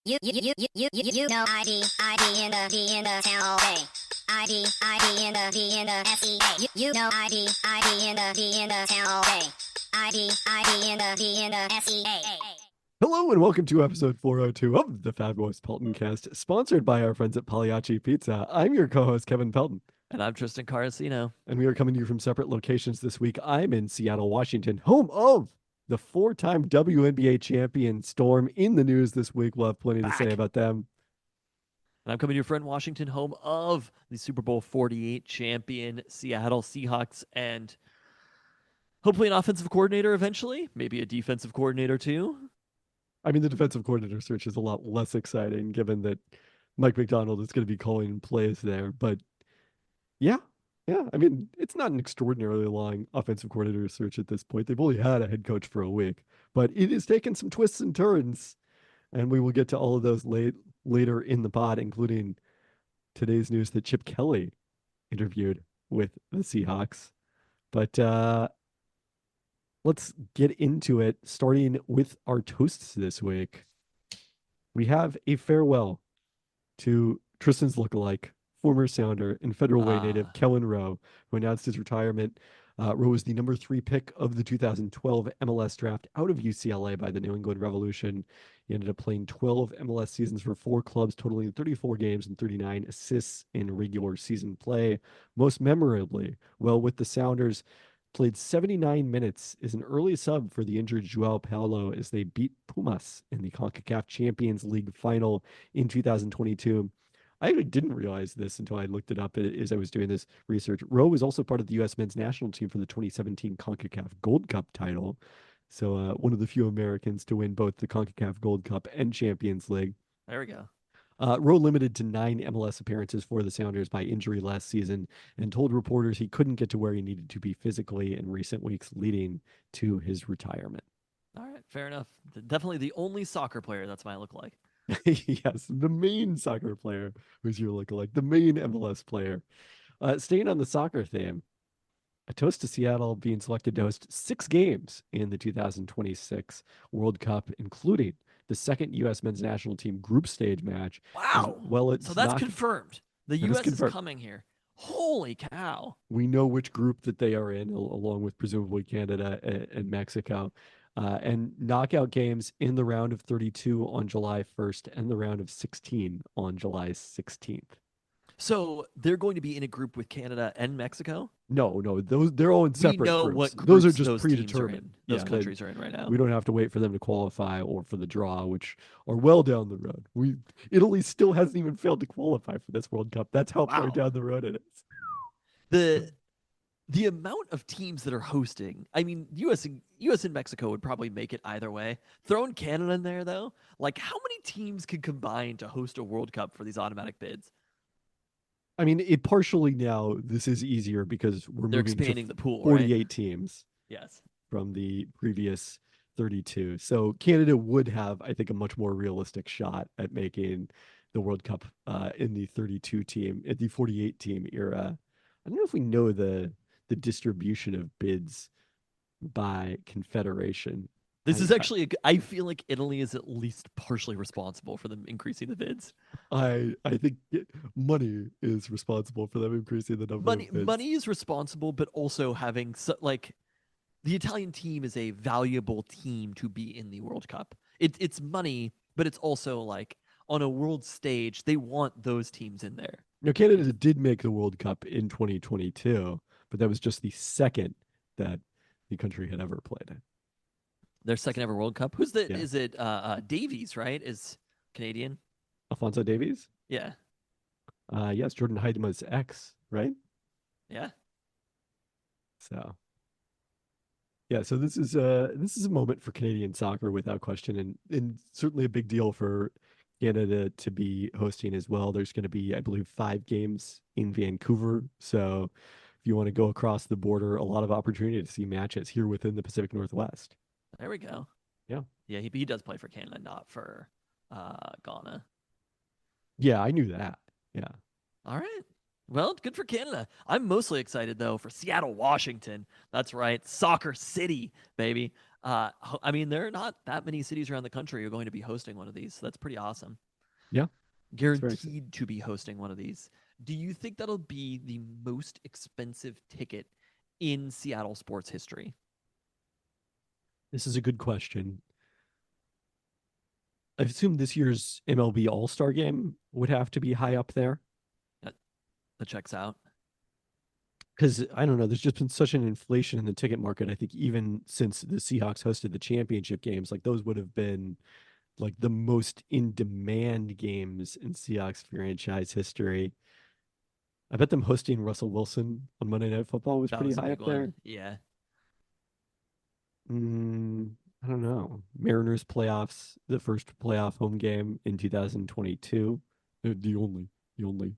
You know ID in the town all day. ID in the SEA. You know ID in the town all day. ID in the SEA. Hello and welcome to episode 402 of the Fabulous Peltoncast, sponsored by our friends at Pagliacci Pizza. I'm your co-host, Kevin Pelton. And I'm Tristan Carasino. And we are coming to you from separate locations this week. I'm in Seattle, Washington, home of the four-time WNBA champion Storm. In the news this week, we'll have plenty to say about them. And I'm coming to you from Washington, home of the Super Bowl 48 champion Seattle Seahawks, and hopefully an offensive coordinator eventually, maybe a defensive coordinator too. I mean, the defensive coordinator search is a lot less exciting given that Mike McDonald is going to be calling plays there. But yeah, I mean, it's not an extraordinarily long offensive coordinator search at this point. They've only had a head coach for a week, but it has taken some twists and turns, and we will get to all of those later in the pod, including today's news that Chip Kelly interviewed with the Seahawks. But let's get into it, starting with our toasts this week. We have a farewell to Tristan's lookalike, former Sounder and Federal Way native Kellen Rowe, who announced his retirement. Rowe was the number 3 pick of the 2012 MLS draft out of UCLA by the New England Revolution. He ended up playing 12 MLS seasons for 4 clubs, totaling 34 games and 39 assists in regular season play. Most memorably, with the Sounders, played 79 minutes as an early sub for the injured Joao Paulo as they beat Pumas in the CONCACAF Champions League final in 2022. I actually didn't realize this until I looked it up as I was doing this research. Rowe was also part of the U.S. men's national team for the 2017 CONCACAF Gold Cup title. So one of the few Americans to win both the CONCACAF Gold Cup and Champions League. There we go. Rowe limited to 9 MLS appearances for the Sounders by injury last season and told reporters he couldn't get to where he needed to be physically in recent weeks, leading to his retirement. All right, fair enough. Definitely the only soccer player that's my lookalike. Yes, the main soccer player who's your lookalike, the main MLS player. Staying on the soccer theme, a toast to Seattle being selected to host 6 games in the 2026 World Cup, including the second U.S. men's national team group stage match. Wow. So that's confirmed. The U.S. is coming here. Holy cow. We know which group that they are in, along with presumably Canada and Mexico. And knockout games in the round of 32 on July 1st and the round of 16 on July 16th. So they're going to be in a group with Canada and Mexico? No, they're all in separate we know groups. What groups those are just those predetermined. Those countries are in right now. We don't have to wait for them to qualify or for the draw, which are well down the road. Italy still hasn't even failed to qualify for this World Cup. That's how far down the road it is. The amount of teams that are hosting, I mean, U.S. and Mexico would probably make it either way. Throwing Canada in there, though, like how many teams could combine to host a World Cup for these automatic bids? I mean, it partially now, this is easier because they're expanding the pool, 48 right? teams. Yes. From the previous 32. So Canada would have, I think, a much more realistic shot at making the World Cup in the 32 team, at the 48 team era. I don't know if we know the distribution of bids by confederation. This is actually, I feel like Italy is at least partially responsible for them increasing the bids. I think money is responsible for them increasing the number of bids. Money is responsible, but also having, the Italian team is a valuable team to be in the World Cup. It's money, but it's also like on a world stage, they want those teams in there. Now, Canada did make the World Cup in 2022, but that was just the second that the country had ever played in. Their second ever World Cup? Who's the, is it Davies, right? Is Canadian? Alphonso Davies? Yeah. Yes, Jordan Heidema's ex, right? Yeah. So, yeah, so this is a moment for Canadian soccer without question, and certainly a big deal for Canada to be hosting as well. There's going to be, I believe, 5 games in Vancouver. So if you want to go across the border, a lot of opportunity to see matches here within the Pacific Northwest. There we go. Yeah. Yeah, he does play for Canada, not for Ghana. Yeah, I knew that. Yeah. All right. Well, good for Canada. I'm mostly excited, though, for Seattle, Washington. That's right. Soccer City, baby. I mean, there are not that many cities around the country who are going to be hosting one of these. So that's pretty awesome. Yeah, it's very exciting. Guaranteed to be hosting one of these. Do you think that'll be the most expensive ticket in Seattle sports history? This is a good question. I assume this year's MLB All-Star game would have to be high up there. That checks out. Because I don't know, there's just been such an inflation in the ticket market. I think even since the Seahawks hosted the championship games, like those would have been like the most in demand games in Seahawks franchise history. I bet them hosting Russell Wilson on Monday Night Football was That pretty was a high big up there. one. Yeah. I don't know. Mariners playoffs, the first playoff home game in 2022. The only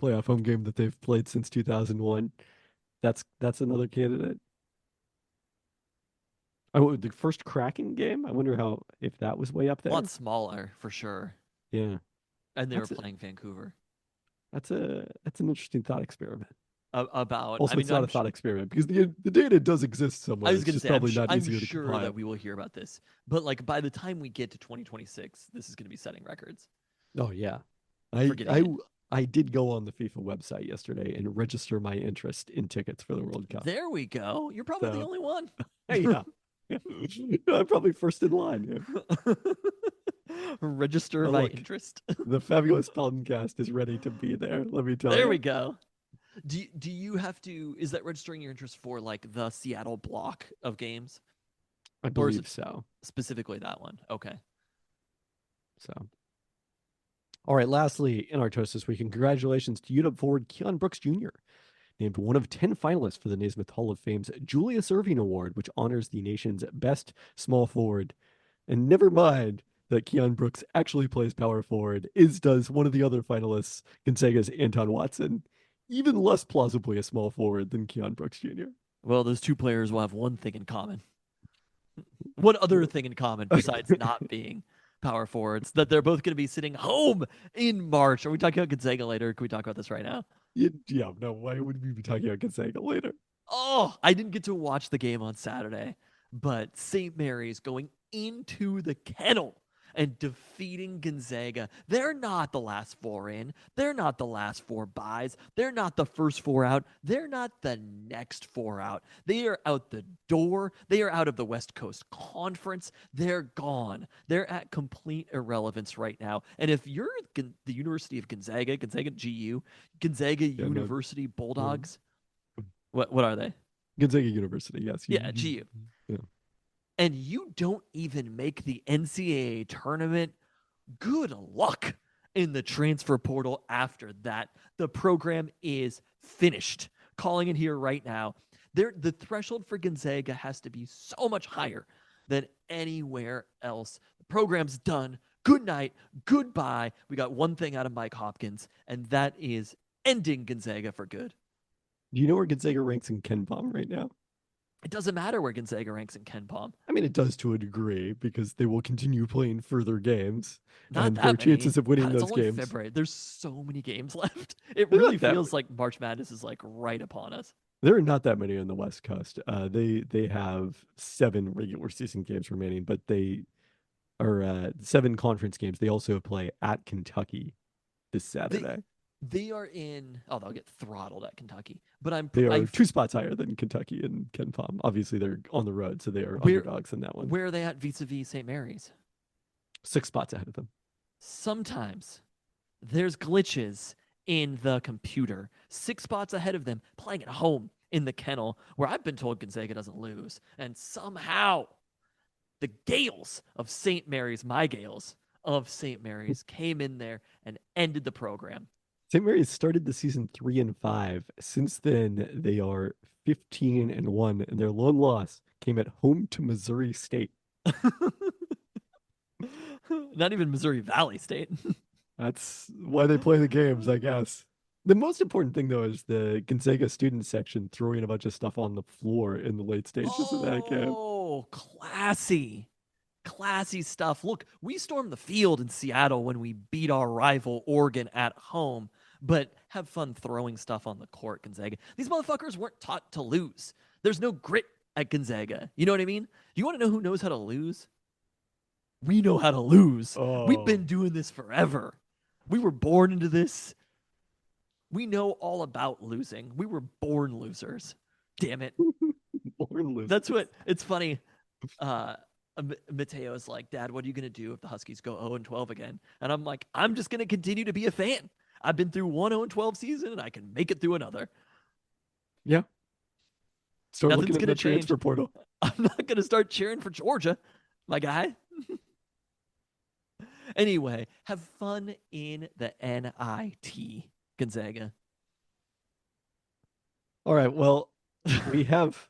playoff home game that they've played since 2001. That's another candidate. Oh, the first Kraken game. I wonder how if that was way up A there. lot smaller for sure. Yeah, And they were that's playing Vancouver. that's an interesting thought experiment. About, Also, I mean, it's not a thought experiment because the data does exist somewhere. I was It's going to just say, probably not I'm easier to sure compile. that we will hear about this. But like by the time we get to 2026, this is going to be setting records. Oh yeah, For I getting I in. I did go on the FIFA website yesterday and register my interest in tickets for the World Cup. There we go. You're probably the So- only one. Yeah, I'm probably first in line. Yeah. Register Oh, my look. interest. The fabulous Peltoncast is ready to be there. Let me tell you. There we go. Do you have to? Is that registering your interest for like the Seattle block of games, I or is believe it so. specifically that one? Okay. So, all right. Lastly, in our toast this week, and congratulations to UW forward Keon Brooks Jr., named one of 10 finalists for the Naismith Hall of Fame's Julius Erving Award, which honors the nation's best small forward. And never mind that Keon Brooks actually plays power forward, as does one of the other finalists, Gonzaga's Anton Watson, even less plausibly a small forward than Keon Brooks Jr. Well, those two players will have one thing in common. One other thing in common besides not being power forwards, that they're both going to be sitting home in March. Are we talking about Gonzaga later? Can we talk about this right now? Yeah, no, why would we be talking about Gonzaga later? Oh, I didn't get to watch the game on Saturday, but St. Mary's going into the kennel and defeating Gonzaga. They're not the last four in. They're not the last four buys. They're not the first four out. They're not the next four out. They are out the door. They are out of the West Coast Conference. They're gone. They're at complete irrelevance right now. And if you're the University of Gonzaga, Gonzaga GU, Gonzaga Yeah, no, University Bulldogs, what are they? Gonzaga University, yes. Yeah, GU. Yeah. And you don't even make the NCAA tournament, good luck in the transfer portal after that. The program is finished. Calling it here right now. The threshold for Gonzaga has to be so much higher than anywhere else. The program's done. Good night. Goodbye. We got one thing out of Mike Hopkins, and that is ending Gonzaga for good. Do you know where Gonzaga ranks in KenPom right now? It doesn't matter where Gonzaga ranks in KenPom. I mean, it does to a degree because they will continue playing further games. Not and that their many. chances of winning God, it's those only games. February. There's so many games left. It They're really not that feels like March Madness is like right upon us. There are not that many on the West Coast. They have 7 regular season games remaining, but they are 7 conference games. They also play at Kentucky this Saturday. They are in. Oh, they'll get throttled at Kentucky. But They are 2 spots higher than Kentucky and KenPom. Obviously, they're on the road, so they are underdogs in that one. Where are they at vis-a-vis St. Mary's? 6 spots ahead of them. Sometimes there's glitches in the computer. 6 spots ahead of them, playing at home in the kennel, where I've been told Gonzaga doesn't lose. And somehow the Gales of St. Mary's, my Gales of St. Mary's, came in there and ended the program. St. Mary's started the season 3-5. Since then, they are 15-1, and their lone loss came at home to Missouri State. Not even Missouri Valley State. That's why they play the games, I guess. The most important thing, though, is the Gonzaga student section throwing a bunch of stuff on the floor in the late stages of that game. Oh, classy. Classy stuff. Look, we stormed the field in Seattle when we beat our rival Oregon at home, but have fun throwing stuff on the court, Gonzaga. These motherfuckers weren't taught to lose. There's no grit at Gonzaga. You know what I mean? Do you want to know who knows how to lose? We know how to lose. We've been Oh, doing this forever. We were born into this. We know all about losing. We were born losers. Damn it. born losers. That's what it's funny. Uh Mateo's like, Dad, what are you gonna do if the Huskies go 0-12 again? And I'm like, I'm just gonna continue to be a fan. I've been through one 0-12 season and I can make it through another. Yeah. Start looking Nothing's at gonna the transfer change. portal. I'm not gonna start cheering for Georgia, my guy. Anyway, have fun in the NIT, Gonzaga. All right. Well, we have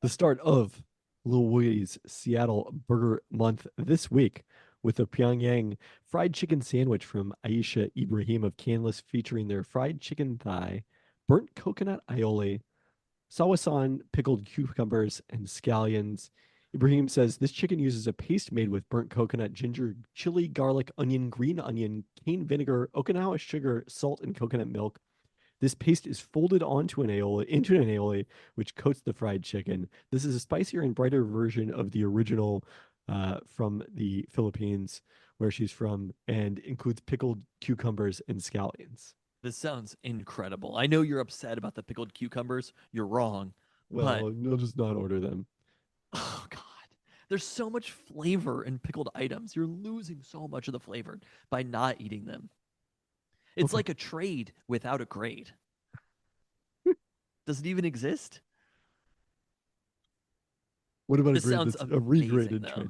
the start of Lil Woody's Seattle Burger Month this week with a Pyongyang fried chicken sandwich from Aisha Ibrahim of Canlis featuring their fried chicken thigh, burnt coconut aioli, sawasan pickled cucumbers, and scallions. Ibrahim says this chicken uses a paste made with burnt coconut, ginger, chili, garlic, onion, green onion, cane vinegar, Okinawa sugar, salt, and coconut milk. This paste is folded into an aioli, which coats the fried chicken. This is a spicier and brighter version of the original from the Philippines, where she's from, and includes pickled cucumbers and scallions. This sounds incredible. I know you're upset about the pickled cucumbers. You're wrong. But Well, I'll just not order them. oh god. There's so much flavor in pickled items. You're losing so much of the flavor by not eating them. It's Okay. like a trade without a grade. Does it even exist? What about a This grade sounds that's a amazing regraded though. trade?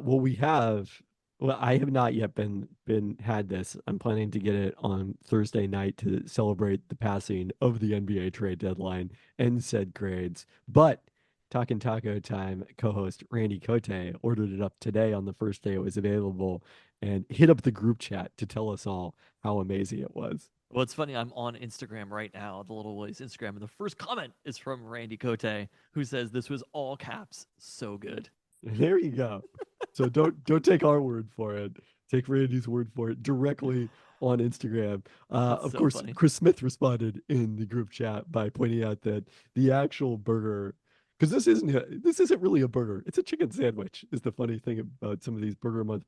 Well, we have. Well, I have not yet been had this. I'm planning to get it on Thursday night to celebrate the passing of the NBA trade deadline and said grades. But Talking Taco Time co-host Randy Cote ordered it up today on the first day it was available and hit up the group chat to tell us all how amazing it was. Well, it's funny. I'm on Instagram right now, the Little Willies Instagram, and the first comment is from Randy Cote, who says this was all caps, so good. There you go. So don't take our word for it. Take Randy's word for it directly on Instagram. That's Of so course, funny. Chris Smith responded in the group chat by pointing out that the actual burger, because this isn't really a burger. It's a chicken sandwich. Is the funny thing about some of these burger month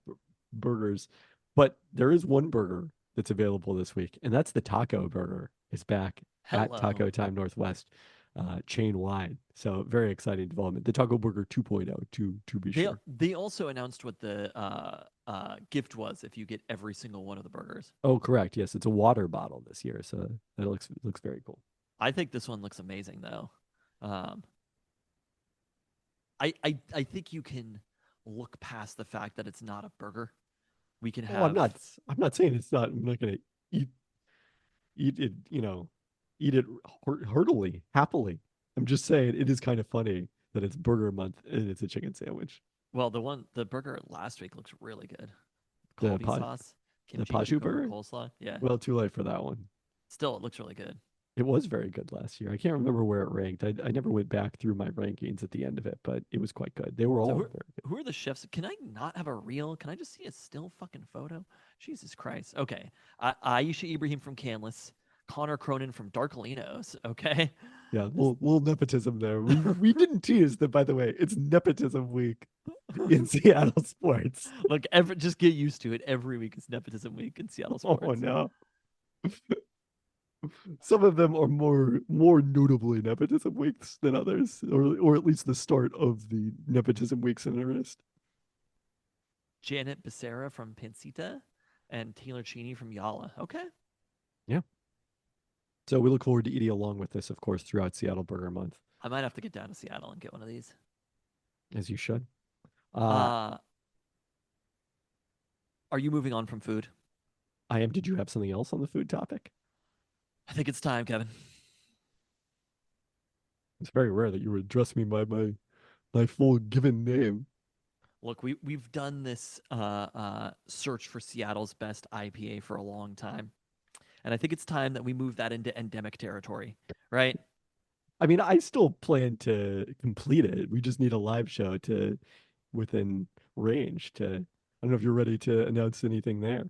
burgers, but there is one burger that's available this week, and that's the taco burger. It's back at Hello. Taco Time Northwest chain wide. So very exciting development. The Taco Burger 2.0 to be They sure. they also announced what the gift was if you get every single one of the burgers. Oh, correct. Yes, it's a water bottle this year, so that looks very cool. I think this one looks amazing though. Um, I think you can look past the fact that it's not a burger. We can Oh, have I'm not saying it's not. I'm not gonna eat eat it. Eat it heartily, happily. I'm just saying it is kind of funny that it's Burger Month and it's a chicken sandwich. well the burger last week looks really good. The Colby pa, sauce, the kimchi Paju cucumber burger. coleslaw. Yeah. Well, too late for that one. Still, it looks really good. It was very good last year. I can't remember where it ranked. I never went back through my rankings at the end of it, but it was quite good. They were So all very good. who are the chefs? Can I not have a reel? Can I just see a still fucking photo? Jesus Christ. Okay. Aisha Ibrahim from Canlis, Connor Cronin from Darklinos. Okay. Yeah, little nepotism there. We didn't tease that, by the way. It's nepotism week in Seattle sports. Look, just get used to it. Every week is nepotism week in Seattle Oh sports. no. Some of them are more notably nepotism weeks than others, or at least the start of the nepotism weeks in earnest. Janet Becerra from Pancita and Taylor Cheney from Yala. Okay. Yeah. So we look forward to eating along with this, of course, throughout Seattle Burger Month, I might have to get down to Seattle and get one of these. as you should. Are you moving on from food? I am. Did you have something else on the food topic? I think it's time, Kevin. It's very rare that you would address me by my full given name. Look, we've done this search for Seattle's best IPA for a long time, and I think it's time that we move that into endemic territory, right? I mean, I still plan to complete it. We just need a live show to within range to. I don't know if you're ready to announce anything there.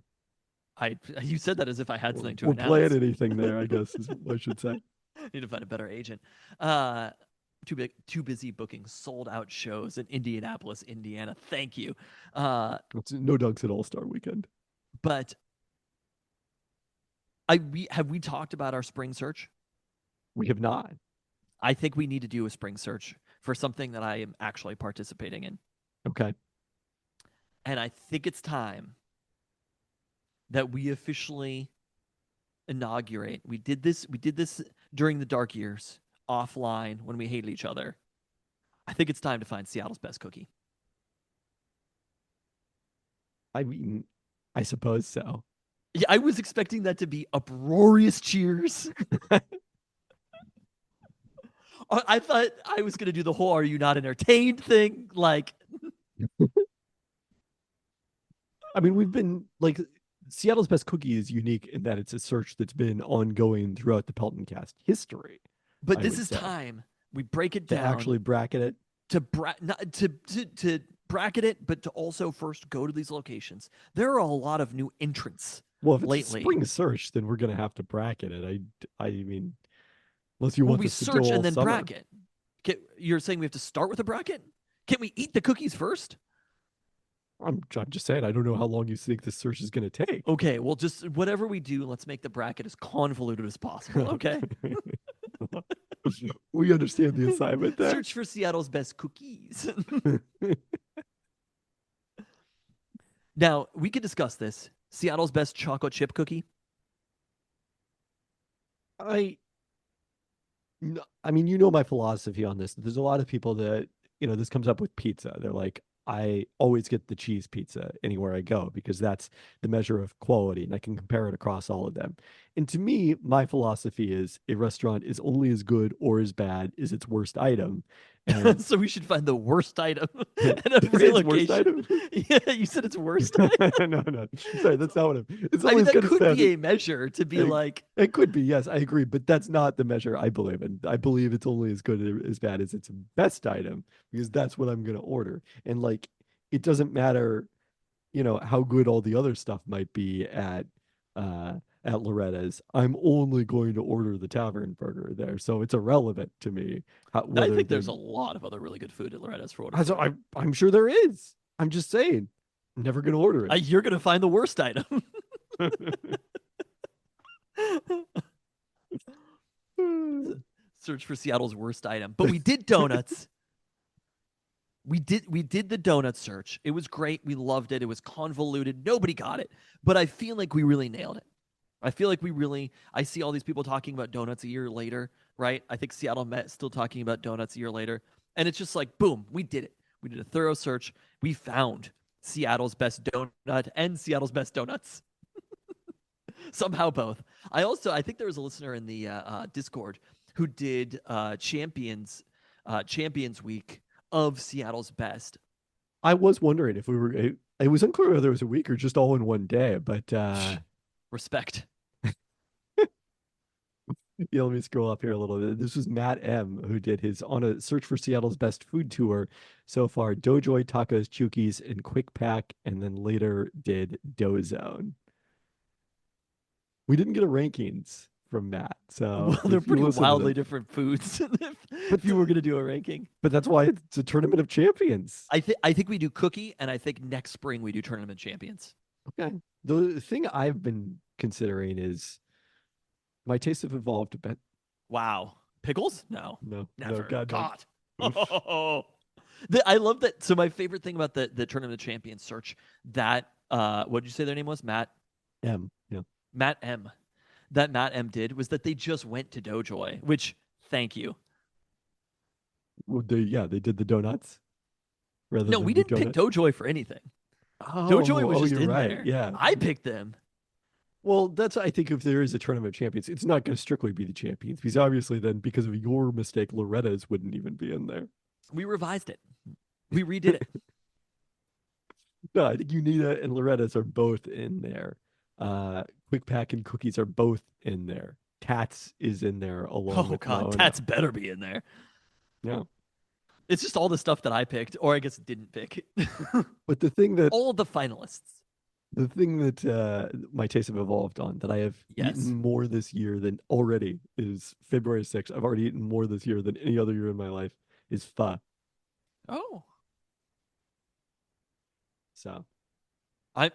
You said that as if I had something to Or plan announce. anything there, I guess is what I should say. Need to find a better agent. too busy booking sold out shows in Indianapolis, Indiana. Thank you. It's no dunks at All-Star Weekend. But have we talked about our spring search? We have not. I think we need to do a spring search for something that I am actually participating in. Okay. And I think it's time that we officially inaugurate. We did this during the dark years, offline when we hated each other. I think it's time to find Seattle's best cookie. I mean, I suppose so. Yeah, I was expecting that to be uproarious cheers. I thought I was going to do the whole "Are you not entertained?" thing. Like, I mean, we've been like Seattle's best cookie is unique in that it's a search that's been ongoing throughout the Peltoncast history. but I this would is say. time we break it To down actually bracket it. to bracket it, but to also first go to these locations. There are a lot of new entrants. Well, if it's lately. a spring search, then we're gonna have to bracket it. I mean, unless you Well, want we this to go search all and then summer. bracket. You're saying we have to start with a bracket? Can't we eat the cookies first? I'm just saying, I don't know how long you think this search is gonna take. Okay, well, just whatever we do, let's make the bracket as convoluted as possible, okay? We understand the assignment there. Search for Seattle's best cookies. Now, we could discuss this. Seattle's best chocolate chip cookie. I mean, you know my philosophy on this. There's a lot of people that, this comes up with pizza. They're like, I always get the cheese pizza anywhere I go because that's the measure of quality and I can compare it across all of them. And to me, my philosophy is a restaurant is only as good or as bad as its worst item. And So we should find the worst item Did at I every say it's worst location. item? Yeah, you said it's worst item. No. Sorry, that's not what it's I mean, always that gonna could sound. be a measure to be It- like, It could be, yes, I agree, but that's not the measure I believe in. I believe it's only as good or as bad as its best item because that's what I'm gonna order. And like, it doesn't matter, how good all the other stuff might be at Loretta's. I'm only going to order the tavern burger there, so it's irrelevant to me. I Whether think there's a the- lot of other really good food at Loretta's for what I- it's so worth. I'm sure there is. I'm just saying, I'm never gonna order it. You're going to find the worst item. Search for Seattle's worst item. But we did donuts. We did the donut search. It was great. We loved it. It was convoluted. Nobody got it. But I feel like we really nailed it. I feel like I see all these people talking about donuts a year later, right? I think Seattle Met still talking about donuts a year later. And it's just like, boom, we did it. We did a thorough search. We found Seattle's best donut and Seattle's best donuts. Somehow both. I think there was a listener in the Discord who did Champions Week of Seattle's best. I was wondering if it was unclear whether it was a week or just all in one day, but Respect. yeah, let me scroll up here a little bit. This was Matt M who did his on a search for Seattle's best food tour so far. Doughjoy, Tacos, Chukis, and Quick Pack, and then later did Doughzone. We didn't get a rankings from Matt, so Well, they're if you pretty listen to wildly them- different foods. if you were going to do a ranking, But that's why it's a tournament of champions. I think we do cookie, and I think next spring we do tournament champions. Okay. The thing I've been considering is my tastes have evolved a bit. Wow, pickles? No, No, never. God, no. God. Oh. I love that. So my favorite thing about the tournament of champions search that what did you say their name was? Matt M. Yeah. Matt M. That Matt M did was that they just went to Doughjoy, which thank you. Well, they did the donuts. Rather No, than we the didn't pick donut. Doughjoy for anything. Oh, Doughjoy was oh, just you're in right. there. Yeah. I picked them. Well, that's I think if there is a tournament of champions, it's not going to strictly be the champions because obviously then because of your mistake, Loretta's wouldn't even be in there. We revised it. We redid it. No, I think Unita and Loretta's are both in there. Quick Pack and Cookies are both in there. Tats is in there along Oh with God, Laona. Tats better be in there. Yeah. It's just all the stuff that I picked, or I guess didn't pick. But the thing that All of the finalists. The thing that my tastes have evolved on that I have Yes. eaten more this year than already is February 6th. I've already eaten more this year than any other year in my life is pho. Oh, So I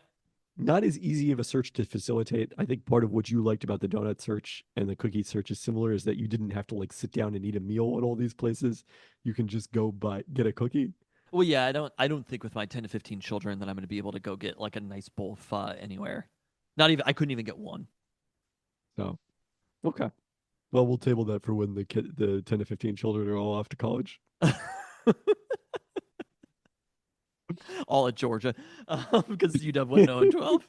not as easy of a search to facilitate. I think part of what you liked about the donut search and the cookie search is similar is that you didn't have to like sit down and eat a meal at all these places. You can just go get a cookie. well, yeah, I don't think with my 10 to 15 children that I'm going to be able to go get like a nice bowl of pho anywhere. Not even I couldn't even get one. So okay. Well, we'll table that for when the 10 to 15 children are all off to college. All at Georgia, because UW went 0-12.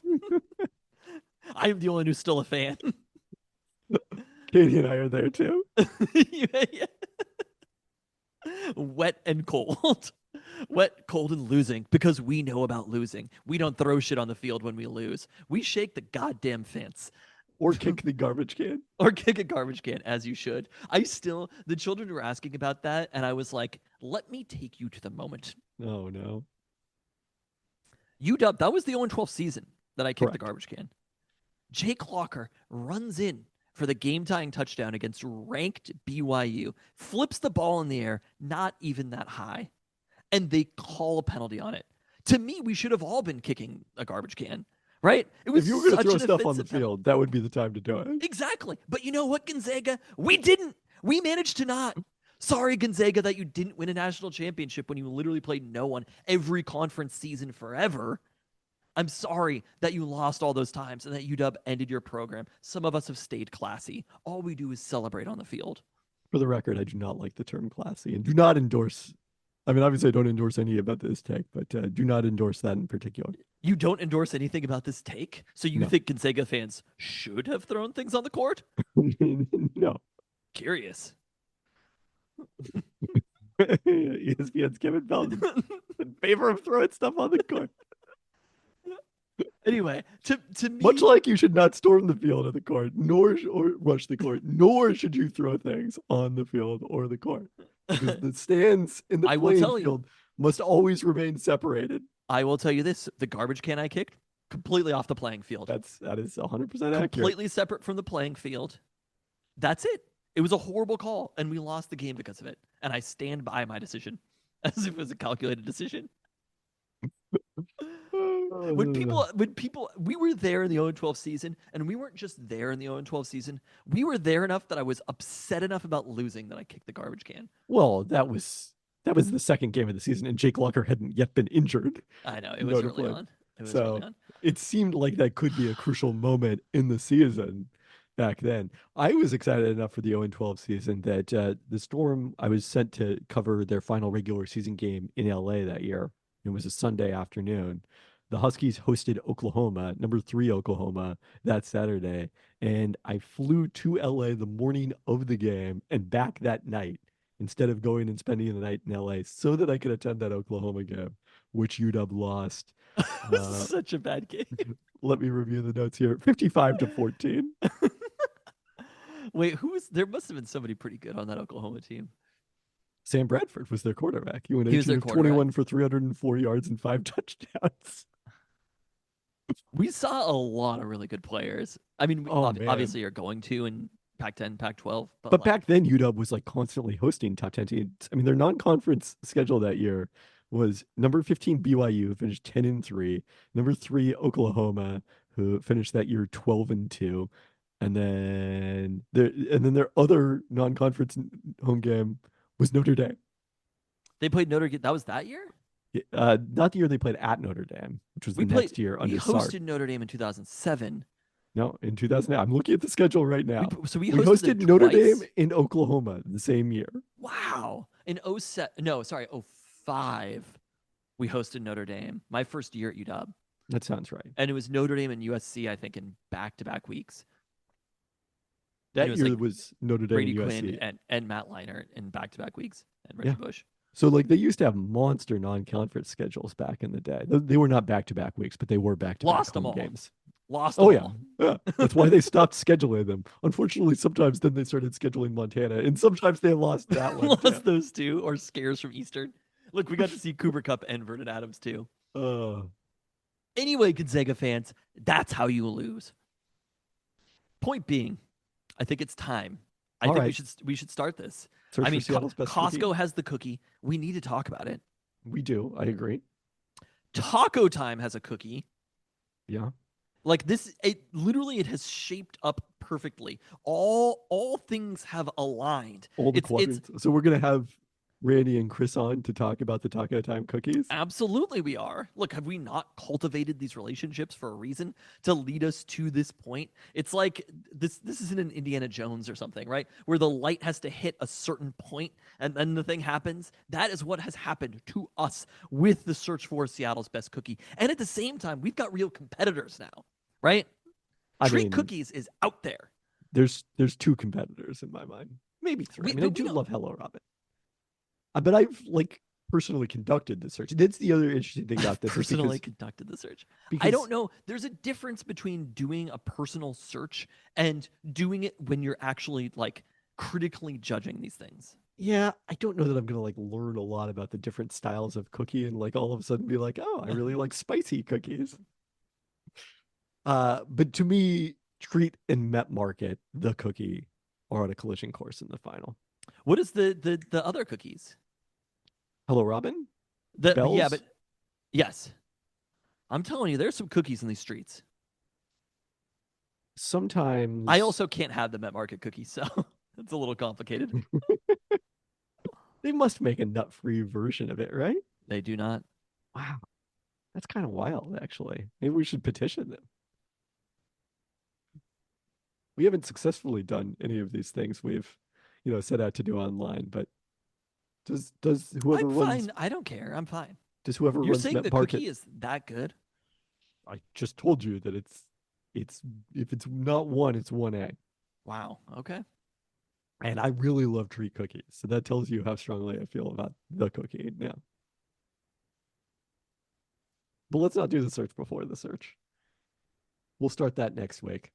I am the only one who's still a fan. Katie and I are there too. Yeah. Wet and cold. Wet, cold, and losing because we know about losing. We don't throw shit on the field when we lose. We shake the goddamn fence Or kick the garbage can. or kick a garbage can, as you should. The children were asking about that, and I was like, let me take you to the moment. Oh no. UW, that was the 0-12 season that I kicked the Correct. garbage can. Jake Locker runs in for the game-tying touchdown against ranked BYU, flips the ball in the air, not even that high, and they call a penalty on it. To me, we should have all been kicking a garbage can, right? It was If you were going to such throw an stuff on the offensive penalty. field, that would be the time to do it. Exactly. But you know what, Gonzaga? We didn't. We managed to not. Sorry, Gonzaga, that you didn't win a national championship when you literally played no one every conference season forever. I'm sorry that you lost all those times and that UW ended your program. Some of us have stayed classy. All we do is celebrate on the field. For the record, I do not like the term classy and do not endorse. I mean, obviously, I don't endorse any about this take, but do not endorse that in particular. You don't endorse anything about this take? So you No. think Gonzaga fans should have thrown things on the court? No. Curious. ESPN's Kevin Pelton in favor of throwing stuff on the court. Anyway, to me, Much like you should not storm the field of the court, or rush the court, nor should you throw things on the field or the court. Because the stands in the I will playing tell you. field must always remain separated. I will tell you this: the garbage can I kicked, completely off the playing field. That is 100% accurate. Completely separate from the playing field. That's it. It was a horrible call, and we lost the game because of it. And I stand by my decision, as if it was a calculated decision. When people, we were there in the 0-12 season, and we weren't just there in the 0-12 season. We were there enough that I was upset enough about losing that I kicked the garbage can. Well, that was the second game of the season, and Jake Locker hadn't yet been injured. I know it was Notably. early on. It was So early on. it seemed like that could be a crucial moment in the season back then. I was excited enough for the 0-12 season that the Storm, I was sent to cover their final regular season game in LA that year. It was a Sunday afternoon. The Huskies hosted Oklahoma, number 3 Oklahoma, that Saturday. And I flew to LA the morning of the game and back that night instead of going and spending the night in LA so that I could attend that Oklahoma game, which UW lost. Such a bad game. Let me review the notes here. 55-14. Wait, there must have been somebody pretty good on that Oklahoma team. Sam Bradford was their quarterback. He went He was 18 their of quarterback. 21 for 304 yards and 5 touchdowns. We saw a lot of really good players. I mean, Oh, man. obviously you're going to in Pac-10, Pac-12. But like, back then, UW was like constantly hosting top 10 teams. I mean, their non-conference schedule that year was number 15 BYU, who finished 10-3, number 3 Oklahoma, who finished that year 12-2, and then their other non-conference home game was Notre Dame. they played Notre Dame. That was that year? Not the year they played at Notre Dame, which was the next year We under Sark. hosted Notre Dame in 2007. No, in 2008. I'm looking at the schedule right now. We We hosted, hosted Notre twice? Dame in Oklahoma the same year. Wow. In 05, we hosted Notre Dame. My first year at UW. That sounds right. And it was Notre Dame and USC, I think, in back-to-back weeks. That it was year like was Notre Dame Brady and USC. Quinn and Matt Leinart in back-to-back weeks. And Reggie Yeah. Bush. So like they used to have monster non-conference schedules back in the day. They were not back-to-back weeks, but they were back-to-back Lost them home all. games. Lost Oh them yeah. all. Yeah. That's why they stopped scheduling them. Unfortunately, sometimes then they started scheduling Montana, and sometimes they lost that one. Lost too. those two, or scares from Eastern. Look, we got to see Cooper Cup and Vernon Adams too. Anyway, Gonzaga fans, that's how you lose. Point being, I think it's time. I All think right. we should start this. Search I for mean, Seattle's best cookie. Costco has the cookie. We need to talk about it. We do. I agree. Taco Time has a cookie. Yeah. Like this, it has shaped up perfectly. All things have aligned. All the It's quadrants. So we're gonna have Randy and Chris on to talk about the Taco Time cookies. absolutely we are. Look, have we not cultivated these relationships for a reason to lead us to this point? It's like this isn't an Indiana Jones or something, right? Where the light has to hit a certain point and then the thing happens. That is what has happened to us with the search for Seattle's best cookie. And at the same time, we've got real competitors now, right? Treat Cookies is out there. There's two competitors in my mind. Maybe three. I do love Hello Robin. But I've personally conducted the search. That's the other interesting thing about this. Personally conducted the search. I don't know. There's a difference between doing a personal search and doing it when you're actually critically judging these things. Yeah, I don't know that I'm gonna learn a lot about the different styles of cookie and all of a sudden be like, oh, I really like spicy cookies. But to me, Treat and Met Market, the cookie, are on a collision course in the final. What is the other cookies? Hello Robin? Bells? Yeah, but yes. I'm telling you, there's some cookies in these streets. Sometimes I also can't have the Met Market cookies, so it's a little complicated. They must make a nut-free version of it, right? They do not. Wow. That's kind of wild, actually. Maybe we should petition them. We haven't successfully done any of these things we've, set out to do online, but does whoever I'm runs fine. I don't care. I'm fine. Does whoever You're runs saying Met the Market, cookie is that good? I just told you that it's if it's not one, it's 1A. Wow. Okay. And I really love Treat cookies. So that tells you how strongly I feel about the cookie now. But let's not do the search before the search. We'll start that next week.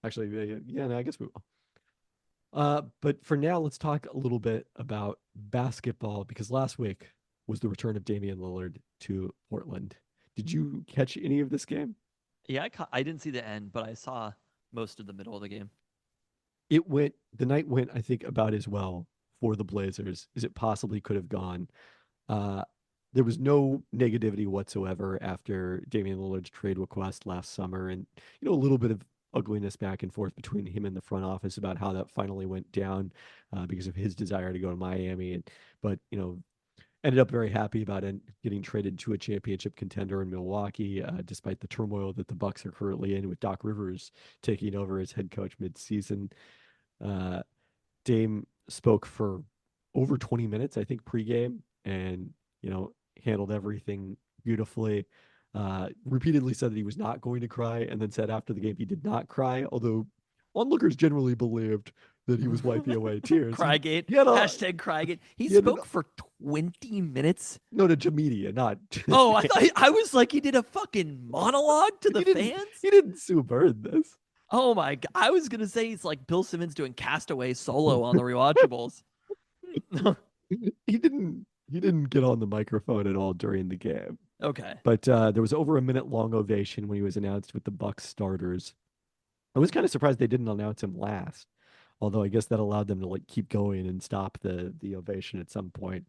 Actually, yeah, no, I guess we will. But for now, let's talk a little bit about basketball because last week was the return of Damian Lillard to Portland. Did you catch any of this game? Yeah, I didn't see the end, but I saw most of the middle of the game. The night went, I think, about as well for the Blazers as it possibly could have gone. There was no negativity whatsoever after Damian Lillard's trade request last summer, and a little bit of ugliness back and forth between him and the front office about how that finally went down because of his desire to go to Miami. But ended up very happy about it, getting traded to a championship contender in Milwaukee, despite the turmoil that the Bucks are currently in with Doc Rivers taking over as head coach mid-season. Dame spoke for over 20 minutes, I think, pregame, and handled everything beautifully. Repeatedly said that he was not going to cry, and then said after the game he did not cry, although onlookers generally believed that he was wiping away tears. Crygate. Hashtag Crygate. He spoke for 20 minutes. No, to media, not. Oh, I was like, he did a fucking monologue to the fans. He didn't sue Bird this. Oh my god! I was gonna say he's like Bill Simmons doing Castaway solo on the rewatchables. He didn't get on the microphone at all during the game. Okay. But there was over a minute long ovation when he was announced with the Bucks starters. I was kind of surprised they didn't announce him last, although I guess that allowed them to keep going and stop the ovation at some point.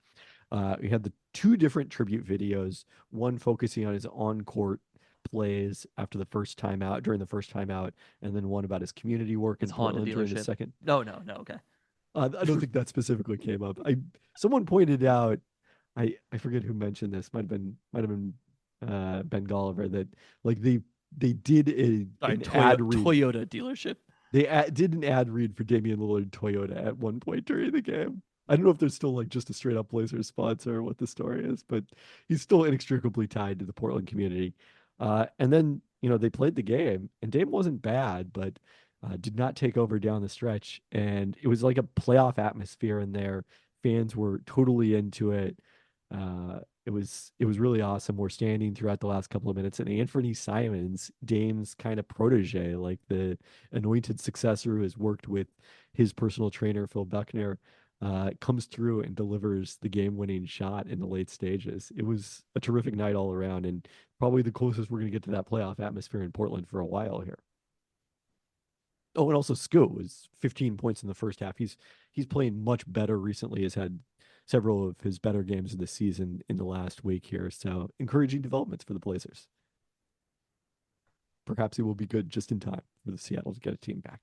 We had the two different tribute videos, one focusing on his on-court plays after the first time out, during the first time out, and then one about his community work in Portland during the second. No, okay. I don't think that specifically came up. Someone pointed out, I forget who mentioned this. Might have been Ben Golliver, that they did an ad read. Toyota dealership. They did an ad read for Damian Lillard Toyota at one point during the game. I don't know if there's still just a straight up Blazers sponsor or what the story is, but he's still inextricably tied to the Portland community. And then they played the game, and Dame wasn't bad, but did not take over down the stretch, and it was like a playoff atmosphere in there. Fans were totally into it. It was really awesome. We're standing throughout the last couple of minutes, and Anthony Simons, Dame's kind of protege, like the anointed successor who has worked with his personal trainer Phil Buckner, comes through and delivers the game-winning shot in the late stages. It was a terrific night all around, and Probably the closest we're going to get to that playoff atmosphere in Portland for a while here. Oh, and also Sco was 15 points in the first half. He's playing much better recently. Has had several of his better games of the season in the last week here. So encouraging developments for the Blazers. Perhaps he will be good just in time for the Seattle to get a team back.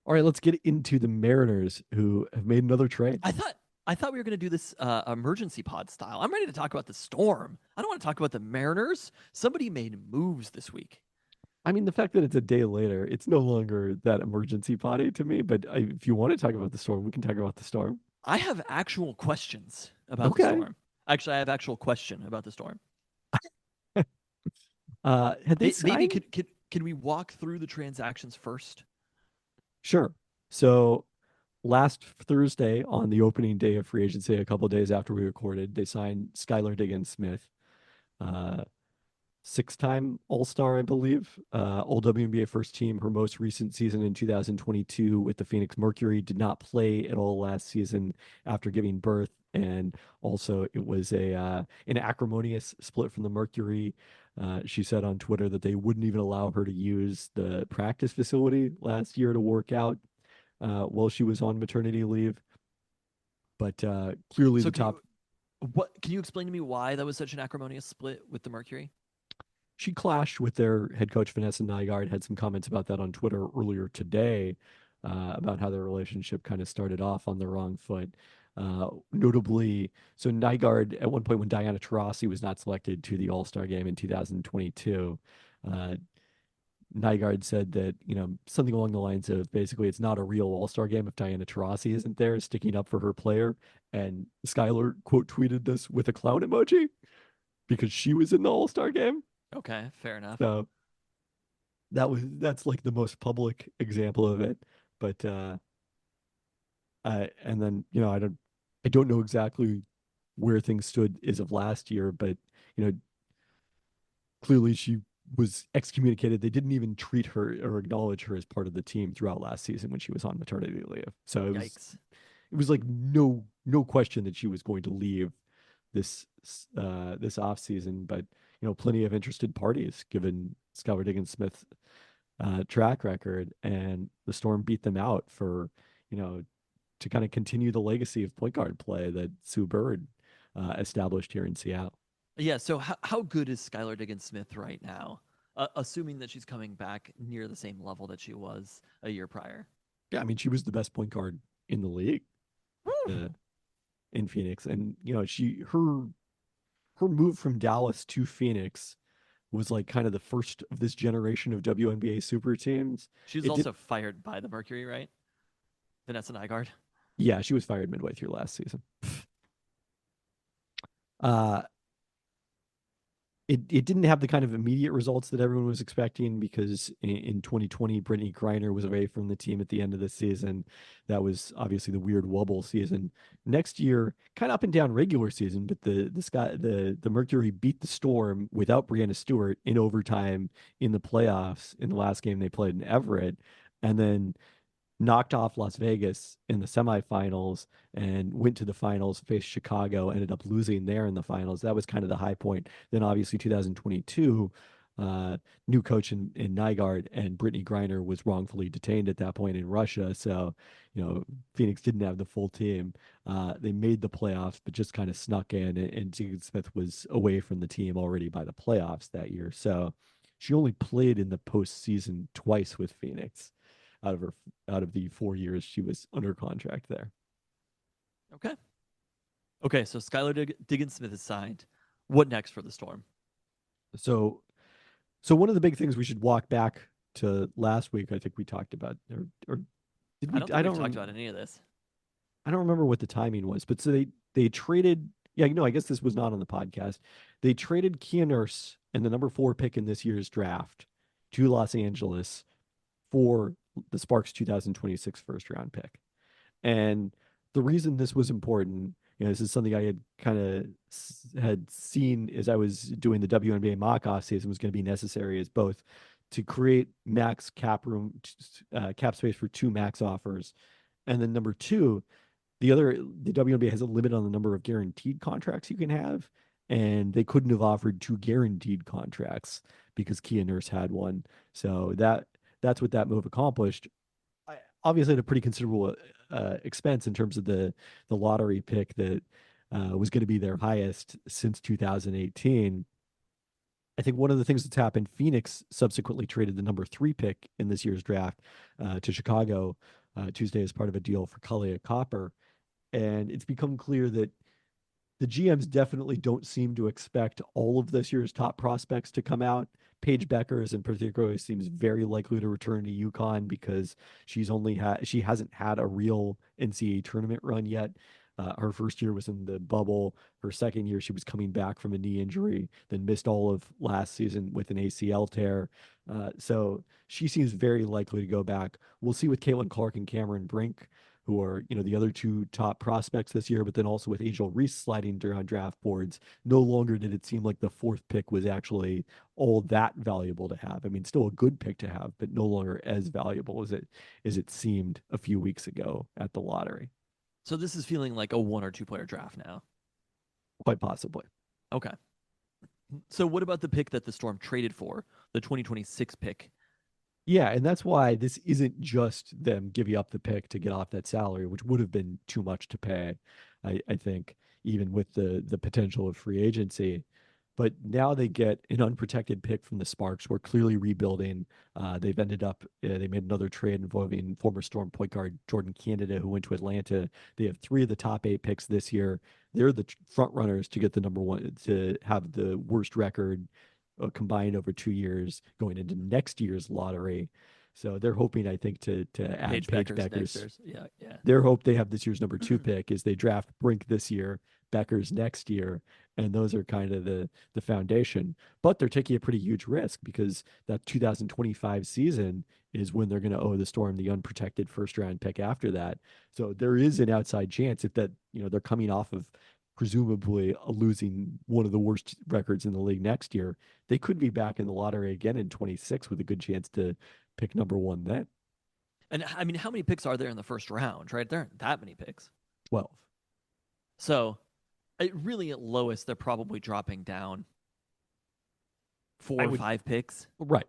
All right, let's get into the Mariners, who have made another trade. I thought we were going to do this emergency pod style. I'm ready to talk about the Storm. I don't want to talk about the Mariners. Somebody made moves this week. I mean, the fact that it's a day later, it's no longer that emergency potty to me. But if you want to talk about the Storm, we can talk about the Storm. I have actual questions about the Okay. Storm. Actually, I have actual question about the Storm. Had they Maybe signed? can we walk through the transactions first? Sure. So last Thursday, on the opening day of free agency, a couple of days after we recorded, they signed Skylar Diggins-Smith, six-time All-Star, I believe, All WNBA first team. Her most recent season in 2022 with the Phoenix Mercury, did not play at all last season after giving birth, and also it was an acrimonious split from the Mercury. She said on Twitter that they wouldn't even allow her to use the practice facility last year to work out while she was on maternity leave. But clearly So the top. can you explain to me why that was such an acrimonious split with the Mercury? She clashed with their head coach, Vanessa Nygaard, had some comments about that on Twitter earlier today, about how their relationship kind of started off on the wrong foot. Notably, so Nygaard, at one point when Diana Taurasi was not selected to the All-Star game in 2022, Nygaard said that, something along the lines of basically it's not a real All-Star game if Diana Taurasi isn't there sticking up for her player. And Skylar quote tweeted this with a clown emoji because she was in the All-Star game. Okay, fair enough. So that's like the most public example of it. But and then I don't know exactly where things stood as of last year, but clearly she was excommunicated. They didn't even treat her or acknowledge her as part of the team throughout last season when she was on maternity leave. So it was like no question that she was going to leave this off season. But plenty of interested parties given Skylar Diggins-Smith's track record, and the Storm beat them out for to kind of continue the legacy of point guard play that Sue Bird established here in Seattle. Yeah, so how good is Skylar Diggins-Smith right now, assuming that she's coming back near the same level that she was a year prior? Yeah, I mean, she was the best point guard in the league in Phoenix, and her move from Dallas to Phoenix was like kind of the first of this generation of WNBA super teams. She was also fired by the Mercury, right? Vanessa Nygaard. Yeah, she was fired midway through last season. It didn't have the kind of immediate results that everyone was expecting because in 2020, Brittany Griner was away from the team at the end of the season. That was obviously the weird wobble season. Next year, kind of up and down regular season, but the Mercury beat the Storm without Breanna Stewart in overtime in the playoffs in the last game they played in Everett, and then knocked off Las Vegas in the semifinals and went to the finals, faced Chicago, ended up losing there in the finals. That was kind of the high point. Then obviously 2022, new coach in Nygaard, and Brittany Griner was wrongfully detained at that point in Russia. So, Phoenix didn't have the full team. They made the playoffs, but just kind of snuck in, and Diggins-Smith was away from the team already by the playoffs that year. So she only played in the postseason twice with Phoenix out of the 4 years she was under contract there. Okay, so Skylar Diggins-Smith is signed. What next for the Storm? So one of the big things we should walk back to last week, I think we talked about, or did we? I don't think we talked about any of this. I don't remember what the timing was, but so they traded. Yeah, I guess this was not on the podcast. They traded Kia Nurse and the number 4 pick in this year's draft to Los Angeles for the Sparks 2026 first round pick. And the reason this was important, this is something I had kind of had seen as I was doing the WNBA mock-off season was going to be necessary, is both to create max cap space for 2 max offers, and then number 2, the WNBA has a limit on the number of guaranteed contracts you can have, and they couldn't have offered two guaranteed contracts because Kia Nurse had one. So that's what that move accomplished. Obviously, at a pretty considerable expense in terms of the lottery pick that was going to be their highest since 2018. I think one of the things that's happened, Phoenix subsequently traded the number 3 pick in this year's draft to Chicago Tuesday as part of a deal for Kalia Copper. And it's become clear that the GMs definitely don't seem to expect all of this year's top prospects to come out. Paige Beckers in particular seems very likely to return to UConn because she hasn't had a real NCAA tournament run yet. Her first year was in the bubble. Her second year, she was coming back from a knee injury, then missed all of last season with an ACL tear. So she seems very likely to go back. We'll see with Caitlin Clark and Cameron Brink, who are, the other two top prospects this year, but then also with Angel Reese sliding around draft boards, no longer did it seem like the 4th pick was actually all that valuable to have. I mean, still a good pick to have, but no longer as valuable as it seemed a few weeks ago at the lottery. So this is feeling like a 1 or 2 player draft now. Quite possibly. Okay. So what about the pick that the Storm traded for, the 2026 pick? Yeah, and that's why this isn't just them giving up the pick to get off that salary, which would have been too much to pay, I think, even with the potential of free agency. But now they get an unprotected pick from the Sparks. We're clearly rebuilding. They've ended up, they made another trade involving former Storm point guard Jordan Canada, who went to Atlanta. They have 3 of the top 8 picks this year. They're the front runners to get the number 1, to have the worst record combined over 2 years going into next year's lottery. So they're hoping, I think, to add Paige Beckers. Yeah, yeah. Their hope they have this year's number 2 pick is they draft Brink this year, Beckers next year, and those are kind of the foundation. But they're taking a pretty huge risk because that 2025 season is when they're going to owe the Storm the unprotected first round pick after that. So there is an outside chance if that, they're coming off of presumably losing one of the worst records in the league next year, they could be back in the lottery again in 26 with a good chance to pick number 1 then. And I mean, how many picks are there in the first round, right? There aren't that many picks. 12. So really at lowest, they're probably dropping down 4 or 5 picks. Right.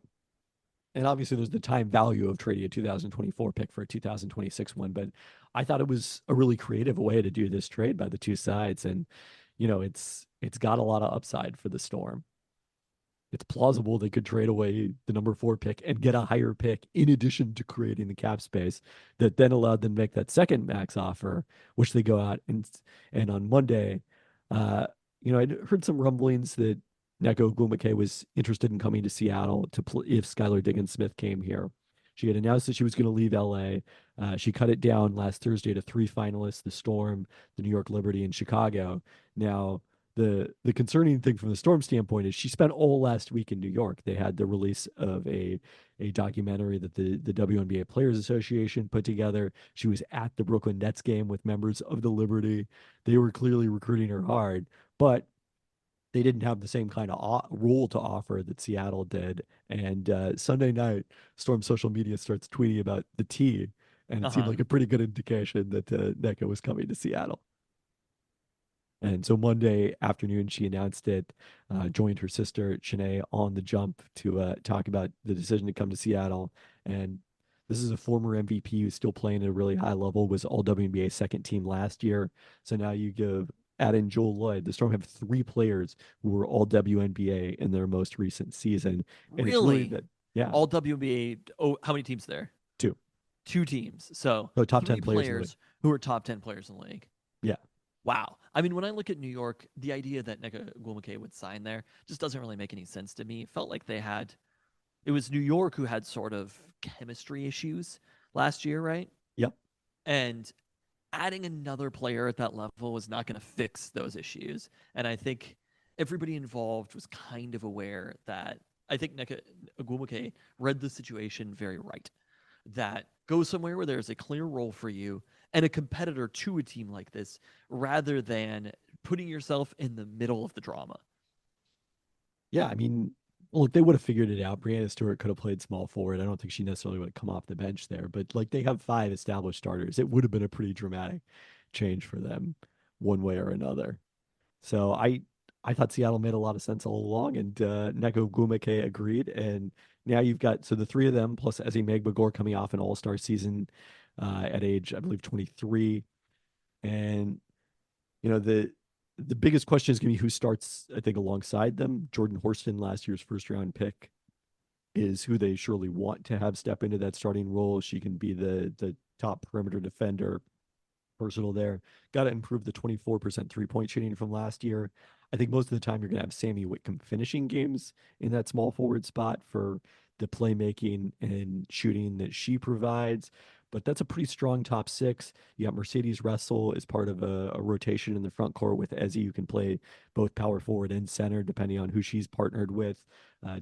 And obviously there's the time value of trading a 2024 pick for a 2026 one, but I thought it was a really creative way to do this trade by the two sides. And, it's got a lot of upside for the Storm. It's plausible they could trade away the number 4 pick and get a higher pick in addition to creating the cap space that then allowed them to make that second max offer, which they go out and on Monday, I'd heard some rumblings that Nneka Ogwumike was interested in coming to Seattle if Skylar Diggins-Smith came here. She had announced that she was going to leave LA. She cut it down last Thursday to 3 finalists: the Storm, the New York Liberty, and Chicago. Now, the concerning thing from the Storm standpoint is she spent all last week in New York. They had the release of a documentary that the WNBA Players Association put together. She was at the Brooklyn Nets game with members of the Liberty. They were clearly recruiting her hard, but they didn't have the same kind of role to offer that Seattle did. And Sunday night, Storm social media starts tweeting about the T, and it seemed like a pretty good indication that Nneka was coming to Seattle. And so Monday afternoon, she announced it, joined her sister, Shanae, on the jump to talk about the decision to come to Seattle. And this is a former MVP who's still playing at a really high level, was all WNBA second team last year. So now you add in Joel Lloyd. The Storm have 3 players who were all WNBA in their most recent season. And really? Yeah. All WNBA. Oh, how many teams there? 2. 2 teams. So top 10 players who are top 10 players in the league. Yeah. Wow. I mean, when I look at New York, the idea that Nneka Ogwumike would sign there just doesn't really make any sense to me. It felt like it was New York who had sort of chemistry issues last year, right? Yep. And adding another player at that level was not going to fix those issues. And I think everybody involved was kind of aware that I think Nneka Ogwumike read the situation very right. That go somewhere where there's a clear role for you and a competitor to a team like this, rather than putting yourself in the middle of the drama. Yeah, I mean, look, they would have figured it out. Brianna Stewart could have played small forward. I don't think she necessarily would have come off the bench there, but like they have 5 established starters. It would have been a pretty dramatic change for them one way or another. So I thought Seattle made a lot of sense all along, and Neko Gumeke agreed. And now you've got the three of them plus Ezi Megbagor coming off an All-Star season at age, I believe, 23. And the biggest question is going to be who starts, I think, alongside them. Jordan Horston, last year's first-round pick, is who they surely want to have step into that starting role. She can be the top perimeter defender. Versatile there. Got to improve the 24% three-point shooting from last year. I think most of the time you're going to have Sammy Whitcomb finishing games in that small forward spot for the playmaking and shooting that she provides. But that's a pretty strong top six. You got Mercedes Russell as part of a rotation in the front court with Ezi, who can play both power forward and center, depending on who she's partnered with.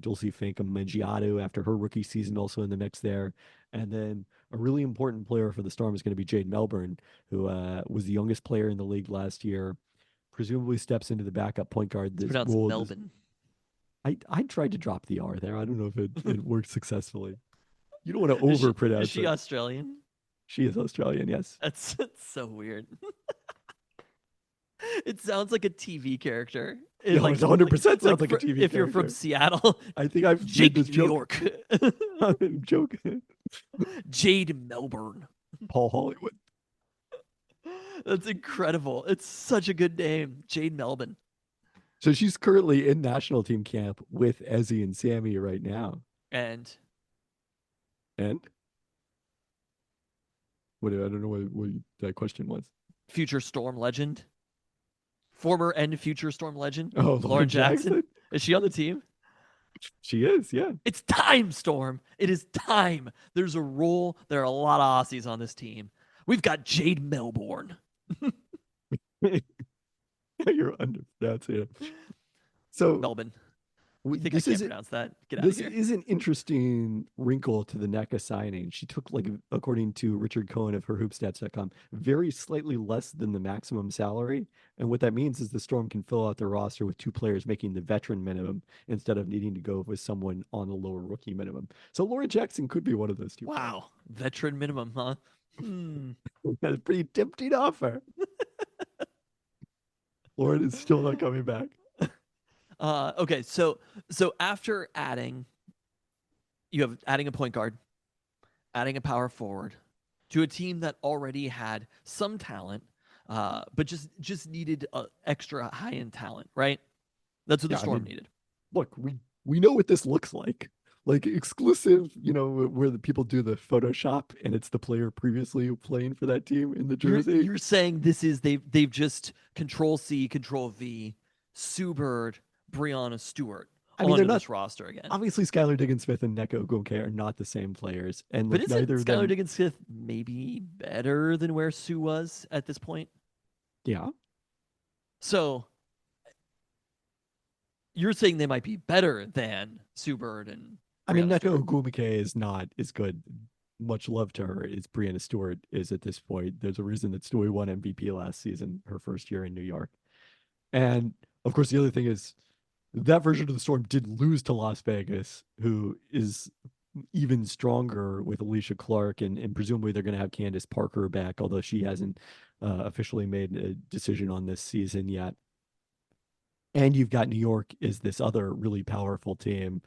Dulce Fankum Mengiadu, after her rookie season, also in the mix there. And then a really important player for the Storm is going to be Jade Melbourne, who was the youngest player in the league last year. Presumably steps into the backup point guard. It's pronounced Melbourne. I tried to drop the R there. I don't know if it worked successfully. You don't want to overpronounce it. Is she Australian? She is Australian, yes. That's so weird. It sounds like a TV character. It 100% sounds like a TV character. If you're from Seattle, I think I've Jake made this New joke. York. I'm joking. Jade Melbourne. Paul Hollywood. That's incredible. It's such a good name, Jade Melbourne. So she's currently in national team camp with Ezi and Sammy right now. And what I don't know what that question was. Future Storm legend, former and future Storm legend. Oh, Lauren Jackson. Is she on the team? She is, yeah. It's time, Storm. It is time. There's a role. There are a lot of Aussies on this team. We've got Jade Melbourne. You're underpronouncing it. So Melbourne. I think I can't pronounce that. Get out of here. This is an interesting wrinkle to the NECA signing. She took, according to Richard Cohen of herhoopstats.com, very slightly less than the maximum salary. And what that means is the Storm can fill out their roster with two players making the veteran minimum instead of needing to go with someone on the lower rookie minimum. So Lauren Jackson could be one of those two. Wow. Veteran minimum, huh? That's a pretty tempting offer. Lauren is still not coming back. Okay, so after adding a point guard, adding a power forward to a team that already had some talent, but just needed extra high end talent, right? That's what the Storm needed. Look, we know what this looks like. Like exclusive, where the people do the Photoshop and it's the player previously playing for that team in the jersey. You're saying this is they've just Control-C, Control-V, Sue Bird, Brianna Stewart onto this roster again. Obviously, Skylar Diggins-Smith and Neko Gonke are not the same players. But isn't Skylar Diggins-Smith maybe better than where Sue was at this point? Yeah. So you're saying they might be better than Sue Bird and Neko Gonke is not as good. Much love to her as Brianna Stewart is at this point. There's a reason that Stewie won MVP last season, her first year in New York. And of course, the other thing is that version of the Storm did lose to Las Vegas, who is even stronger with Alicia Clark, and presumably they're going to have Candace Parker back, although she hasn't officially made a decision on this season yet. And you've got New York is this other really powerful team.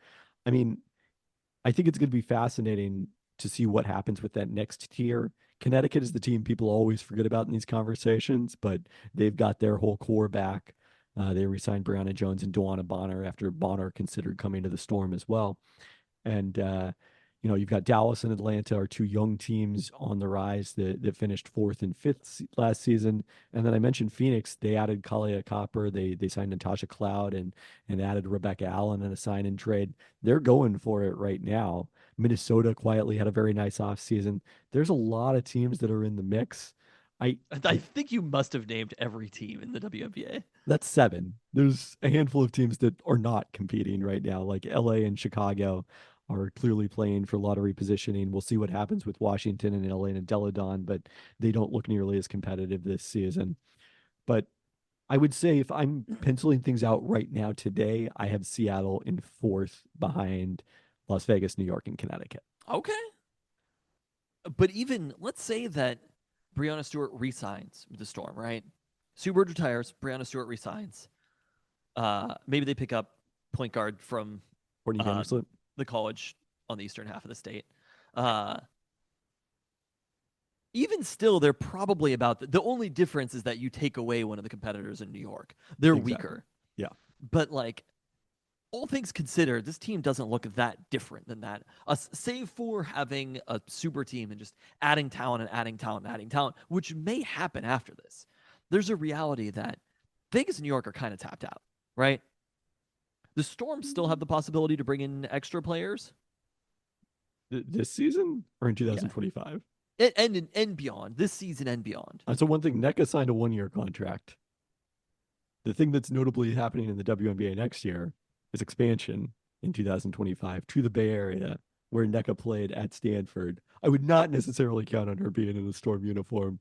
I think it's going to be fascinating to see what happens with that next tier. Connecticut is the team people always forget about in these conversations, but they've got their whole core back. They re-signed Brianna Jones and Duana Bonner after Bonner considered coming to the Storm as well. And, you've got Dallas and Atlanta are two young teams on the rise that finished 4th and 5th last season. And then I mentioned Phoenix. They added Kalia Copper. They signed Natasha Cloud and added Rebecca Allen in a sign and trade. They're going for it right now. Minnesota quietly had a very nice offseason. There's a lot of teams that are in the mix. I think you must have named every team in the WNBA. That's 7. There's a handful of teams that are not competing right now, like LA and Chicago are clearly playing for lottery positioning. We'll see what happens with Washington and LA and Deladon, but they don't look nearly as competitive this season. But I would say if I'm penciling things out right now today, I have Seattle in 4th behind Las Vegas, New York, and Connecticut. Okay. But even let's say that Breonna Stewart resigns with the Storm, right? Sue Bird retires. Breonna Stewart resigns. Maybe they pick up point guard from Courtney uh, Vandersloot. the college on the eastern half of the state. Even still, they're probably about the only difference is that you take away one of the competitors in New York. They're Exactly. weaker. Yeah. But like all things considered, this team doesn't look that different than that. Save for having a super team and just adding talent and adding talent and adding talent, which may happen after this. There's a reality that Vegas and New York are kind of tapped out, right? The Storm still have the possibility to bring in extra players. This season or in 2025? And beyond, this season and beyond. So one thing, NECA signed a 1-year contract. The thing that's notably happening in the WNBA next year is expansion in 2025 to the Bay Area, where NECA played at Stanford. I would not necessarily count on her being in the Storm uniform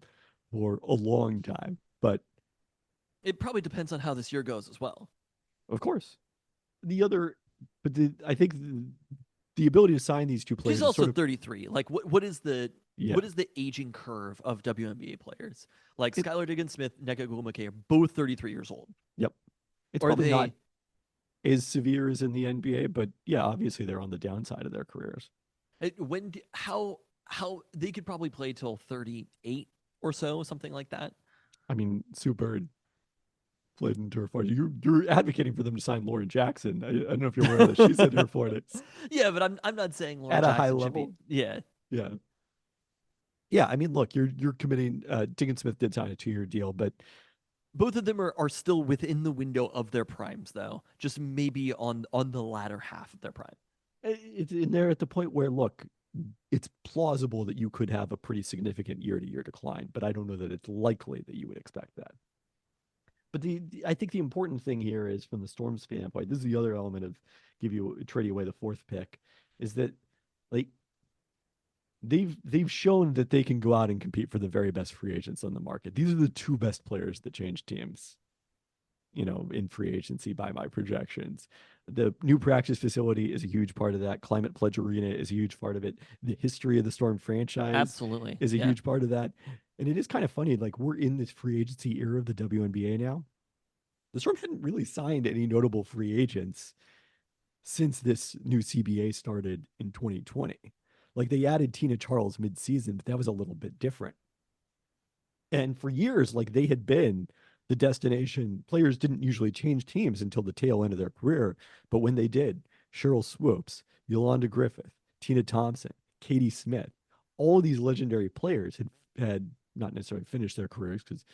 for a long time, but it probably depends on how this year goes as well. Of course. I think the ability to sign these two players. She's also sort of, 33. Like what is the aging curve of WNBA players? Like Skylar Diggins-Smith, Nneka Ogwumike are both 33 years old. Yep. It's probably not as severe as in the NBA, but yeah, obviously they're on the downside of their careers. How they could probably play till 38 or so, something like that. I mean, Sue Bird played into her 40s. You're advocating for them to sign Lauren Jackson. I don't know if you're aware of that. She's in her 40s. Yeah, but I'm not saying Lauren at Jackson a high should level. Yeah. I mean, look, you're committing. Diggins-Smith did sign a 2-year deal, but both of them are still within the window of their primes, though. Just maybe on the latter half of their prime. They're at the point where, look, it's plausible that you could have a pretty significant year-to-year decline, but I don't know that it's likely that you would expect that. But I think the important thing here is, from the Storm standpoint, this is the other element of trading away the 4th pick, is that like they've shown that they can go out and compete for the very best free agents on the market. These are the 2 best players that change teams, in free agency by my projections. The new practice facility is a huge part of that. Climate Pledge Arena is a huge part of it. The history of the Storm franchise absolutely is a huge part of that. And it is kind of funny, like we're in this free agency era of the WNBA now. The Storm hadn't really signed any notable free agents since this new CBA started in 2020. Like they added Tina Charles mid-season, but that was a little bit different. And for years, like they had been the destination. Players didn't usually change teams until the tail end of their career. But when they did, Cheryl Swoops, Yolanda Griffith, Tina Thompson, Katie Smith, all these legendary players had not necessarily finished their careers because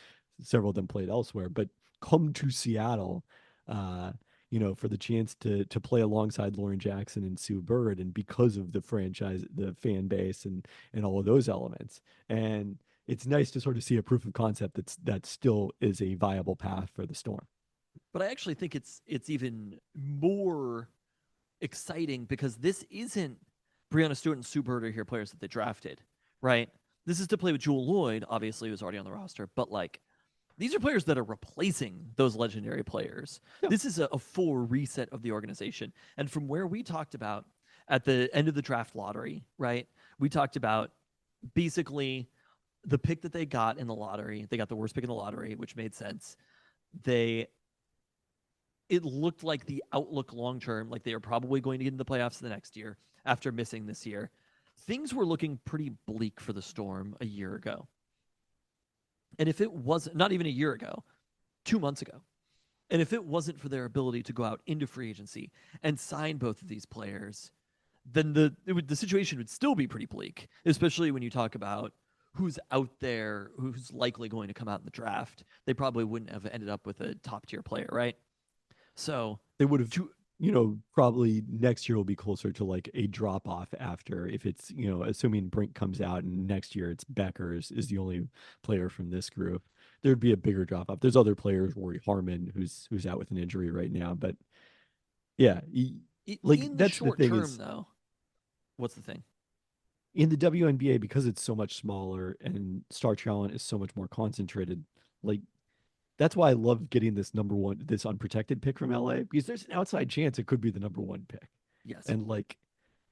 several of them played elsewhere, but come to Seattle, for the chance to play alongside Lauren Jackson and Sue Bird, and because of the franchise, the fan base, and all of those elements. And it's nice to sort of see a proof of concept that still is a viable path for the Storm. But I actually think it's even more exciting because this isn't Breonna Stewart and Sue Bird are here players that they drafted, right? This is to play with Jewel Lloyd, obviously, who's already on the roster, but like these are players that are replacing those legendary players. Yeah. This is a full reset of the organization. And from where we talked about at the end of the draft lottery, right? We talked about basically the pick that they got in the lottery. They got the worst pick in the lottery, which made sense. It looked like the outlook long-term, like they are probably going to get in the playoffs the next year after missing this year. Things were looking pretty bleak for the Storm a year ago. And if it wasn't, not even a year ago, 2 months ago, and if it wasn't for their ability to go out into free agency and sign both of these players, then the situation would still be pretty bleak, especially when you talk about who's out there, who's likely going to come out in the draft. They probably wouldn't have ended up with a top-tier player, right? So they would have, probably next year will be closer to like a drop off after, if it's, assuming Brink comes out and next year it's Becker is the only player from this group, there'd be a bigger drop off. There's other players, Rory Harmon, who's out with an injury right now, but yeah, that's the thing term, though. What's the thing? In the WNBA, because it's so much smaller and star talent is so much more concentrated, like that's why I love getting this this unprotected pick from LA, because there's an outside chance it could be the number 1 pick. Yes. And like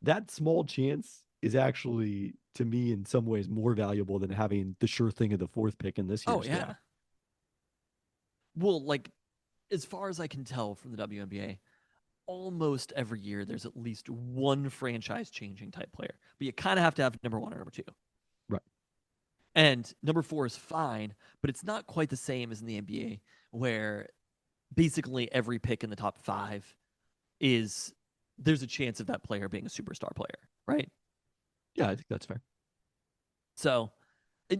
that small chance is actually to me in some ways more valuable than having the sure thing of the fourth pick in this Oh year's yeah. draft. Well, like as far as I can tell from the WNBA, almost every year there's at least one franchise changing type player. But you kind of have to have number 1 or number 2. Right. And number 4 is fine, but it's not quite the same as in the NBA where basically every pick in the top 5 is there's a chance of that player being a superstar player, right? Yeah, I think that's fair. So,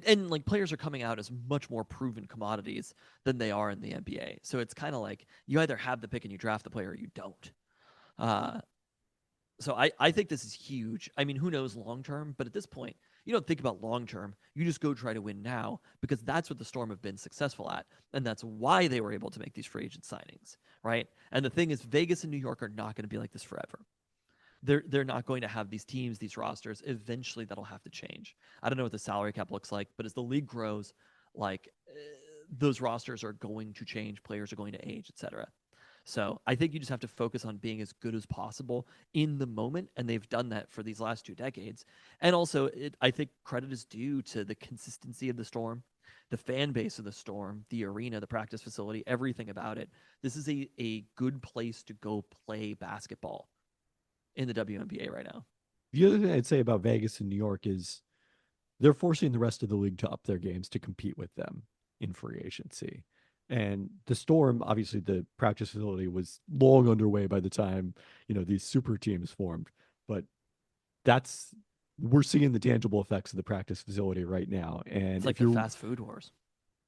and like players are coming out as much more proven commodities than they are in the NBA. So it's kind of like you either have the pick and you draft the player or you don't. Uh, so I think this is huge. I mean, who knows long term, but at this point, you don't think about long term. You just go try to win now because that's what the Storm have been successful at. And that's why they were able to make these free agent signings, right? And the thing is, Vegas and New York are not going to be like this forever. They're not going to have these teams, these rosters. Eventually, that'll have to change. I don't know what the salary cap looks like, but as the league grows, like those rosters are going to change. Players are going to age, etc. So I think you just have to focus on being as good as possible in the moment, and they've done that for these last 2 decades. And also, I think credit is due to the consistency of the Storm, the fan base of the Storm, the arena, the practice facility, everything about it. This is a good place to go play basketball in the WNBA right now. The other thing I'd say about Vegas and New York is they're forcing the rest of the league to up their games to compete with them in free agency. And the Storm, obviously, the practice facility was long underway by the time these super teams formed. But we're seeing the tangible effects of the practice facility right now. And It's like if the you're fast food wars.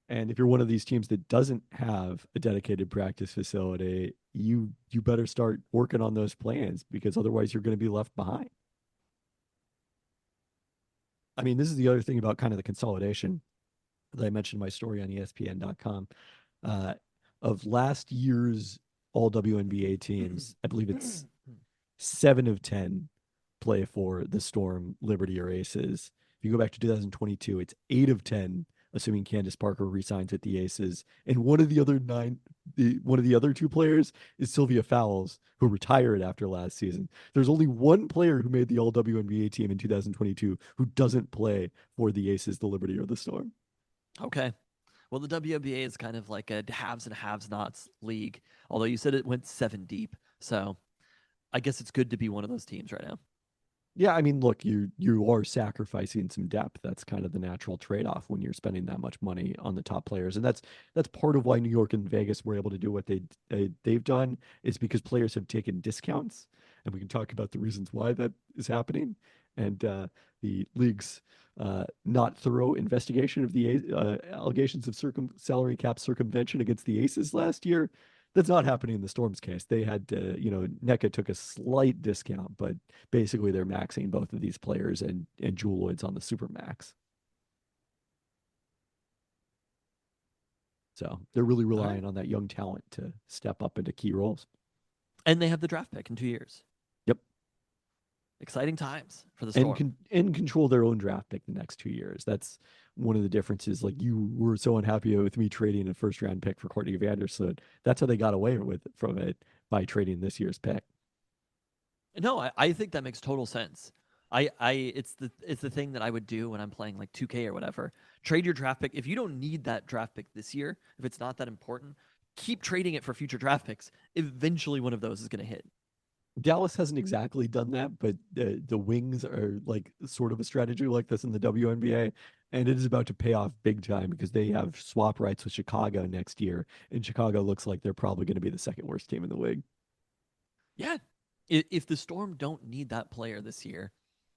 and if you're one of these teams that doesn't have a dedicated practice facility, you better start working on those plans because otherwise you're going to be left behind. I mean, this is the other thing about kind of the consolidation that I mentioned in my story on ESPN.com. Uh, of last year's all WNBA teams, I believe it's 7 of 10 play for the Storm, Liberty, or Aces. If you go back to 2022, it's 8 of 10, assuming Candace Parker resigns at the Aces. And one of the other 2 players is Sylvia Fowles, who retired after last season. There's only one player who made the All WNBA team in 2022 who doesn't play for the Aces, the Liberty, or the Storm. Okay. Well, the WNBA is kind of like a haves and have-nots league, although you said it went 7 deep. So I guess it's good to be one of those teams right now. Yeah, I mean, look, you are sacrificing some depth. That's kind of the natural trade-off when you're spending that much money on the top players, and that's part of why New York and Vegas were able to do what they've done is because players have taken discounts, and we can talk about the reasons why that is happening, and the league's not thorough investigation of the allegations of salary cap circumvention against the Aces last year. That's not happening in the Storm's case. They had to, NECA took a slight discount, but basically they're maxing both of these players and Jewelloids on the super max. So they're really relying on that young talent to step up into key roles. And they have the draft pick in 2 years. Yep. Exciting times for the Storm. And control their own draft pick the next 2 years. That's one of the differences. Like you were so unhappy with me trading a first round pick for Courtney Vandersloot. That's how they got away from it by trading this year's pick. No, I think that makes total sense. It's the thing that I would do when I'm playing like 2K or whatever. Trade your draft pick. If you don't need that draft pick this year, if it's not that important, keep trading it for future draft picks. Eventually one of those is going to hit. Dallas hasn't exactly done that, but the Wings are like sort of a strategy like this in the WNBA, and it is about to pay off big time because they have swap rights with Chicago next year, and Chicago looks like they're probably going to be the second worst team in the league. Yeah. If the Storm don't need that player this year,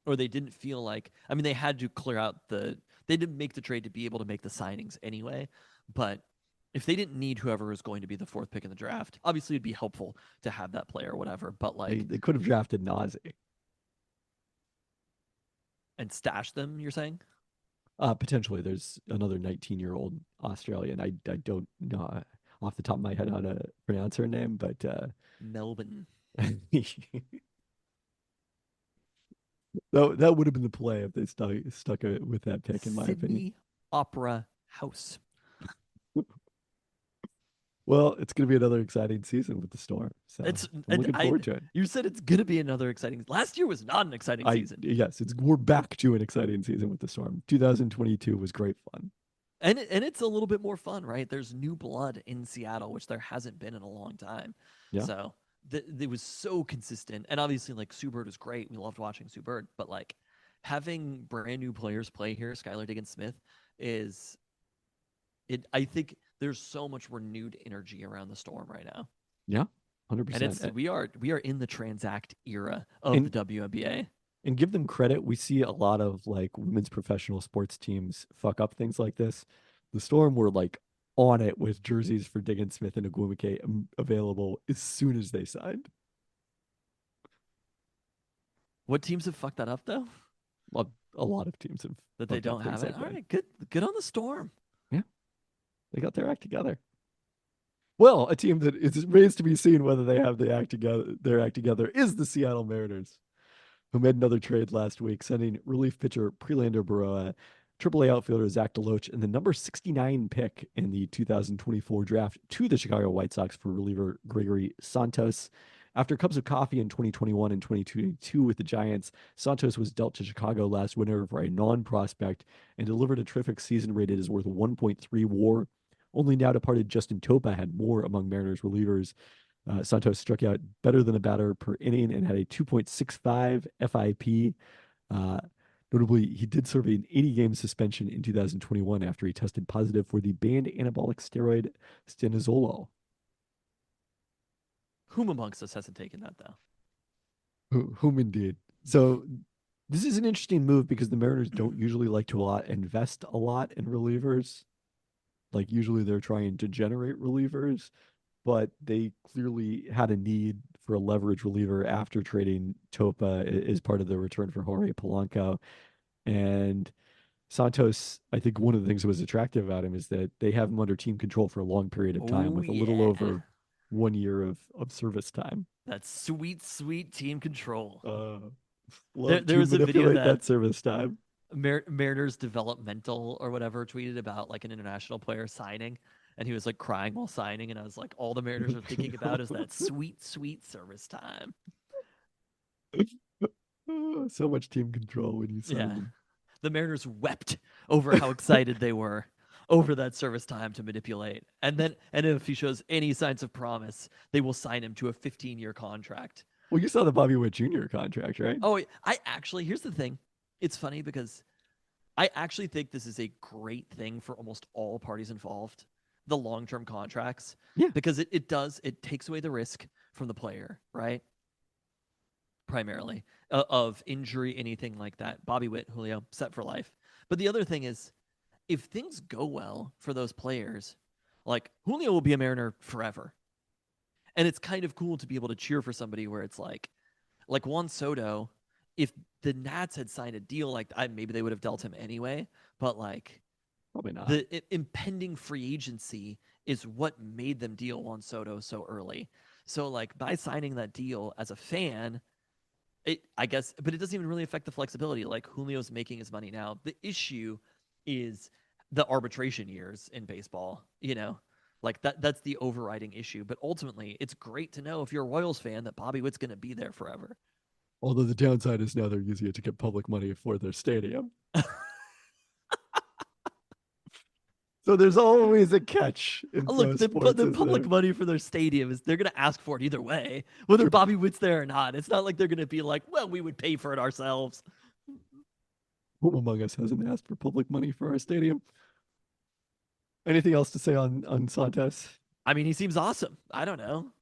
or they didn't feel like, I mean, they had to clear out they didn't make the trade to be able to make the signings anyway, but if they didn't need whoever was going to be the 4th pick in the draft, obviously it'd be helpful to have that player or whatever, but like. They could have drafted Nazi. And stash them, you're saying? Potentially, there's another 19-year-old Australian. I don't know off the top of my head how to pronounce her name, but Melbourne. that would have been the play if they stuck with that pick, in my Sydney opinion. Opera House. Well, it's going to be another exciting season with the Storm. So It's I'm looking forward to it. you said it's gonna be another exciting. Last year was not an exciting season, Yes, we're back to an exciting season with the Storm. 2022 was great fun. and it's a little bit more fun, right? There's new blood in Seattle, which there hasn't been in a long time. Yeah. So it was so consistent, and obviously, like Sue Bird was great. We loved watching Sue Bird, but like having brand new players play here, Skylar Diggins Smith, is it. I think there's so much renewed energy around the Storm right now. Yeah, And it's 100%. we are in the transact era of And the WNBA. and give them credit. We see a lot of like women's professional sports teams fuck up things like this. The Storm were like on it with jerseys for Diggins Smith and Agumike available as soon as they signed. What teams have fucked that up though? A lot of teams have That they fucked up don't have things it. like All that. right, good on the Storm. Yeah, they got their act together. Well, a team that it remains to be seen whether they have the act together. Their act together is the Seattle Mariners, who made another trade last week, sending relief pitcher Prelander Baroa, AAA outfielder Zach DeLoach, and the number 69 pick in the 2024 draft to the Chicago White Sox for reliever Gregory Santos. After cups of coffee in 2021 and 2022 with the Giants, Santos was dealt to Chicago last winter for a non-prospect and delivered a terrific season rated as worth 1.3 WAR. Only now departed Justin Topa had more among Mariners relievers. Santos struck out better than a batter per inning and had a 2.65 FIP. Notably, he did serve an 80-game suspension in 2021 after he tested positive for the banned anabolic steroid stanozolol. Whom amongst us hasn't taken that though? Whom indeed. So this is an interesting move because the Mariners don't usually like to invest a lot in relievers. Like usually they're trying to generate relievers, but they clearly had a need for a leverage reliever after trading Topa as part of the return for Jorge Polanco. And Santos, I think one of the things that was attractive about him is that they have him under team control for a long period of time Oh with a little yeah. over 1 year of service time. That's sweet team control. Love There to was a video manipulate that that service time. Mariners developmental or whatever tweeted about like an international player signing, and he was like crying while signing, and I was like, all the Mariners are thinking about is that sweet service time. So much team control when you sign Yeah. them. The Mariners wept over how excited they were over that service time to manipulate. And if he shows any signs of promise, they will sign him to a 15-year contract. Well, you saw the Bobby Witt Jr. contract, right? Oh, I actually, here's the thing. It's funny because I actually think this is a great thing for almost all parties involved, the long-term contracts. Yeah. Because it takes away the risk from the player, right? Primarily of injury, anything like that. Bobby Witt, Julio, set for life. But the other thing is, if things go well for those players, like Julio will be a Mariner forever. And it's kind of cool to be able to cheer for somebody where it's like Juan Soto, if the Nats had signed a deal like that, maybe they would have dealt him anyway. But like Probably not. the impending free agency is what made them deal Juan Soto so early. So like by signing that deal as a fan, I guess, but it doesn't even really affect the flexibility. Like Julio's making his money now. The issue is the arbitration years in baseball, like that's the overriding issue. But ultimately, it's great to know if you're a Royals fan that Bobby Witt's going to be there forever. Although the downside is now they're using it to get public money for their stadium. So there's always a catch in pro Look, sports. the isn't public there? money for their stadium is they're going to ask for it either way, whether Sure. Bobby Witt's there or not. It's not like they're going to be like, well, we would pay for it ourselves. Who among us hasn't asked for public money for our stadium? Anything else to say on Santos? I mean, he seems awesome. I don't know.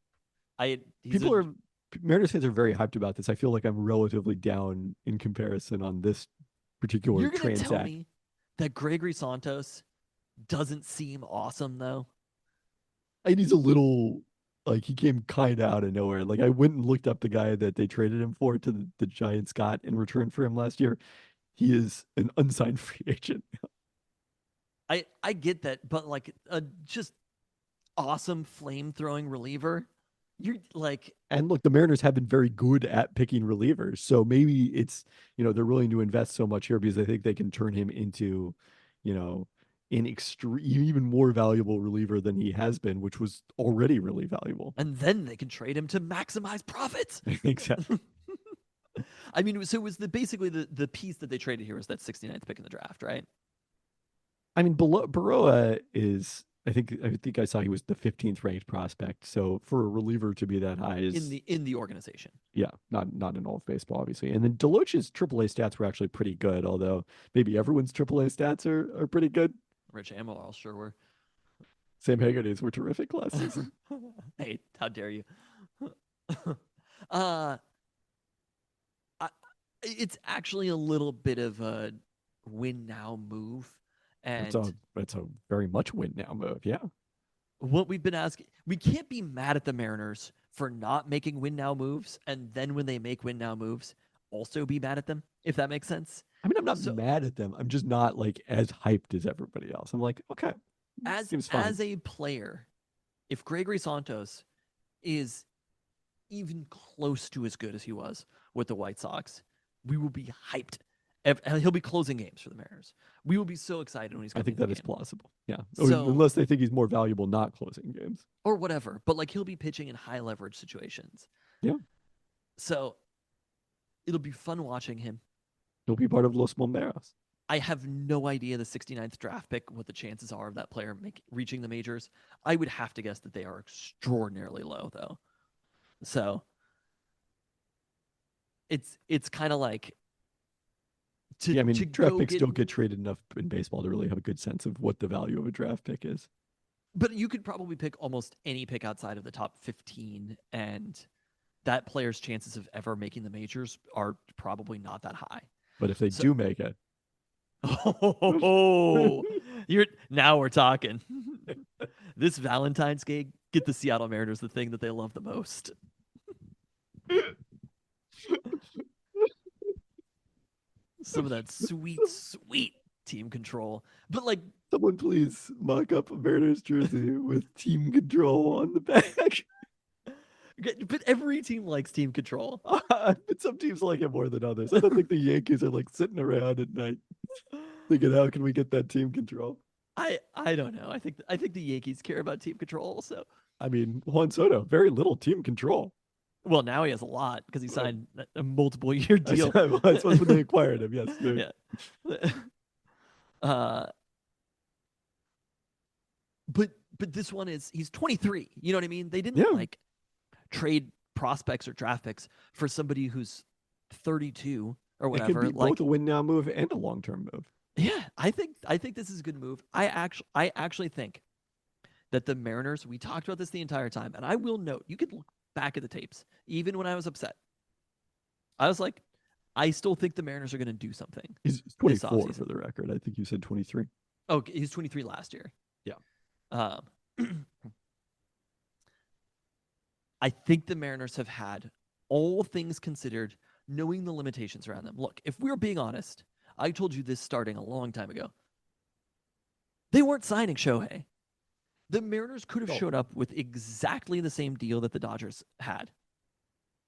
Mariners fans are very hyped about this. I feel like I'm relatively down in comparison on this particular You're going to tell transact. me that Gregory Santos doesn't seem awesome, though? And he's a little like he came kind of out of nowhere. Like I went and looked up the guy that they traded him for to the Giants got in return for him last year. He is an unsigned free agent. I get that, but like a just awesome flame throwing reliever, you're like, And look, the Mariners have been very good at picking relievers. So maybe it's, they're willing to invest so much here because they think they can turn him into, an extreme, even more valuable reliever than he has been, which was already really valuable. And then they can trade him to maximize profits. Exactly. I mean, so it was basically the piece that they traded here was that 69th pick in the draft, right? I mean, Baroa is. I think I saw he was the 15th ranked prospect. So for a reliever to be that high is In the organization. yeah, not in all of baseball, obviously. And then Deloach's AAA stats were actually pretty good, although maybe everyone's AAA stats are pretty good. Rich Amaral sure were. Sam Haggerty's were terrific last season. Hey, how dare you? uh, I, it's actually a little bit of a win now move, It's and a very much win now move. Yeah. what we've been asking, we can't be mad at the Mariners for not making win now moves, and then when they make win now moves, also be mad at them, if that makes sense. I mean, I'm not So mad at them. I'm just not like as hyped as everybody else. I'm like, okay, seems fine. as a player, if Gregory Santos is even close to as good as he was with the White Sox, we will be hyped. He'll be closing games for the Mariners. We will be so excited when he's I coming. think to the that is game. plausible. Yeah. So- Unless they think he's more valuable not closing games. or whatever. But like he'll be pitching in high leverage situations. Yeah. So it'll be fun watching him. He'll be part of Los Bomberos. I have no idea the 69th draft pick, what the chances are of that player reaching the majors. I would have to guess that they are extraordinarily low, though. So it's kind of like Yeah, I mean, to draft go picks get, don't get traded enough in baseball to really have a good sense of what the value of a draft pick is. but you could probably pick almost any pick outside of the top 15, and that player's chances of ever making the majors are probably not that high. But if they So- do make it, Oh, now we're talking. This Valentine's Day, get the Seattle Mariners the thing that they love the most. Some of that sweet, sweet team control. But like, someone please mock up a Mariners jersey with team control on the back. but every team likes team control. But some teams like it more than others. I don't think the Yankees are like sitting around at night thinking, how can we get that team control? I don't know. I think the Yankees care about team control. So, I mean, Juan Soto, very little team control. well, now he has a lot because he signed a multiple year deal. That's when they acquired him. Yes. Yeah. But this one is he's 23. You know what I mean? They didn't Yeah. like trade prospects or draft picks for somebody who's 32 or It whatever. could be Like, both a win now move and a long term move. yeah, I think this is a good move. I actually think that the Mariners, we talked about this the entire time, and I will note, you could look back at the tapes, even when I was upset. I was like, I still think the Mariners are going to do something. He's 24 offseason. for the record. I think you said 23. Oh, he was 23 last year. Yeah. I think the Mariners have had, all things considered, knowing the limitations around them. Look, if we're being honest, I told you this starting a long time ago. They weren't signing Shohei. The Mariners could have No. showed up with exactly the same deal that the Dodgers had.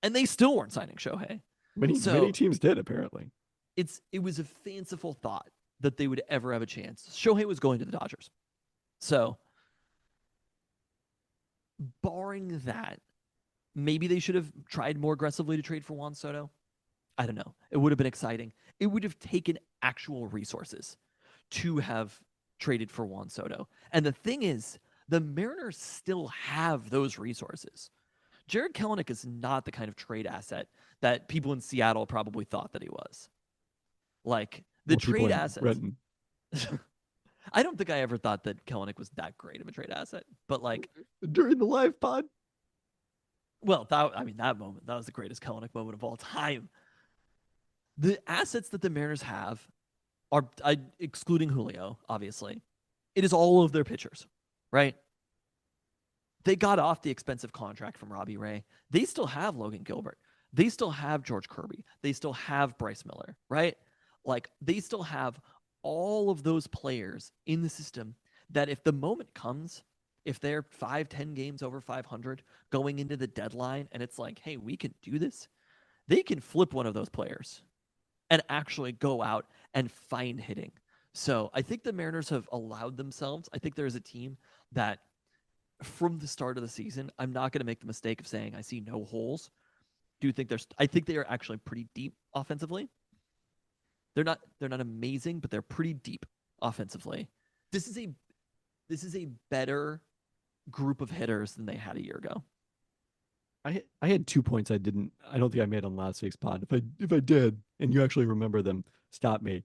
And they still weren't signing Shohei. Many teams did, apparently. It was a fanciful thought that they would ever have a chance. Shohei was going to the Dodgers. So, barring that, maybe they should have tried more aggressively to trade for Juan Soto. I don't know. It would have been exciting. It would have taken actual resources to have traded for Juan Soto. And the thing is, the Mariners still have those resources. Jared Kelenic is not the kind of trade asset that people in Seattle probably thought that he was. Like, the Well, people trade in assets. Renton. I don't think I ever thought that Kelenic was that great of a trade asset. But like, During the live pod, well, that moment, that was the greatest Kelenic moment of all time. The assets that the Mariners have are, excluding Julio, obviously, it is all of their pitchers, right? They got off the expensive contract from Robbie Ray. They still have Logan Gilbert. They still have George Kirby. They still have Bryce Miller, right? Like, they still have all of those players in the system that if the moment comes, if they're 5-10 games over 500 going into the deadline and it's like, hey, we can do this, they can flip one of those players and actually go out and find hitting. So I think the Mariners have allowed themselves. I think there is a team that, from the start of the season, I'm not going to make the mistake of saying I see no holes. I think they are actually pretty deep offensively. They're not amazing, but they're pretty deep offensively. This is a better group of hitters than they had a year ago. I had 2 points I don't think I made on last week's pod. If I did, and you actually remember them, stop me.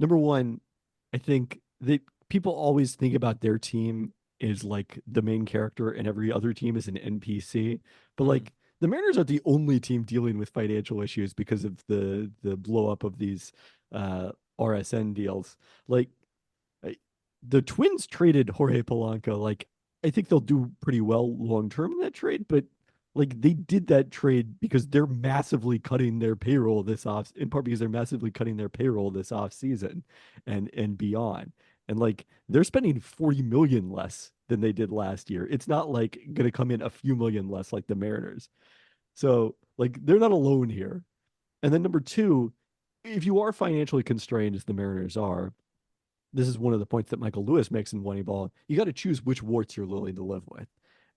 Number one, I think that people always think about their team is like the main character and every other team is an NPC. But like the Mariners are the only team dealing with financial issues because of the blow up of these RSN deals. Like the Twins traded Jorge Polanco. Like I think they'll do pretty well long term in that trade, but like they did that trade because they're massively cutting their payroll in part because they're massively cutting their payroll this off season and beyond. And like they're spending 40 million less than they did last year. It's not like going to come in a few million less like the Mariners. So like they're not alone here. And then number two, if you are financially constrained as the Mariners are, this is one of the points that Michael Lewis makes in Moneyball. You got to choose which warts you're willing to live with.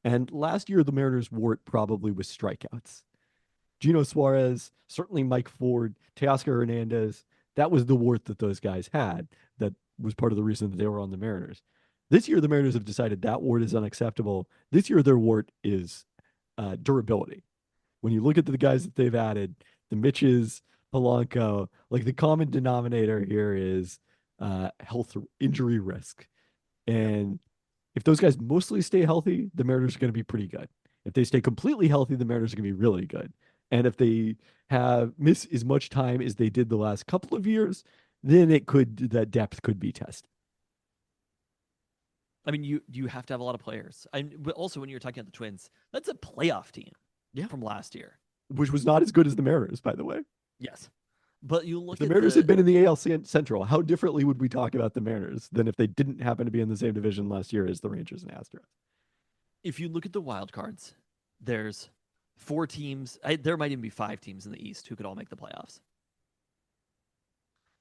And last year, the Mariners' wart probably was strikeouts. Gino Suarez, certainly Mike Ford, Teoscar Hernandez. That was the wart that those guys had. That was part of the reason that they were on the Mariners. This year, the Mariners have decided that wart is unacceptable. This year, their wart is durability. When you look at the guys that they've added, the Mitches, Polanco, like the common denominator here is health injury risk. And if those guys mostly stay healthy, the Mariners are going to be pretty good. If they stay completely healthy, the Mariners are going to be really good. And if they miss as much time as they did the last couple of years, then that depth could be tested. I mean, you have to have a lot of players. But also, when you're talking about the Twins, that's a playoff team from last year, which was not as good as the Mariners, by the way. Yes. But you look if the Mariners had been in the AL Central, how differently would we talk about the Mariners than if they didn't happen to be in the same division last year as the Rangers and Astros? If you look at the wild cards, there's 4 teams. There might even be 5 teams in the East who could all make the playoffs.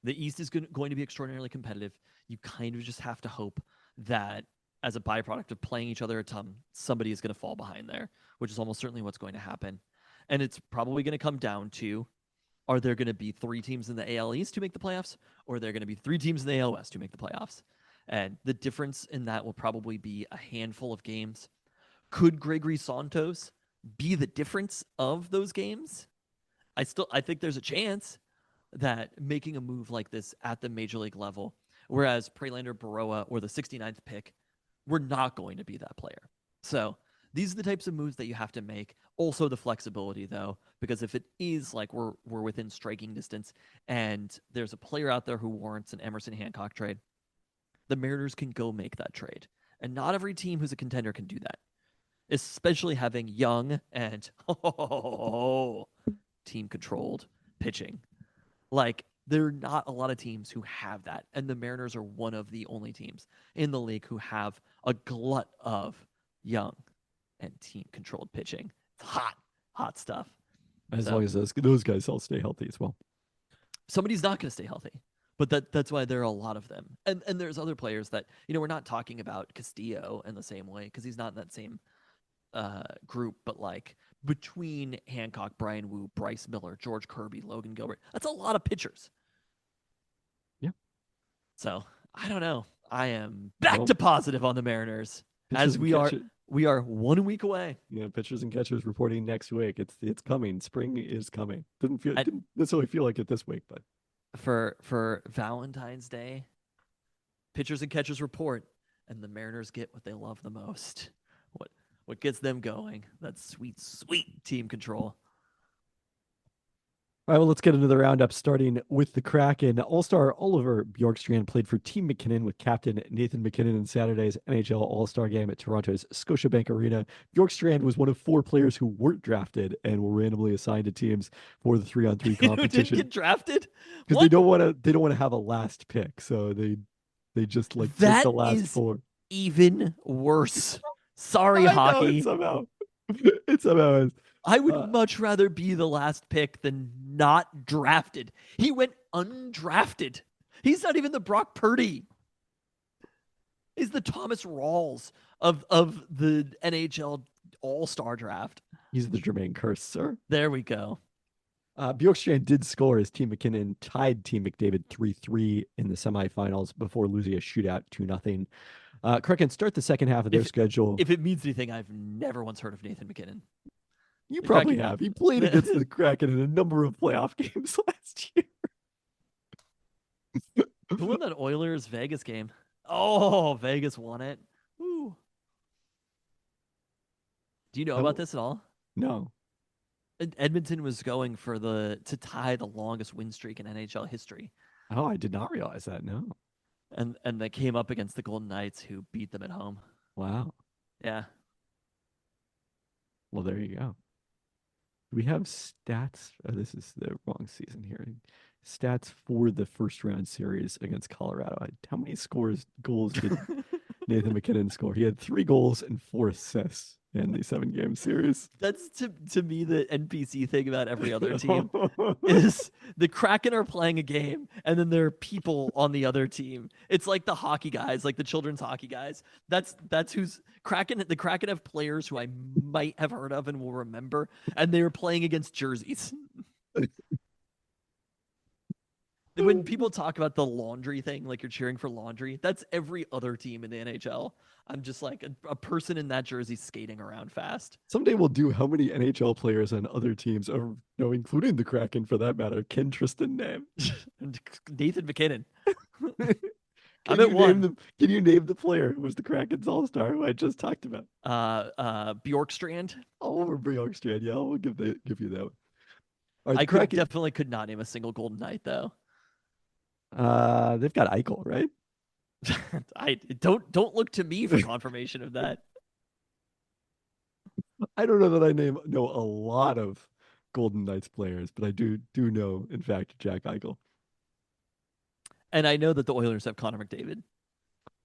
The East is going to be extraordinarily competitive. You kind of just have to hope that as a byproduct of playing each other a ton, somebody is going to fall behind there, which is almost certainly what's going to happen. And it's probably going to come down to, are there going to be 3 teams in the AL East who make the playoffs, or are there going to be 3 teams in the AL West who make the playoffs? And the difference in that will probably be a handful of games. Could Gregory Santos be the difference of those games? I think there's a chance that making a move like this at the major league level, whereas Prelander, Baroa, or the 69th pick, we're not going to be that player. So these are the types of moves that you have to make. Also the flexibility, though, because if it is like we're within striking distance and there's a player out there who warrants an Emerson Hancock trade, the Mariners can go make that trade. And not every team who's a contender can do that, especially having young and team-controlled pitching. Like, there are not a lot of teams who have that, and the Mariners are one of the only teams in the league who have a glut of young and team-controlled pitching. It's hot stuff. As long as those guys all stay healthy as well. Somebody's not going to stay healthy, but that's why there are a lot of them. And there's other players that, we're not talking about Castillo in the same way because he's not in that same group, but like between Hancock, Brian Wu, Bryce Miller, George Kirby, Logan Gilbert, that's a lot of pitchers. Yeah. So I don't know. I am back to positive on the Mariners as we are 1 week away. Yeah, pitchers and catchers reporting next week. It's coming. Spring is coming. Didn't necessarily feel like it this week, but for Valentine's Day, pitchers and catchers report, and the Mariners get what they love the most. What gets them going? That sweet, sweet team control. All right, well, let's get into the roundup, starting with the Kraken. All-Star Oliver Bjorkstrand played for Team McKinnon with captain Nathan McKinnon in Saturday's NHL All-Star game at Toronto's Scotiabank Arena. Bjorkstrand was one of 4 players who weren't drafted and were randomly assigned to teams for the 3-on-3 competition. Who didn't get drafted? Because they don't want to have a last pick, so they just like take the last 4. Even worse. Sorry, hockey. It somehow is. I would much rather be the last pick than not drafted. He went undrafted. He's not even the Brock Purdy. He's the Thomas Rawls of the NHL All-Star draft. He's the Jermaine Curse, sir. There we go. Bjorkstrand did score as Team McKinnon tied Team McDavid 3-3 in the semifinals before losing a shootout 2-0. Kraken start the second half of their schedule. If it means anything, I've never once heard of Nathan McKinnon. You probably Kraken- have. He played against the Kraken in a number of playoff games last year. Who won that Oilers Vegas game? Oh, Vegas won it. Woo. Do you know about this at all? No. Edmonton was going for to tie the longest win streak in NHL history. Oh, I did not realize that. No. And they came up against the Golden Knights, who beat them at home. Wow. Yeah. Well, there you go. Do we have stats? Oh, this is the wrong season here. Stats for the first round series against Colorado. How many goals did Nathan McKinnon score? He had 3 goals and 4 assists in the 7-game series. That's to me the NPC thing about every other team is the Kraken are playing a game and then there are people on the other team. It's like the hockey guys, like the children's hockey guys. That's who's Kraken. The Kraken have players who I might have heard of and will remember, and they were playing against jerseys. When people talk about the laundry thing, like you're cheering for laundry, that's every other team in the NHL. I'm just like a person in that jersey skating around fast. Someday we'll do how many NHL players on other teams, or including the Kraken for that matter, can Tristan name? Nathan McKinnon. I'm at one. Can you name the player who was the Kraken's All-Star who I just talked about? Bjorkstrand. Oliver Bjorkstrand. Yeah, we'll give you that one. All right, Definitely could not name a single Golden Knight though. They've got Eichel, right? I don't look to me for confirmation of that. I don't know that I know a lot of Golden Knights players, but I do know, in fact, Jack Eichel. And I know that the Oilers have Connor McDavid.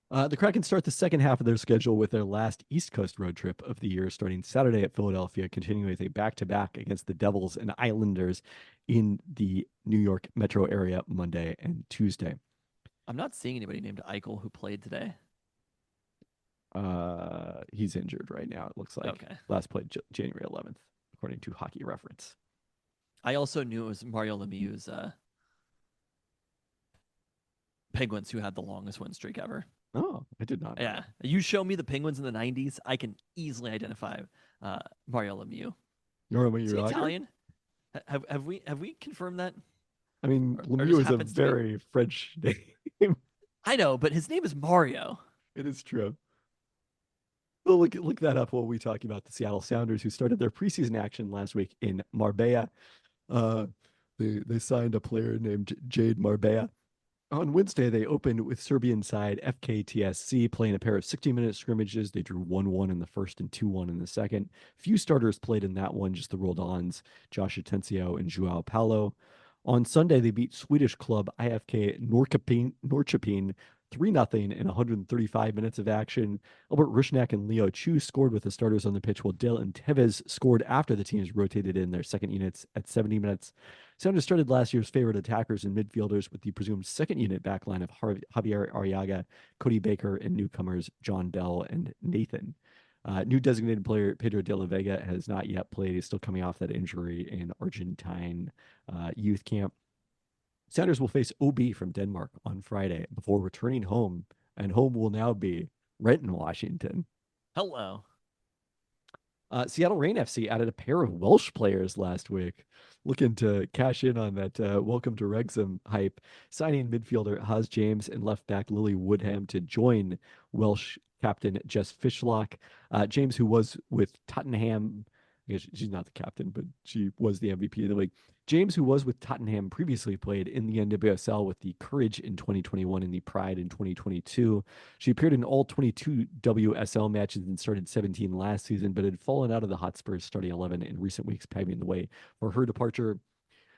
The Kraken start the second half of their schedule with their last East Coast road trip of the year, starting Saturday at Philadelphia, continuing with a back-to-back against the Devils and Islanders in the New York metro area Monday and Tuesday. I'm not seeing anybody named Eichel who played today. He's injured right now, it looks like. Okay. Last played January 11th, according to Hockey Reference. I also knew it was Mario Lemieux's Penguins who had the longest win streak ever. Oh, I did not know. Yeah. You show me the Penguins in the 90s, I can easily identify Mario Lemieux. Is he Italian? Have we confirmed that? I mean, Or Lemieux just is a happens to be- very French name. I know, but his name is Mario. It is true. Well, look that up while we talk about the Seattle Sounders, who started their preseason action last week in Marbella. They signed a player named Jade Marbella. On Wednesday, they opened with Serbian side FKTSC, playing a pair of 60-minute scrimmages. They drew 1-1 in the first and 2-1 in the second. Few starters played in that one, just the Roldans, Josh Atencio and Joao Paulo. On Sunday, they beat Swedish club IFK Norrköping 3-0 in 135 minutes of action. Albert Rushnak and Leo Chu scored with the starters on the pitch, while Dylan Tevez scored after the teams rotated in their second units at 70 minutes. Sounders started last year's favorite attackers and midfielders with the presumed second unit backline of Javier Arriaga, Cody Baker, and newcomers John Dell and Nathan. New designated player Pedro de la Vega has not yet played. He's still coming off that injury in Argentine youth camp. Sounders will face OB from Denmark on Friday before returning home, and home will now be Renton, Washington. Hello. Seattle Reign FC added a pair of Welsh players last week, looking to cash in on that welcome to Wrexham hype, signing midfielder Haz James and left back Lily Woodham to join Welsh captain Jess Fishlock. James, who was with Tottenham, I guess she's not the captain, but she was the MVP of the league. James, who was with Tottenham, previously played in the NWSL with the Courage in 2021 and the Pride in 2022. She appeared in all 22 WSL matches and started 17 last season, but had fallen out of the Hotspurs starting 11 in recent weeks, paving the way for her departure.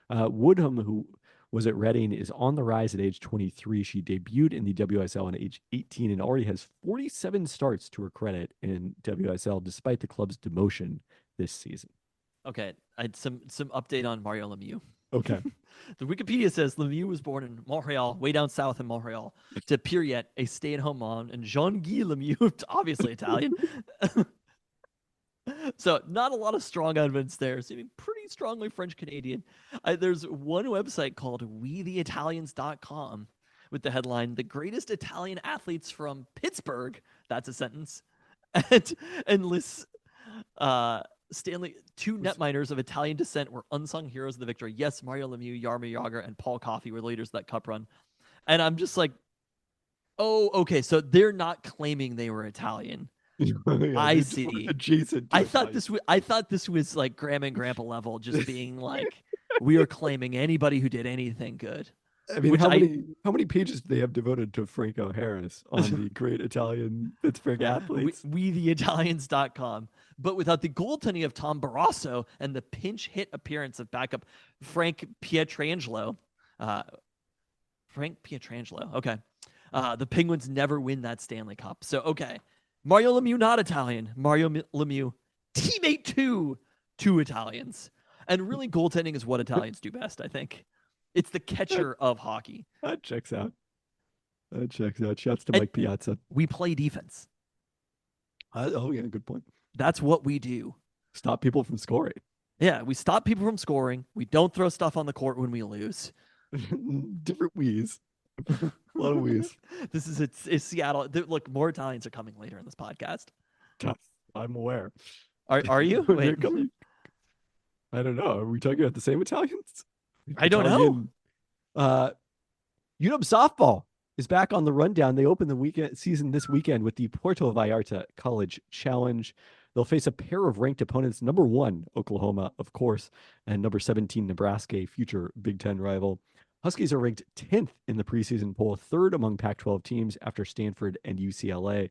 Woodham, who was at Reading, is on the rise at age 23. She debuted in the WSL at age 18 and already has 47 starts to her credit in WSL, despite the club's demotion this season. Okay, I had some update on Mario Lemieux. Okay. The Wikipedia says Lemieux was born in Montreal, way down south in Montreal, to Pierrette, a stay-at-home mom, and Jean-Guy Lemieux, obviously Italian. So not a lot of strong evidence there, seeming pretty strongly French-Canadian. There's one website called WeTheItalians.com with the headline, "The Greatest Italian Athletes from Pittsburgh," that's a sentence, and lists Stanley, two netminers of Italian descent were unsung heroes of the victory. Yes, Mario Lemieux, Jaromir Jagr, and Paul Coffey were leaders of that cup run. And I'm just like, oh, okay, so they're not claiming they were Italian. Yeah, I they're see. adjacent to Italian. I thought this was like Grandma and Grandpa level, just being like, we are claiming anybody who did anything good. I mean, Which how many pages do they have devoted to Franco Harris on the great Italian Pittsburgh athletes? WeTheItalians.com, but without the goaltending of Tom Barrasso and the pinch hit appearance of backup Frank Pietrangelo. Okay. The Penguins never win that Stanley Cup. So, okay. Mario Lemieux, not Italian. Mario Lemieux, teammate two Italians. And really, goaltending is what Italians do best, I think. It's the catcher of hockey. That checks out. That checks out. Shouts to And Mike Piazza. we play defense. Oh, yeah, good point. That's what we do. Stop people from scoring. Yeah, we stop people from scoring. We don't throw stuff on the court when we lose. Different wheeze. A lot of wheeze. This is it's Seattle. Look, more Italians are coming later in this podcast. I'm aware. Are you? They're Wait. coming. I don't know. Are we talking about the same Italians? I don't know. UW softball is back on the rundown. They open the season this weekend with the Puerto Vallarta College Challenge. They'll face a pair of ranked opponents, number 1, Oklahoma, of course, and number 17, Nebraska, a future Big Ten rival. Huskies are ranked 10th in the preseason poll, 3rd among Pac-12 teams after Stanford and UCLA.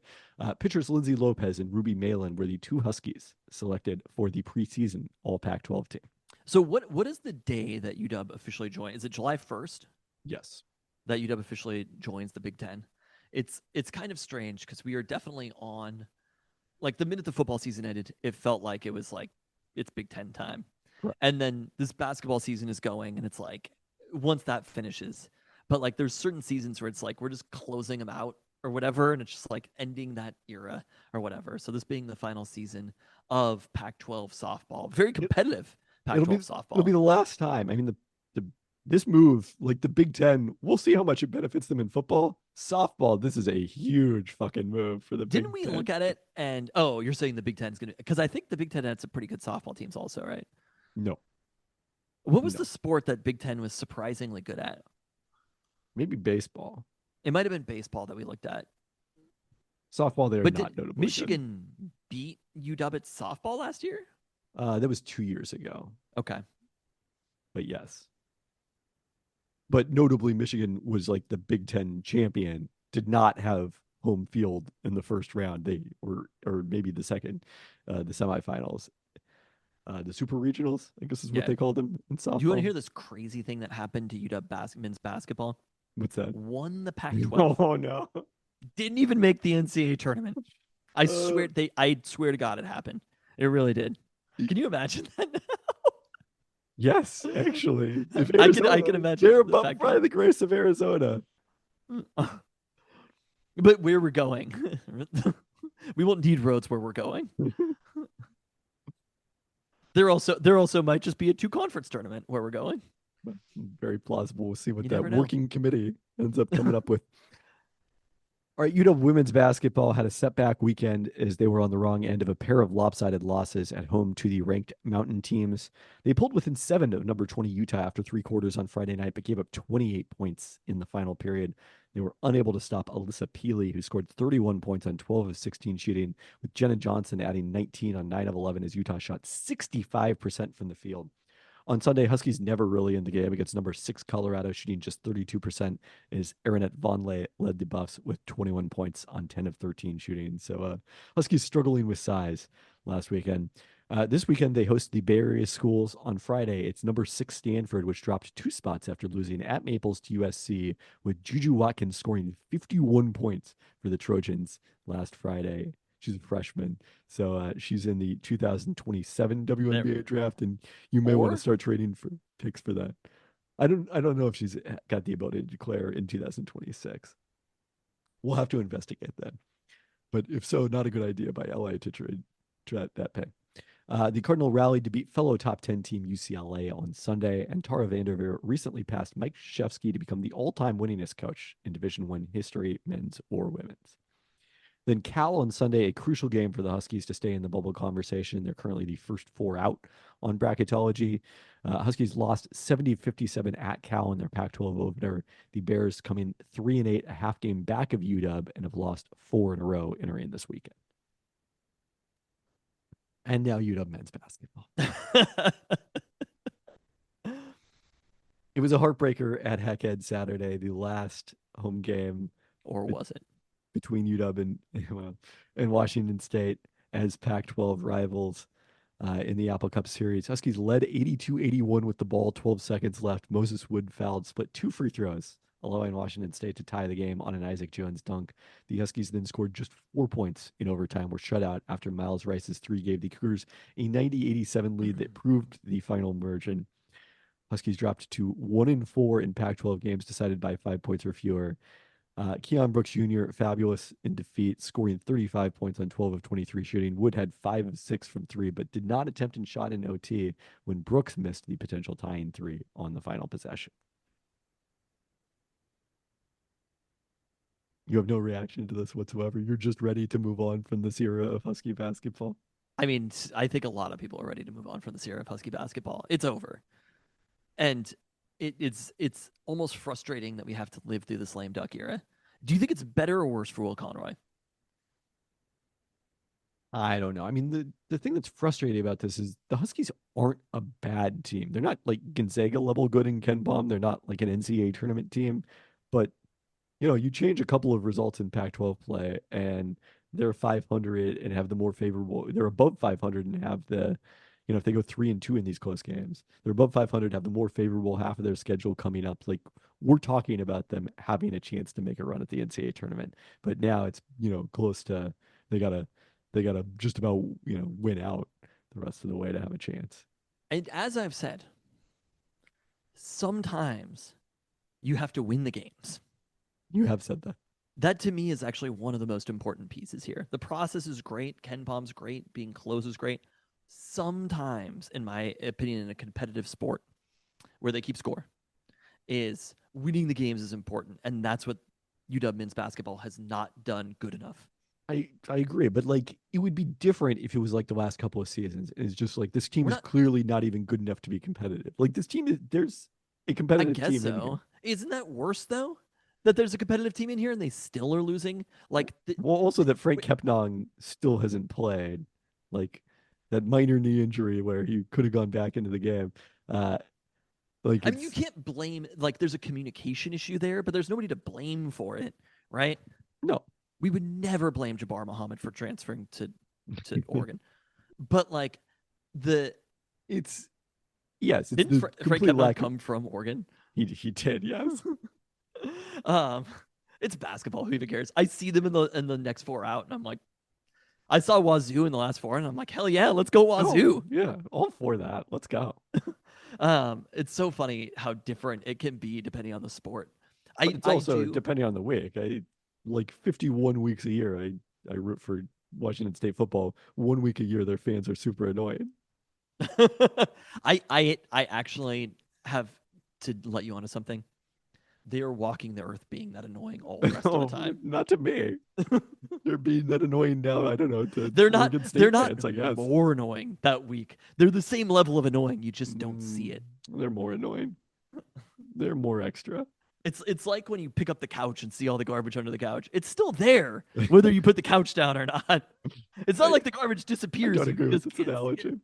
Pitchers Lindsay Lopez and Ruby Malin were the 2 Huskies selected for the preseason All Pac-12 team. So what is the day that UW officially joins? Is it July 1st? Yes. That UW officially joins the Big Ten? It's kind of strange because we are definitely on, like, the minute the football season ended, it felt like it was like it's Big Ten time. Right. And then this basketball season is going, and it's like once that finishes, but like there's certain seasons where it's like we're just closing them out or whatever, and it's just like ending that era or whatever. So this being the final season of Pac-12 softball, very competitive Pac-12 softball. It'll be the last time. I mean, this move, like the Big Ten, we'll see how much it benefits them in football. Softball, this is a huge fucking move for the Big Ten. Didn't we look at it and, oh, you're saying the Big Ten's going to, because I think the Big Ten had some pretty good softball teams also, right? No. What was the sport that Big Ten was surprisingly good at? Maybe baseball. It might have been baseball that we looked at. Softball, they're But not did notably Michigan beat UW at softball last year? That was 2 years ago. Okay. But yes. But notably, Michigan was like the Big Ten champion, did not have home field in the first round. They were, or maybe the second, the semifinals. The super regionals, I guess is what they called them in softball. Do you want to hear this crazy thing that happened to UW men's basketball? What's that? Won the Pac-12. Oh, no. Didn't even make the NCAA tournament. I swear to God it happened. It really did. Can you imagine that now? Yes, actually. If I can imagine. They're above by the grace of Arizona. But where we're going. We won't need roads where we're going. There also might just be a 2-conference tournament where we're going. Very plausible. We'll see what You that never know. working committee ends up coming up with. All right, UW women's basketball had a setback weekend as they were on the wrong end of a pair of lopsided losses at home to the ranked Mountain teams. They pulled within 7 of number 20 Utah after 3 quarters on Friday night, but gave up 28 points in the final period. They were unable to stop Alyssa Peely, who scored 31 points on 12 of 16 shooting, with Jenna Johnson adding 19 on 9 of 11 as Utah shot 65% from the field. On Sunday, Huskies never really in the game against number 6 Colorado, shooting just 32%, as Aaronette Vonleh led the Buffs with 21 points on 10 of 13 shooting. So Huskies struggling with size last weekend. This weekend, they host the Bay Area schools on Friday. It's number 6 Stanford, which dropped 2 spots after losing at Maples to USC, with Juju Watkins scoring 51 points for the Trojans last Friday. She's a freshman, so she's in the 2027 There we WNBA go. draft, and you may want to Or start trading for picks for that. I don't know if she's got the ability to declare in 2026. We'll have to investigate that. But if so, not a good idea by LA to trade that pick. The Cardinal rallied to beat fellow top 10 team UCLA on Sunday, and Tara Vanderveer recently passed Mike Krzyzewski to become the all-time winningest coach in Division I history, men's or women's. Then Cal on Sunday, a crucial game for the Huskies to stay in the bubble conversation. They're currently the first four out on bracketology. Huskies lost 70-57 at Cal in their Pac-12 opener. The Bears coming 3-8, a half game back of UW, and have lost 4 in a row entering this weekend. And now UW men's basketball. It was a heartbreaker at Heckhead Saturday, the last home game. Or was it? Between UW and Washington State as Pac-12 rivals in the Apple Cup Series. Huskies led 82-81 with the ball, 12 seconds left. Moses Wood fouled, split 2 free throws, allowing Washington State to tie the game on an Isaac Jones dunk. The Huskies then scored just 4 points in overtime, were shut out after Miles Rice's 3 gave the Cougars a 90-87 lead that proved the final margin. Huskies dropped to 1-4 in Pac-12 games decided by 5 points or fewer. Keon Brooks Jr., fabulous in defeat, scoring 35 points on 12 of 23 shooting. Wood had 5 of 6 from 3, but did not attempt a shot in OT when Brooks missed the potential tying 3 on the final possession. You have no reaction to this whatsoever. You're just ready to move on from this era of Husky basketball. I mean, I think a lot of people are ready to move on from this era of Husky basketball. It's over. And it's almost frustrating that we have to live through this lame duck era. Do you think it's better or worse for Will Conroy? I don't know. I mean, the thing that's frustrating about this is the Huskies aren't a bad team. They're not like Gonzaga level good in Ken Palm. They're not like an NCAA tournament team. But, you change a couple of results in Pac-12 play and they're 500 and have the more favorable, they're above 500 and have the, if they go 3-2 in these close games, they're above 500, have the more favorable half of their schedule coming up. Like, we're talking about them having a chance to make a run at the NCAA tournament. But now it's, close to, they gotta just about, win out the rest of the way to have a chance. And as I've said, sometimes you have to win the games. You have said that. That to me is actually one of the most important pieces here. The process is great. Ken Palm's great. Being close is great. Sometimes, in my opinion, in a competitive sport where they keep score, is winning the games is important. And that's what UW men's basketball has not done good enough. I agree, but like it would be different if it was like the last couple of seasons. It's just like this team is clearly not even good enough to be competitive. Like this team there's a competitive team. I guess so. Isn't that worse though? That there's a competitive team in here and they still are losing? Like well, also that Frank Kepnang still hasn't played. Like that minor knee injury where he could have gone back into the game. Like I mean, you can't blame, like there's a communication issue there, but there's nobody to blame for it, right? No. We would never blame Jabbar Muhammad for transferring to Oregon. But like it's didn't Frank Kepnang come from Oregon? He did, yes. It's basketball. Who even cares? I see them in the next 4 out, and I'm like, I saw Wazoo in the last 4, and I'm like, hell yeah, let's go Wazoo. Oh, yeah, all for that. Let's go. It's so funny how different it can be depending on the sport. It's also depending on the week. Like 51 weeks a year, I root for Washington State football. 1 week a year, their fans are super annoying. I actually have to let you onto something. They are walking the earth being that annoying all the rest of the time. Not to me. They're being that annoying now. I don't know. They're not fans, I guess. More annoying that week. They're the same level of annoying. You just don't see it. They're more annoying. They're more extra. It's like when you pick up the couch and see all the garbage under the couch. It's still there, whether you put the couch down or not. It's not like the garbage disappears. I don't agree with this analogy.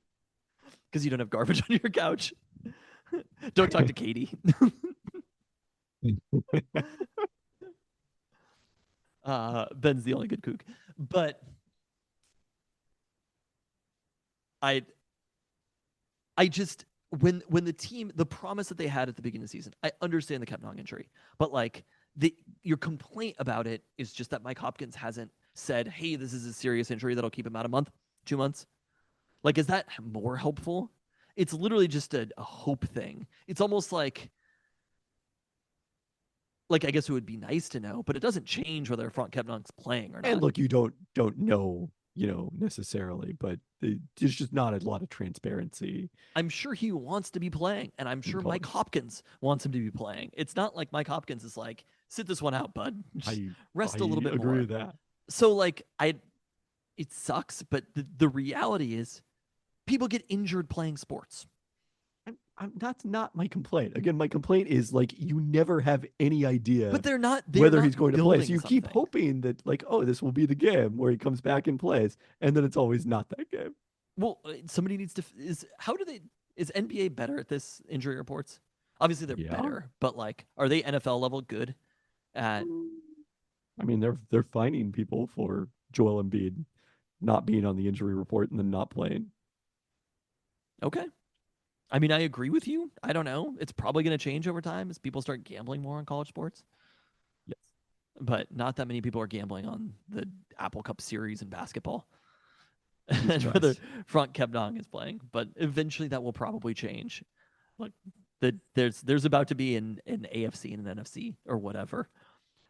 Because you don't have garbage on your couch. Don't talk to Katie. Ben's the only good kook. But I just when the team, the promise that they had at the beginning of the season, I understand the Kepnang injury, but like your complaint about it is just that Mike Hopkins hasn't said, hey, this is a serious injury that'll keep him out a month, 2 months? Like, is that more helpful? It's literally just a hope thing. It's almost like I guess it would be nice to know, but it doesn't change whether Frank Kepnong's playing or And not. look, you don't know, necessarily, but there's just not a lot of transparency. I'm sure he wants to be playing, and I'm sure Mike college. Hopkins wants him to be playing. It's not like Mike Hopkins is like, sit this one out, bud. Just I rest a little bit agree more. with that. So like it sucks, but the reality is people get injured playing sports. That's not my complaint. Again, my complaint is like you never have any idea But they're not whether not he's going to play. So building you keep something. hoping that like, oh, this will be the game where he comes back and plays, and then it's always not that game. Well, somebody needs to is NBA better at this injury reports? Obviously they're Yeah. better, but like are they NFL level good at I mean, they're fining people for Joel Embiid not being on the injury report and then not playing. Okay. I mean, I agree with you. I don't know. It's probably going to change over time as people start gambling more on college sports. Yes. But not that many people are gambling on the Apple Cup Series in basketball. Jesus And whether Christ. Frank Kepnong is playing, but eventually that will probably change. Like there's about to be an AFC and an NFC or whatever,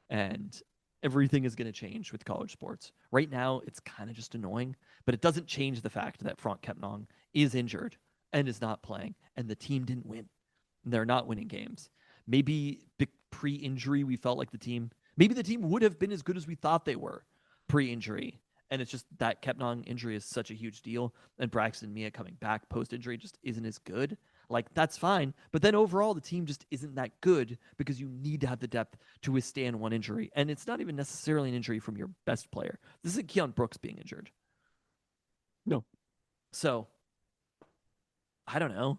and everything is going to change with college sports. Right now, it's kind of just annoying, but it doesn't change the fact that Frank Kepnong is injured and is not playing, and the team didn't win. They're not winning games. Maybe pre-injury, we felt like maybe the team would have been as good as we thought they were pre-injury. And it's just that Kepnong injury is such a huge deal. And Braxton Mia coming back post-injury just isn't as good. Like, that's fine. But then overall, the team just isn't that good because you need to have the depth to withstand one injury. And it's not even necessarily an injury from your best player. This isn't Keon Brooks being injured. No. So, I don't know.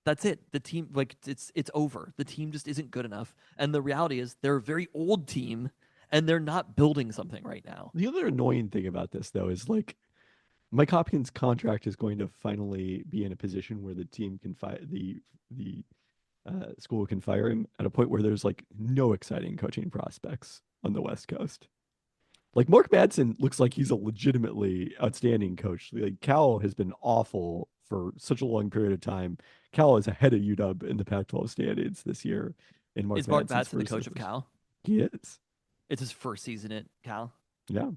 That's it. The team, like, it's over. The team just isn't good enough. And the reality is they're a very old team and they're not building something right now. The other annoying thing about this, though, is like Mike Hopkins' contract is going to finally be in a position where the team can the school can fire him at a point where there's like no exciting coaching prospects on the West Coast. Like Mark Madsen looks like he's a legitimately outstanding coach. Like Cal has been awful for such a long period of time. Cal is ahead of UW in the Pac-12 standings this year. In Is Mark Madsen's Batson the first coach of season. Cal? He is. It's his first season at Cal. Yeah.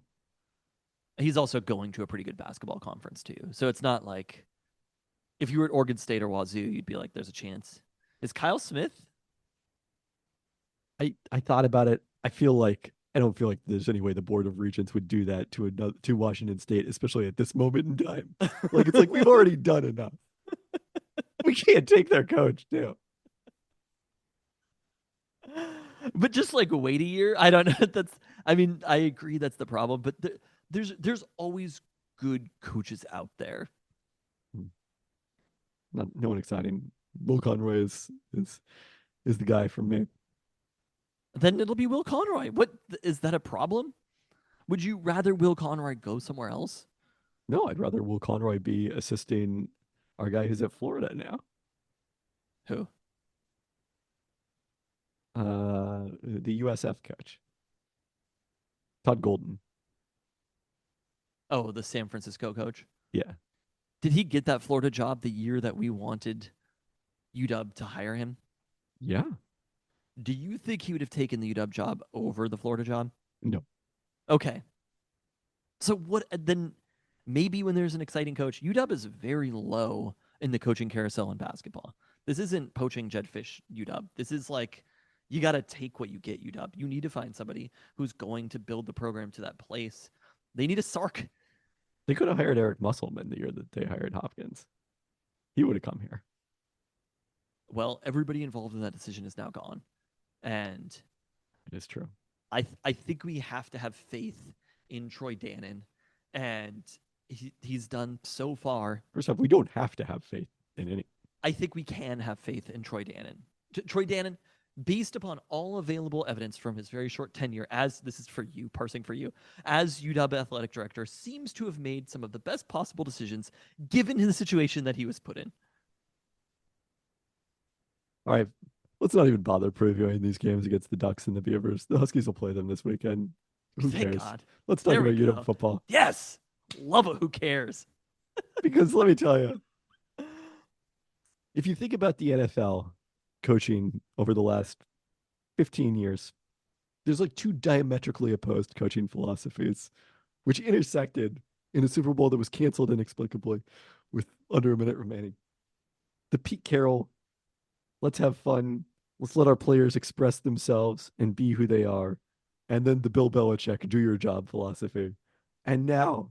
He's also going to a pretty good basketball conference too. So it's not like if you were at Oregon State or Wazoo, you'd be like, there's a chance. Is Kyle Smith? I thought about it. I don't feel like there's any way the Board of Regents would do that to Washington State, especially at this moment in time. Like it's like we've already done enough. We can't take their coach too. But just like wait a year. I don't know. I agree that's the problem, but there's always good coaches out there. No one exciting. Will Conroy is the guy for me. Then it'll be Will Conroy. What is that a problem? Would you rather Will Conroy go somewhere else? No, I'd rather Will Conroy be assisting our guy who's at Florida now. Who? The USF coach, Todd Golden. Oh, the San Francisco coach. Yeah. Did he get that Florida job the year that we wanted UW to hire him? Yeah. Do you think he would have taken the UW job over the Florida job? No. Okay. So what then maybe when there's an exciting coach, UW is very low in the coaching carousel in basketball. This isn't poaching Jed Fish UW. This is like you got to take what you get UW. You need to find somebody who's going to build the program to that place. They need a Sark. They could have hired Eric Musselman the year that they hired Hopkins. He would have come here. Well, everybody involved in that decision is now gone. And It is true. I think we have to have faith in Troy Dannon, and he's done so far. First off, we don't have to have faith in any. I think we can have faith in Troy Dannon. Troy Dannon, based upon all available evidence from his very short tenure as this is for you, parsing for you, as UW athletic director, seems to have made some of the best possible decisions given the situation that he was put in. All right. Let's not even bother previewing these games against the Ducks and the Beavers. The Huskies will play them this weekend. Who Thank cares? God. Let's talk There we about UW go. football. Yes. Love it. Who cares? Because let me tell you, if you think about the NFL coaching over the last 15 years, there's like two diametrically opposed coaching philosophies, which intersected in a Super Bowl that was canceled inexplicably with under a minute remaining. The Pete Carroll, let's have fun, let's let our players express themselves and be who they are, and then the Bill Belichick, do your job philosophy. And now,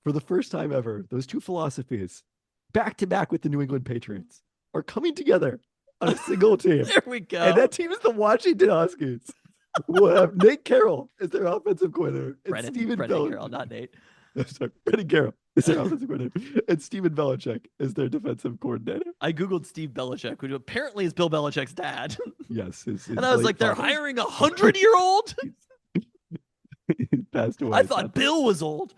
for the first time ever, those two philosophies, back to back with the New England Patriots, are coming together on a single team. There we go. And that team is the Washington Huskies. We'll have Nate Carroll as their offensive coordinator. And Brennan Carroll, not Nate. Sorry, Brennan Carroll is their offensive coordinator. And Steven Belichick is their defensive coordinator. I Googled Steve Belichick, who apparently is Bill Belichick's dad. Yes. His And I was late like, they're father. hiring 100-year-old? He passed away. I thought Bill was old.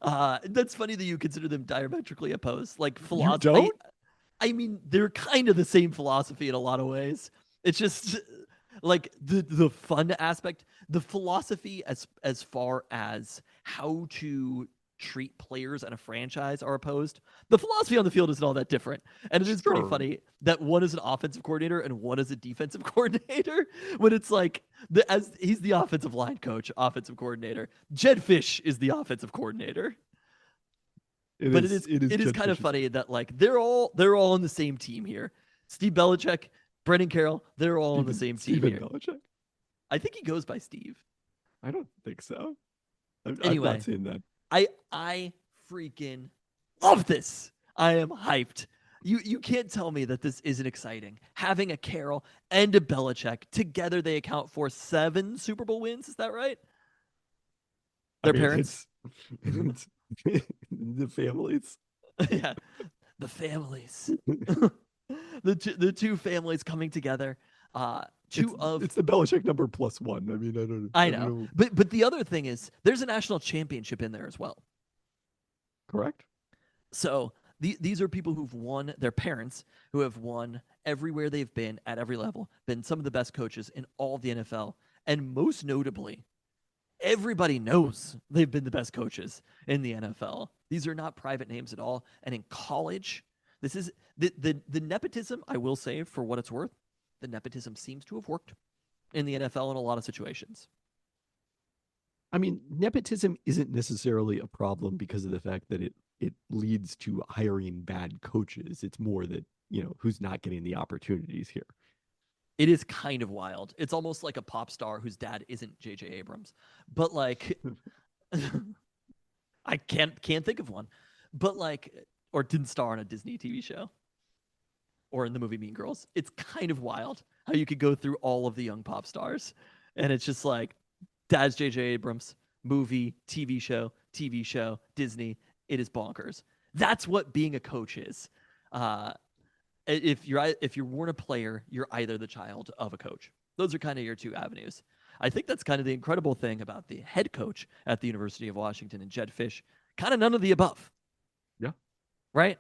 That's funny that you consider them diametrically opposed. Like philosophy. don't? I mean, they're kind of the same philosophy in a lot of ways. It's just like the fun aspect, the philosophy as far as how to treat players and a franchise are opposed. The philosophy on the field isn't all that different. And it is pretty Sure. funny that one is an offensive coordinator and one is a defensive coordinator when it's like as he's the offensive line coach, offensive coordinator. Jed Fish is the offensive coordinator. It is Jed kind of Fish's- funny that like they're all on the same team here. Steve Belichick, Brendan Carroll, they're all on the same team Steven here. Belichick? I think he goes by Steve. I don't think so. I've Anyway. not seen that. I freaking love this. I am hyped. You can't tell me that this isn't exciting. Having a Carroll and a Belichick together, they account for 7 Super Bowl wins. Is that right? Their parents, It's the families. yeah, the families, the two families coming together. It's the Belichick number plus one. I mean, I know. But the other thing is there's a national championship in there as well. Correct. So these are people who've won, their parents who have won everywhere they've been at every level, been some of the best coaches in all of the NFL. And most notably, everybody knows they've been the best coaches in the NFL. These are not private names at all. And in college, this is the nepotism, I will say, for what it's worth, the nepotism seems to have worked in the NFL in a lot of situations. I mean, nepotism isn't necessarily a problem because of the fact that it leads to hiring bad coaches. It's more that, who's not getting the opportunities here. It is kind of wild. It's almost like a pop star whose dad isn't J.J. Abrams. But like I can't think of one. But like or didn't star on a Disney TV show or in the movie Mean Girls. It's kind of wild how you could go through all of the young pop stars and it's just like dad's J.J. Abrams, movie, TV show, Disney. It is bonkers. That's what being a coach is. If you weren't a player, you're either the child of a coach. Those are kind of your two avenues. I think that's kind of the incredible thing about the head coach at the University of Washington and Jed Fish. Kind of none of the above. Yeah. Right?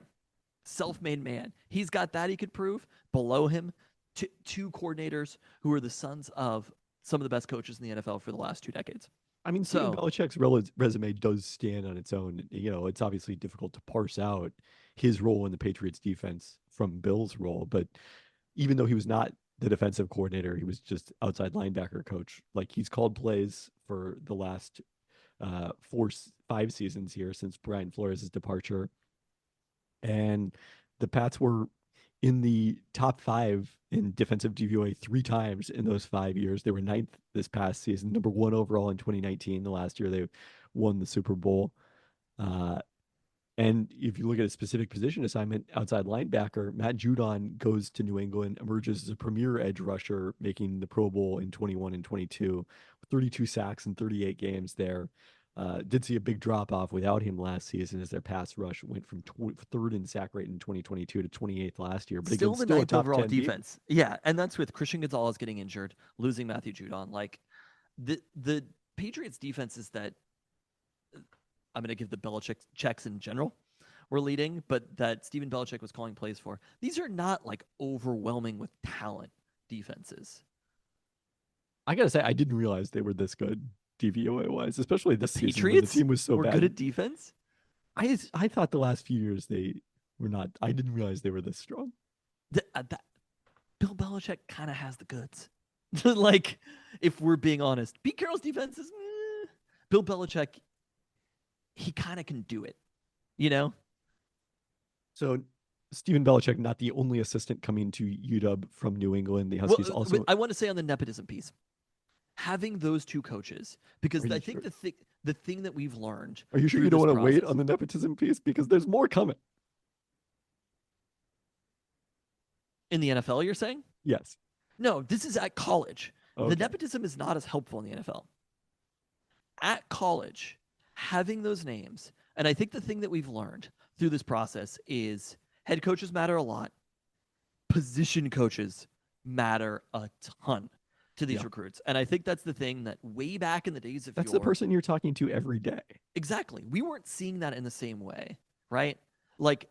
Self-made man. He's got that he could prove. Below him, two coordinators who are the sons of some of the best coaches in the NFL for the last 2 decades. I mean, Steven Belichick's resume does stand on its own. It's obviously difficult to parse out his role in the Patriots defense from Bill's role. But even though he was not the defensive coordinator, he was just outside linebacker coach. Like he's called plays for the last 5 seasons here since Brian Flores' departure. And the Pats were in the top 5 in defensive DVOA 3 times in those 5 years. They were 9th this past season, number 1 overall in 2019. The last year they won the Super Bowl. And if you look at a specific position assignment, outside linebacker, Matt Judon goes to New England, emerges as a premier edge rusher, making the Pro Bowl in 21 and 22, 32 sacks in 38 games there. Did see a big drop off without him last season as their pass rush went from 3rd in sack rate in 2022 to 28th last year. But Still again, the a 9th top overall 10 defense. Yeah, and that's with Christian Gonzalez getting injured, losing Matthew Judon. Like the Patriots defense is that I'm going to give the Belichick checks in general, were leading, but that Steven Belichick was calling plays for. These are not like overwhelming with talent defenses. I gotta say, I didn't realize they were this good DVOA wise, especially The this season when the Patriots team was so were bad. good at defense. I thought the last few years they were not. I didn't realize they were this strong. Bill Belichick kind of has the goods. Like, if we're being honest, Pete Carroll's defense is Bill Belichick. He kind of can do it, you know. So Steven Belichick, not the only assistant coming to UW from New England. The Huskies also. I want to say on the nepotism piece, having those two coaches, because I think sure? the thing that we've learned. Are you sure through you don't this want to wait process- on the nepotism piece because there's more coming? in the NFL? You're saying? Yes. No, this is at college. Okay. The nepotism is not as helpful in the NFL. At college, having those names, and I think the thing that we've learned through this process is head coaches matter a lot. Position coaches matter a ton to these recruits. And I think that's the thing that way back in the days of That's the person you're talking to every day. Exactly. We weren't seeing that in the same way, right? Like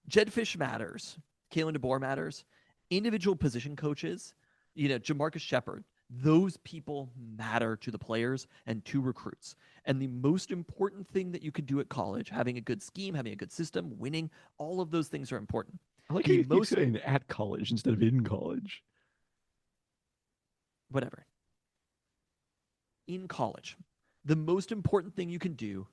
Jed Fish matters, Kalen DeBoer matters, individual position coaches, Jamarcus Shepard, those people matter to the players and to recruits. And the most important thing that you could do at college, having a good scheme, having a good system, winning, all of those things are important. I like how you keep saying at college instead of in college. Whatever. In college, the most important thing you can do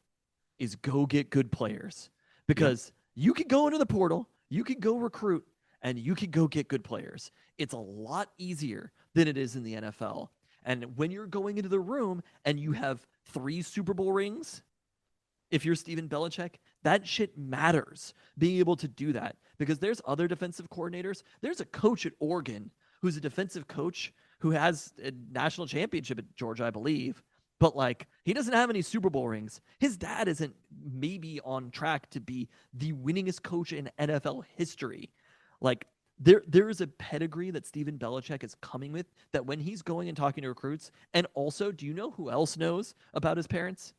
is go get good players, because you can go into the portal, you can go recruit, and you can go get good players. It's a lot easier than it is in the NFL. And when you're going into the room and you have 3 Super Bowl rings, if you're Steven Belichick, that shit matters, being able to do that. Because there's other defensive coordinators. There's a coach at Oregon who's a defensive coach who has a national championship at Georgia, I believe. But like, he doesn't have any Super Bowl rings. His dad isn't maybe on track to be the winningest coach in NFL history. Like, there is a pedigree that Steven Belichick is coming with, that when he's going and talking to recruits, and also, do you know who else knows about his parents?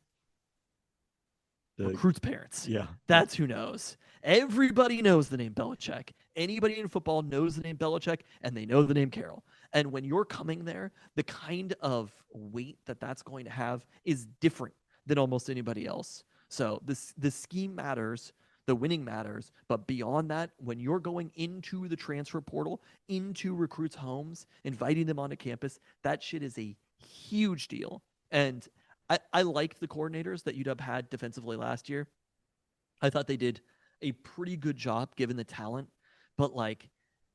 Recruits' parents. Yeah. That's who knows. Everybody knows the name Belichick. Anybody in football knows the name Belichick, and they know the name Carroll. And when you're coming there, the kind of weight that that's going to have is different than almost anybody else. So the scheme matters, the winning matters, but beyond that, when you're going into the transfer portal, into recruits' homes, inviting them onto campus, that shit is a huge deal. And I liked the coordinators that UW had defensively last year. I thought they did a pretty good job given the talent. But like,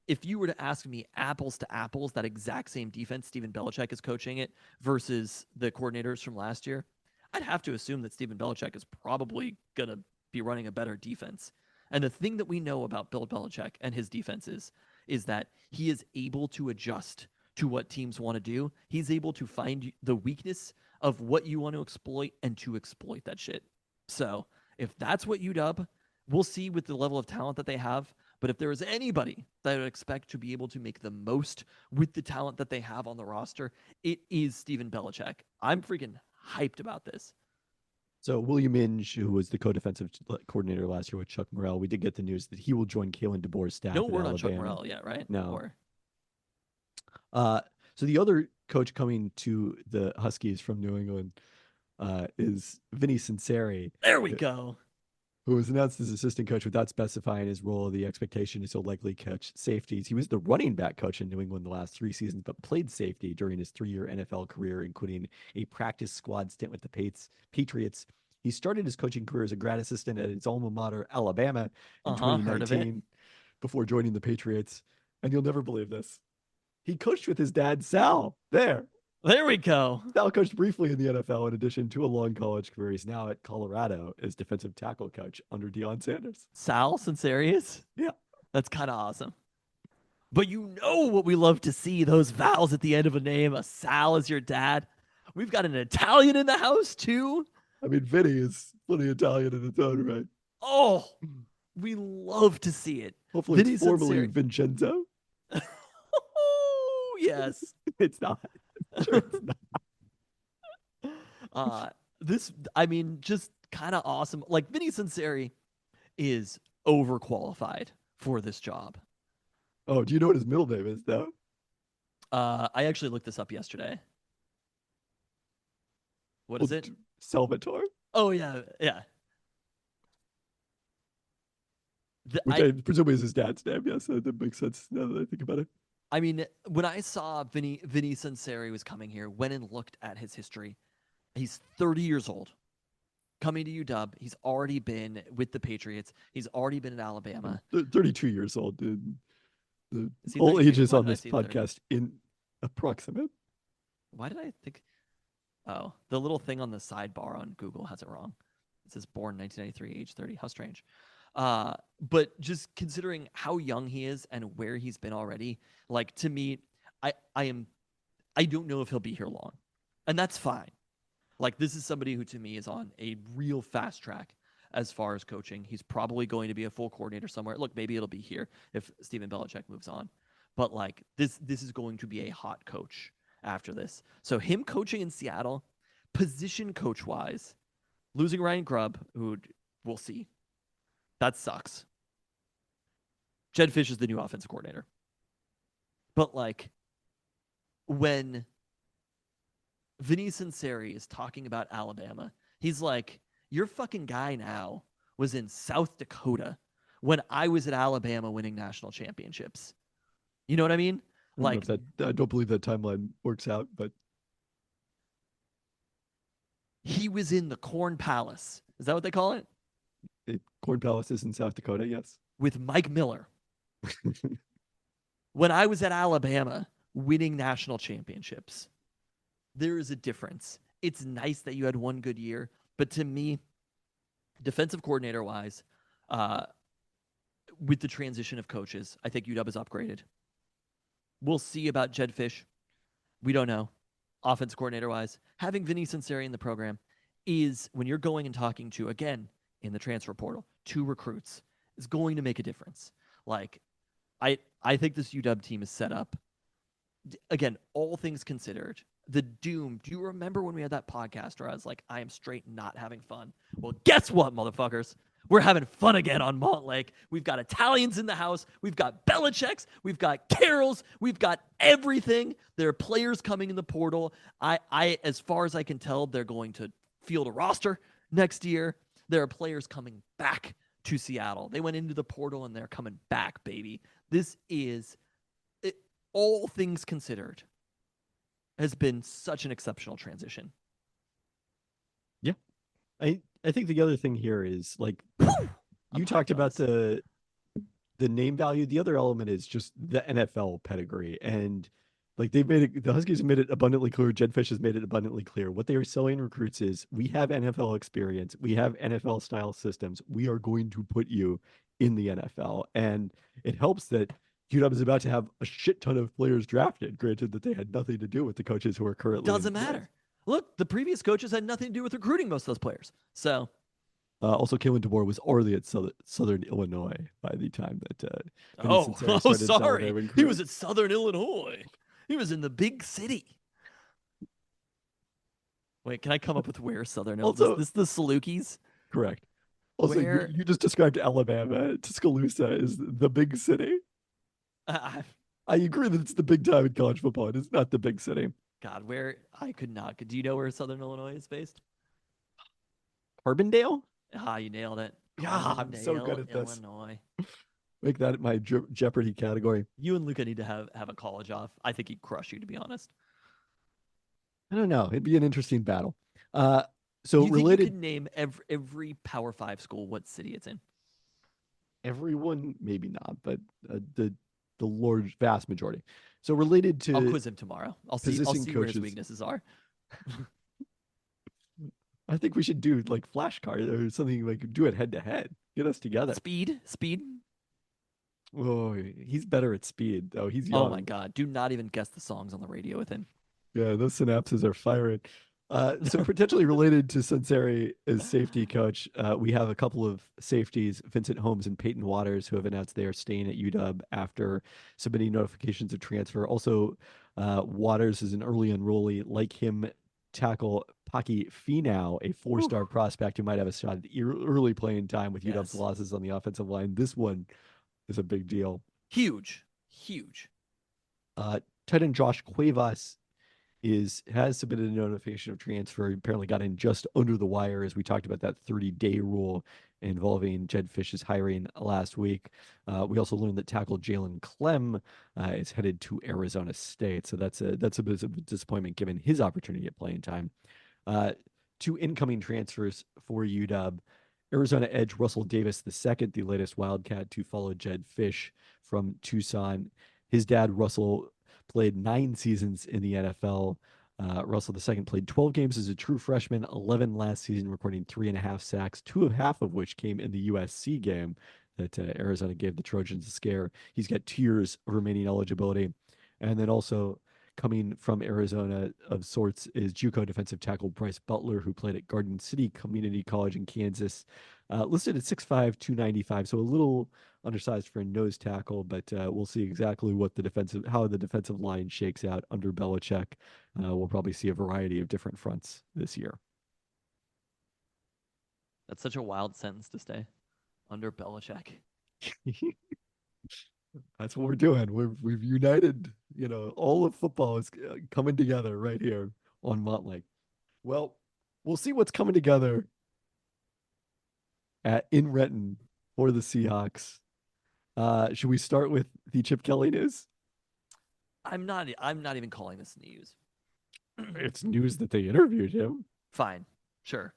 if you were to ask me apples to apples, that exact same defense, Steven Belichick is coaching it versus the coordinators from last year, I'd have to assume that Steven Belichick is probably going to be running a better defense. And the thing that we know about Bill Belichick and his defenses is that he is able to adjust to what teams want to do. He's able to find the weakness of what you want to exploit and to exploit that shit. So if that's what UW, we'll see with the level of talent that they have. But if there is anybody that I would expect to be able to make the most with the talent that they have on the roster, it is Steven Belichick. I'm freaking hyped about this. So William Inge, who was the co-defensive coordinator last year with Chuck Morrell, we did get the news that he will join Kalen DeBoer's staff. No at word Alabama. on Chuck Morrell yet, right? No. So the other coach coming to the Huskies from New England is Vinny Cincinnati. There we go. Who was announced as assistant coach without specifying his role. The expectation is he'll likely catch safeties. He was the running back coach in New England the last 3 seasons, but played safety during his 3-year NFL career, including a practice squad stint with the Patriots. He started his coaching career as a grad assistant at his alma mater, Alabama, in 2019 before joining the Patriots. And you'll never believe this. He coached with his dad, Sal. There we go. Sal coached briefly in the NFL in addition to a long college career. He's now at Colorado as defensive tackle coach under Deion Sanders. Sal Cincinnati? Yeah. That's kind of awesome. But you know what we love to see, those vowels at the end of a name. A Sal is your dad. We've got an Italian in the house, too. I mean, Vinny is fully Italian in its own right. Oh, we love to see it. Hopefully it's formerly Vincenzo. Oh, yes. It's not. Sure it's not. This, I mean, just kind of awesome. Like, Vinny Cincinnati is overqualified for this job. Oh, do you know what his middle name is though? I actually looked this up yesterday. What is it? Salvatore, Oh yeah, yeah. which I presume is his dad's name. Yes, that makes sense now that I think about it. I mean, when I saw Vinny Sunseri was coming here, went and looked at his history. He's 30 years old, coming to UW. He's already been with the Patriots. He's already been in Alabama. 32 years old, dude. The Is he all 32? ages Why on did I this see 30? podcast in approximate. Why did I think? Oh, the little thing on the sidebar on Google has it wrong. It says born 1993, age 30. How strange. But just considering how young he is and where he's been already, like to me, I don't know if he'll be here long, and that's fine. Like this is somebody who to me is on a real fast track as far as coaching. He's probably going to be a full coordinator somewhere. Look, maybe it'll be here if Stephen Belichick moves on, but like this is going to be a hot coach after this. So him coaching in Seattle, position coach wise, losing Ryan Grubb, who we'll see. That sucks. Jed Fish is the new offensive coordinator. But like when Vinny Sunseri is talking about Alabama, he's like, your fucking guy now was in South Dakota when I was at Alabama winning national championships. You know what I mean? Like I don't believe that timeline works out, but he was in the Corn Palace. Is that what they call it? Corn Palace is in South Dakota, yes. With Mike Miller. When I was at Alabama winning national championships, there is a difference. It's nice that you had one good year, but to me, defensive coordinator wise, with the transition of coaches, I think UW is upgraded. We'll see about Jed Fish. We don't know. Offense coordinator wise, having Vinny Sunseri in the program is when you're going and talking to, again, in the transfer portal, 2 recruits, is going to make a difference. Like, I think this UW team is set up. Again, all things considered, the doom. Do you remember when we had that podcast where I was like, I am straight not having fun? Well, guess what, motherfuckers? We're having fun again on Montlake. We've got Italians in the house. We've got Belichick's. We've got Carroll's. We've got everything. There are players coming in the portal. I, as far as I can tell, they're going to field a roster next year. There are players coming back to Seattle. They went into the portal and they're coming back, baby. This is, all things considered, has been such an exceptional transition. Yeah. I think the other thing here is like you talked about the name value. The other element is just the NFL pedigree. And like they've made it, the Huskies have made it abundantly clear. Jed Fish has made it abundantly clear. What they are selling recruits is we have NFL experience. We have NFL style systems. We are going to put you in the NFL. And it helps that UW is about to have a shit ton of players drafted. Granted that they had nothing to do with the coaches who are currently. Doesn't matter. Look, the previous coaches had nothing to do with recruiting most of those players. So, also, Kalen DeBoer was already at Southern Illinois by the time that. Sorry, he was at Southern Illinois. He was in the big city. Wait, can I come up with where Southern Illinois? This is the Salukis? Correct. Also, you just described Alabama. Tuscaloosa is the big city. I agree that it's the big time in college football. It is not the big city. God, where I could not. Do you know where Southern Illinois is based? Carbondale? Ah, you nailed it. Yeah, I'm so good at this. Illinois. Make that my Jeopardy category. You and Luca need to have a college off. I think he'd crush you, to be honest. I don't know. It'd be an interesting battle. So you related. Think you could name every Power 5 school what city it's in? Everyone, maybe not, but the large vast majority. So related to. I'll quiz him tomorrow. I'll see where his weaknesses are. I think we should do like flashcard or something, like do it head to head. Get us together. Speed. Oh, he's better at speed though. He's young. Oh my God! Do not even guess the songs on the radio with him. Yeah, those synapses are firing. So potentially related to Sunseri as safety coach, we have a couple of safeties, Vincent Holmes and Peyton Waters, who have announced they are staying at UW after submitting notifications of transfer. Also, Waters is an early enrollee. Like him tackle Paki Finau, a four-star prospect who might have a shot at early playing time with UW's Yes. losses on the offensive line. This one is a big deal. Huge. Tight end Josh Cuevas has submitted a notification of transfer. He apparently got in just under the wire as we talked about that 30-day rule involving Jed Fish's hiring last week. We also learned that tackle Jalen Clem is headed to Arizona State. So that's a bit of a disappointment given his opportunity at playing time. Two incoming transfers for UW. Arizona edge Russell Davis II, the latest Wildcat to follow Jed Fish from Tucson. His dad, Russell, played 9 seasons in the NFL. Russell II played 12 games as a true freshman, 11 last season, recording 3.5 sacks, 2.5 of which came in the USC game that Arizona gave the Trojans a scare. He's got 2 years of remaining eligibility. And then also coming from Arizona of sorts is JUCO defensive tackle Bryce Butler, who played at Garden City Community College in Kansas. Listed at 6'5", 295, so a little undersized for a nose tackle, but we'll see exactly how the defensive line shakes out under Belichick. We'll probably see a variety of different fronts this year. That's such a wild sentence to say. Under Belichick. That's what we're doing. We've united. All of football is coming together right here on Montlake. Well, we'll see what's coming together in Renton for the Seahawks. Should we start with the Chip Kelly news? I'm not even calling this news. It's news that they interviewed him. Fine. Sure.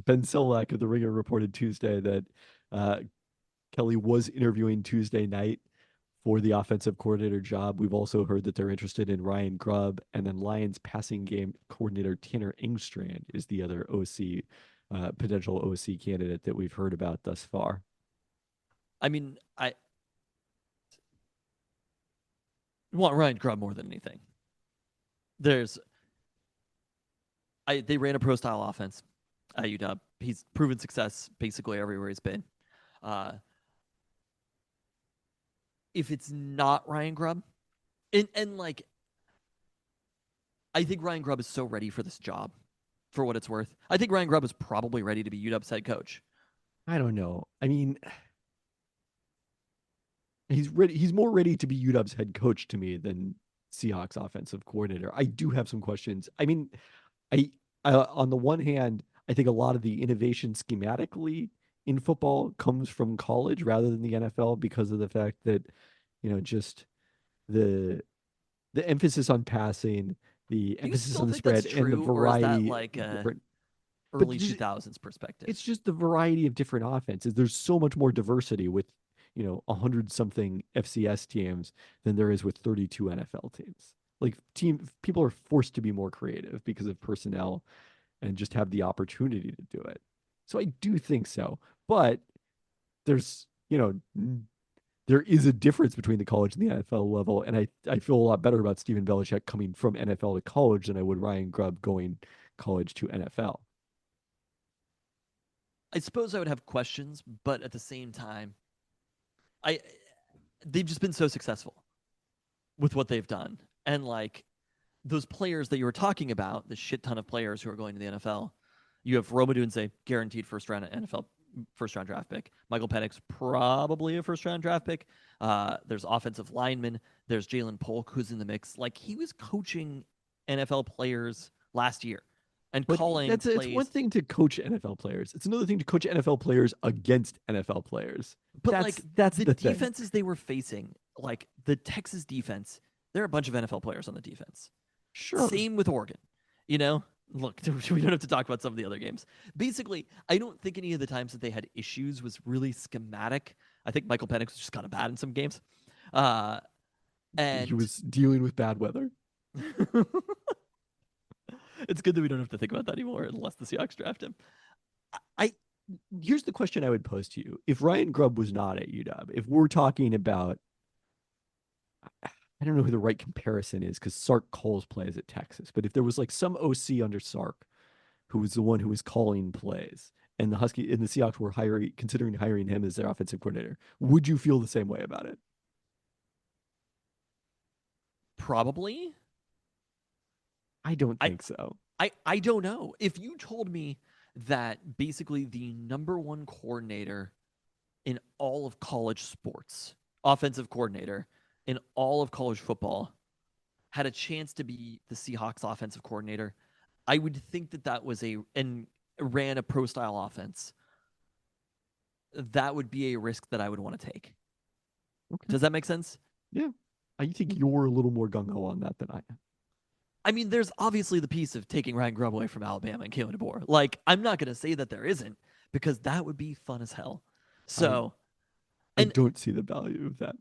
Ben Solak of The Ringer reported Tuesday that Kelly was interviewing Tuesday night for the offensive coordinator job. We've also heard that they're interested in Ryan Grubb, and then Lions passing game coordinator Tanner Engstrand is the other OC, potential OC candidate that we've heard about thus far. I mean, I want Ryan Grubb more than anything. They ran a pro style offense at UW. He's proven success basically everywhere he's been. If it's not Ryan Grubb, and like, I think Ryan Grubb is so ready for this job, for what it's worth. I think Ryan Grubb is probably ready to be UW's head coach. I don't know. I mean, he's ready. He's more ready to be UW's head coach to me than Seahawks offensive coordinator. I do have some questions. I mean, I on the one hand, I think a lot of the innovation schematically in football comes from college rather than the NFL because of the fact that, just the emphasis on passing, the emphasis on the spread, and the variety. Early 2000s perspective? It's just the variety of different offenses. There's so much more diversity with 100 something FCS teams than there is with 32 NFL teams. Like people are forced to be more creative because of personnel and just have the opportunity to do it. So I do think so. But there's, there is a difference between the college and the NFL level. And I feel a lot better about Stephen Belichick coming from NFL to college than I would Ryan Grubb going college to NFL. I suppose I would have questions, but at the same time, they've just been so successful with what they've done. And like those players that you were talking about, the shit ton of players who are going to the NFL, you have Rome Odunze, guaranteed first-round NFL first-round draft pick. Michael Penix, probably a first-round draft pick. There's offensive linemen. There's Jalen Polk, who's in the mix. Like, he was coaching NFL players last year and calling plays. It's one thing to coach NFL players. It's another thing to coach NFL players against NFL players. But that's the defenses they were facing, like the Texas defense, there are a bunch of NFL players on the defense. Sure. Same with Oregon. Look, we don't have to talk about some of the other games. Basically, I don't think any of the times that they had issues was really schematic. I think Michael Penix was just kind of bad in some games. And he was dealing with bad weather. It's good that we don't have to think about that anymore unless the Seahawks draft him. Here's the question I would pose to you. If Ryan Grubb was not at UW, if we're talking about, I don't know who the right comparison is because Sark calls plays at Texas, but if there was like some OC under Sark who was the one who was calling plays and the Seahawks were considering hiring him as their offensive coordinator, would you feel the same way about it? Probably. I don't think so. I don't know. If you told me that basically the number one coordinator in all of college sports, offensive coordinator in all of college football, had a chance to be the Seahawks offensive coordinator, I would think that that was and ran a pro style offense. That would be a risk that I would want to take. Okay. Does that make sense? Yeah. I think you're a little more gung ho on that than I am. I mean, there's obviously the piece of taking Ryan Grubb away from Alabama and Kalen DeBoer. Like, I'm not going to say that there isn't because that would be fun as hell. So, I and don't see the value of that.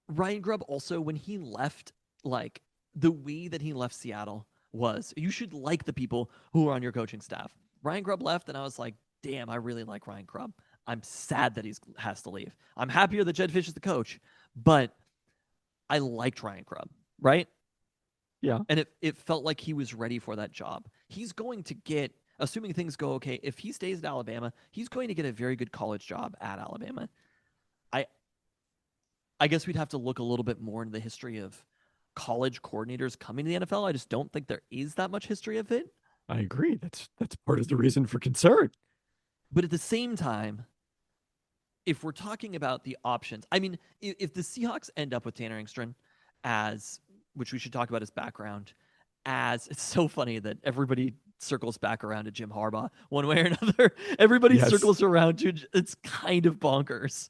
Ryan Grubb also, when he left, like, the way that he left Seattle was you should like the people who are on your coaching staff. Ryan Grubb left, and I was like, damn, I really like Ryan Grubb. I'm sad that he has to leave. I'm happier that Jed Fish is the coach, but I liked Ryan Grubb, right? Yeah. And it felt like he was ready for that job. He's going to get, assuming things go okay, if he stays at Alabama, he's going to get a very good college job at Alabama. I guess we'd have to look a little bit more into the history of college coordinators coming to the NFL. I just don't think there is that much history of it. I agree. That's part of the reason for concern. But at the same time, if we're talking about the options, I mean, if the Seahawks end up with Tanner Engstrand as, which we should talk about his background, as it's so funny that everybody circles back around to Jim Harbaugh one way or another. Everybody Yes. circles around to it's kind of bonkers.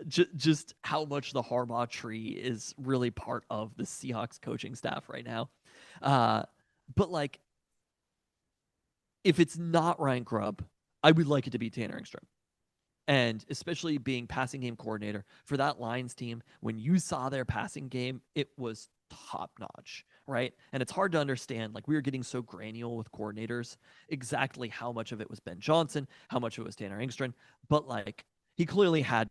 Just how much the Harbaugh tree is really part of the Seahawks coaching staff right now. But like, if it's not Ryan Grubb, I would like it to be Tanner Engstrand. And especially being passing game coordinator for that Lions team, when you saw their passing game, it was top notch, right? And it's hard to understand. Like, we were getting so granular with coordinators, exactly how much of it was Ben Johnson, how much of it was Tanner Engstrand. But like, he clearly had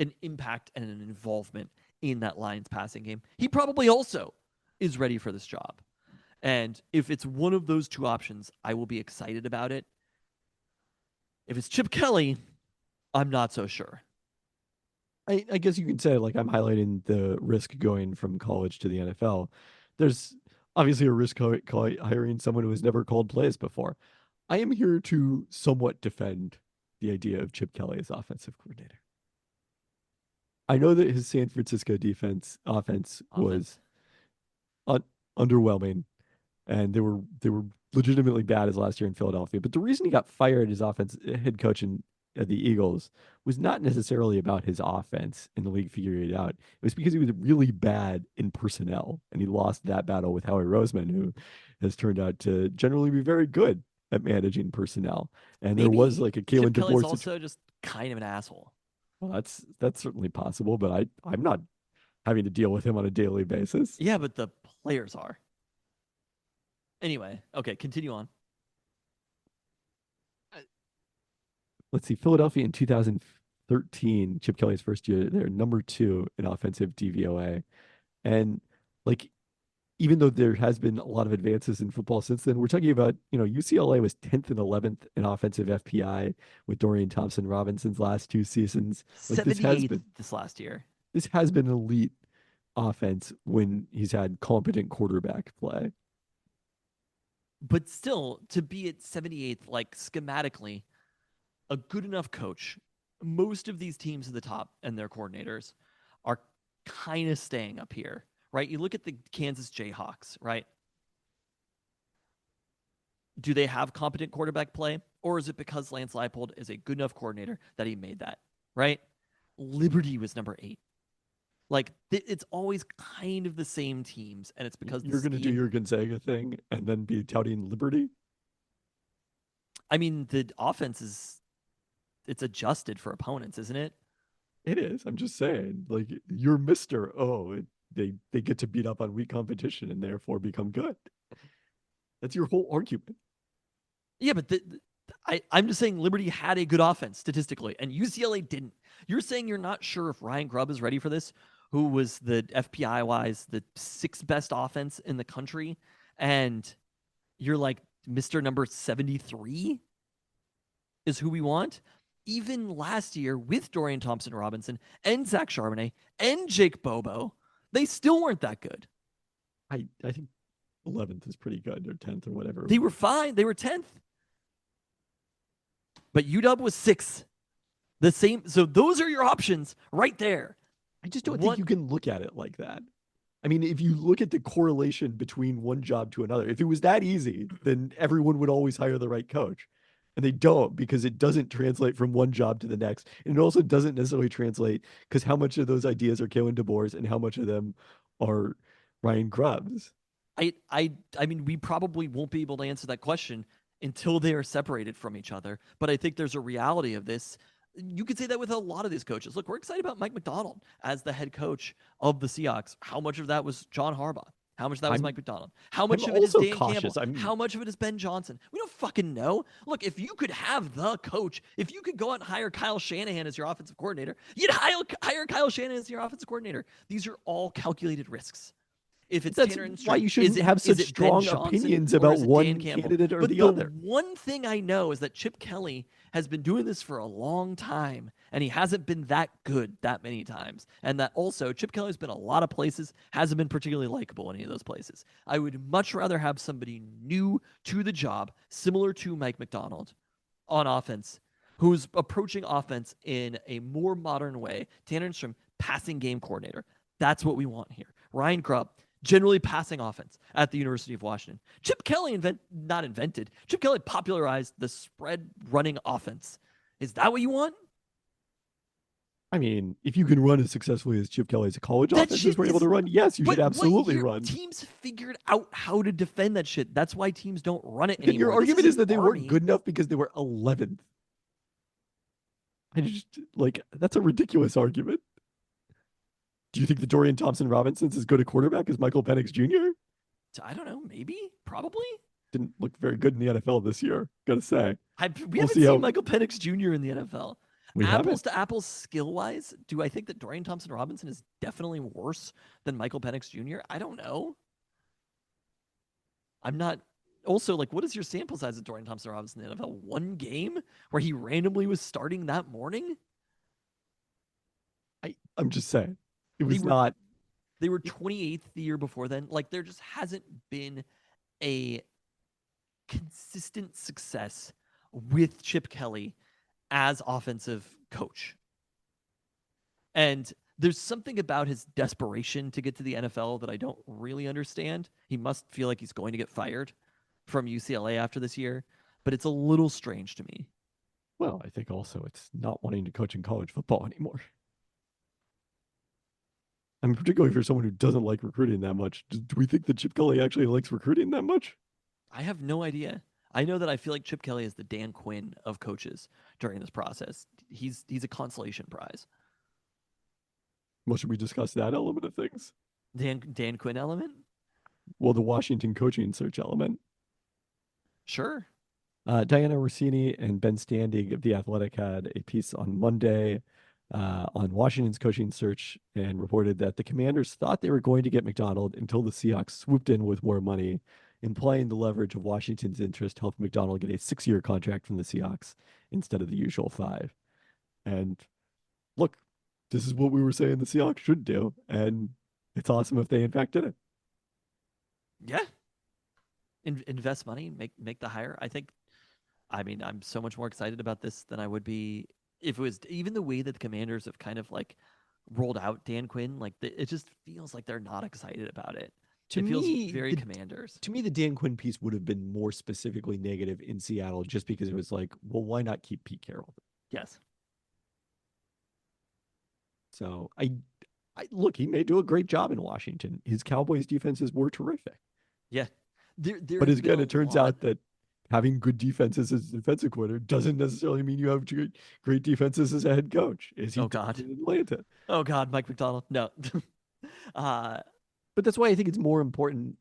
an impact and an involvement in that Lions passing game. He probably also is ready for this job. And if it's one of those two options, I will be excited about it. If it's Chip Kelly, I'm not so sure. I guess you could say, like, I'm highlighting the risk going from college to the NFL. There's obviously a risk hiring someone who has never called plays before. I am here to somewhat defend the idea of Chip Kelly as offensive coordinator. I know that his San Francisco offense was underwhelming, and they were legitimately bad as last year in Philadelphia. But the reason he got fired as head coach at the Eagles was not necessarily about his offense and the league figuring it out. It was because he was really bad in personnel, and he lost that battle with Howie Roseman, who has turned out to generally be very good at managing personnel. And Maybe there was like a Kalen Chip Kelly's DeBoer also just kind of an asshole. Well, that's certainly possible, but I'm not having to deal with him on a daily basis. Yeah, but the players are. Anyway, okay, continue on. Let's see, Philadelphia in 2013, Chip Kelly's first year, they're number 2 in offensive DVOA. And like, even though there has been a lot of advances in football since then, we're talking about, UCLA was 10th and 11th in offensive FPI with Dorian Thompson-Robinson's last 2 seasons. Like, 78th this last year. This has been elite offense when he's had competent quarterback play. But still, to be at 78th, like, schematically, a good enough coach, most of these teams at the top and their coordinators are kind of staying up here, right? You look at the Kansas Jayhawks, right? Do they have competent quarterback play? Or is it because Lance Leipold is a good enough coordinator that he made that, right? Liberty was number 8. Like, it's always kind of the same teams, and it's because you're going to do your Gonzaga thing and then be touting Liberty? I mean, the offense it's adjusted for opponents, isn't it? It is. I'm just saying, like, you're Mr. They get to beat up on weak competition and therefore become good. That's your whole argument. Yeah, but I'm just saying Liberty had a good offense statistically, and UCLA didn't. You're saying you're not sure if Ryan Grubb is ready for this, who was the FPI-wise the 6th best offense in the country, and you're like, Mr. Number 73 is who we want? Even last year with Dorian Thompson-Robinson and Zach Charbonnet and Jake Bobo, they still weren't that good. I think 11th is pretty good, or 10th, or whatever. They were fine. They were 10th. But UW was 6th. The same. So those are your options right there. I just don't think you can look at it like that. I mean, if you look at the correlation between one job to another, if it was that easy, then everyone would always hire the right coach. And they don't, because it doesn't translate from one job to the next. And it also doesn't necessarily translate because how much of those ideas are Kalen DeBoer's and how much of them are Ryan Grubb's. I mean, we probably won't be able to answer that question until they are separated from each other. But I think there's a reality of this. You could say that with a lot of these coaches. Look, we're excited about Mike Macdonald as the head coach of the Seahawks. How much of that was John Harbaugh? How much of that was Mike Macdonald? How much of it is Dan Campbell? How much of it is Ben Johnson? We don't fucking know. Look, if you could have the coach, if you could go out and hire Kyle Shanahan as your offensive coordinator, you'd hire Kyle Shanahan as your offensive coordinator. These are all calculated risks. If it's That's Tanner and why you shouldn't have such strong opinions about one candidate or the other. One thing I know is that Chip Kelly has been doing this for a long time, and he hasn't been that good that many times. And that also, Chip Kelly's been a lot of places, hasn't been particularly likable in any of those places. I would much rather have somebody new to the job, similar to Mike Macdonald, on offense, who's approaching offense in a more modern way. Tanner Instrom, passing game coordinator. That's what we want here. Ryan Grubb, generally passing offense at the University of Washington. Chip Kelly Chip Kelly popularized the spread running offense. Is that what you want? I mean, if you can run as successfully as Chip Kelly as a college offenses were able to run, yes, you should absolutely run. Teams figured out how to defend that shit. That's why teams don't run it then anymore. Your argument is that they weren't good enough because they were 11th. I just, that's a ridiculous argument. Do you think that Dorian Thompson-Robinson's as good a quarterback as Michael Penix Jr.? I don't know. Maybe. Probably. Didn't look very good in the NFL this year, gotta say. We haven't seen Michael Penix Jr. in the NFL. Apples to apples skill-wise, do I think that Dorian Thompson-Robinson is definitely worse than Michael Penix Jr.? I don't know. I'm not... Also, what is your sample size of Dorian Thompson-Robinson in the NFL? One game where he randomly was starting that morning? I'm just saying. It was not. They were 28th the year before then. There just hasn't been a consistent success with Chip Kelly as offensive coach. And there's something about his desperation to get to the NFL that I don't really understand. He must feel like he's going to get fired from UCLA after this year, but it's a little strange to me. Well, I think also it's not wanting to coach in college football anymore. I mean, particularly for someone who doesn't like recruiting that much. Do we think that Chip Kelly actually likes recruiting that much? I have no idea. I know that I feel like Chip Kelly is the Dan Quinn of coaches during this process. He's a consolation prize. Well, should we discuss that element of things? Dan Quinn element? Well, the Washington coaching search element. Sure. Diana Rossini and Ben Standing of The Athletic had a piece on Monday on Washington's coaching search and reported that the Commanders thought they were going to get Macdonald until the Seahawks swooped in with more money, implying the leverage of Washington's interest helped Macdonald get a 6-year contract from the Seahawks instead of the usual 5. And look, this is what we were saying the Seahawks should do, and it's awesome if they in fact did it. Yeah. Invest money, make the hire. I'm so much more excited about this than I would be if it was even the way that the Commanders have kind of rolled out Dan Quinn. It just feels like they're not excited about it. It feels very Commanders. To me, the Dan Quinn piece would have been more specifically negative in Seattle just because it was well, why not keep Pete Carroll? Yes. So I look, he may do a great job in Washington. His Cowboys defenses were terrific. Yeah. But again, it turns out that having good defenses as a defensive coordinator doesn't necessarily mean you have great defenses as a head coach. Oh, God. In Atlanta? Oh, God, Mike Macdonald. No. But that's why I think it's more important.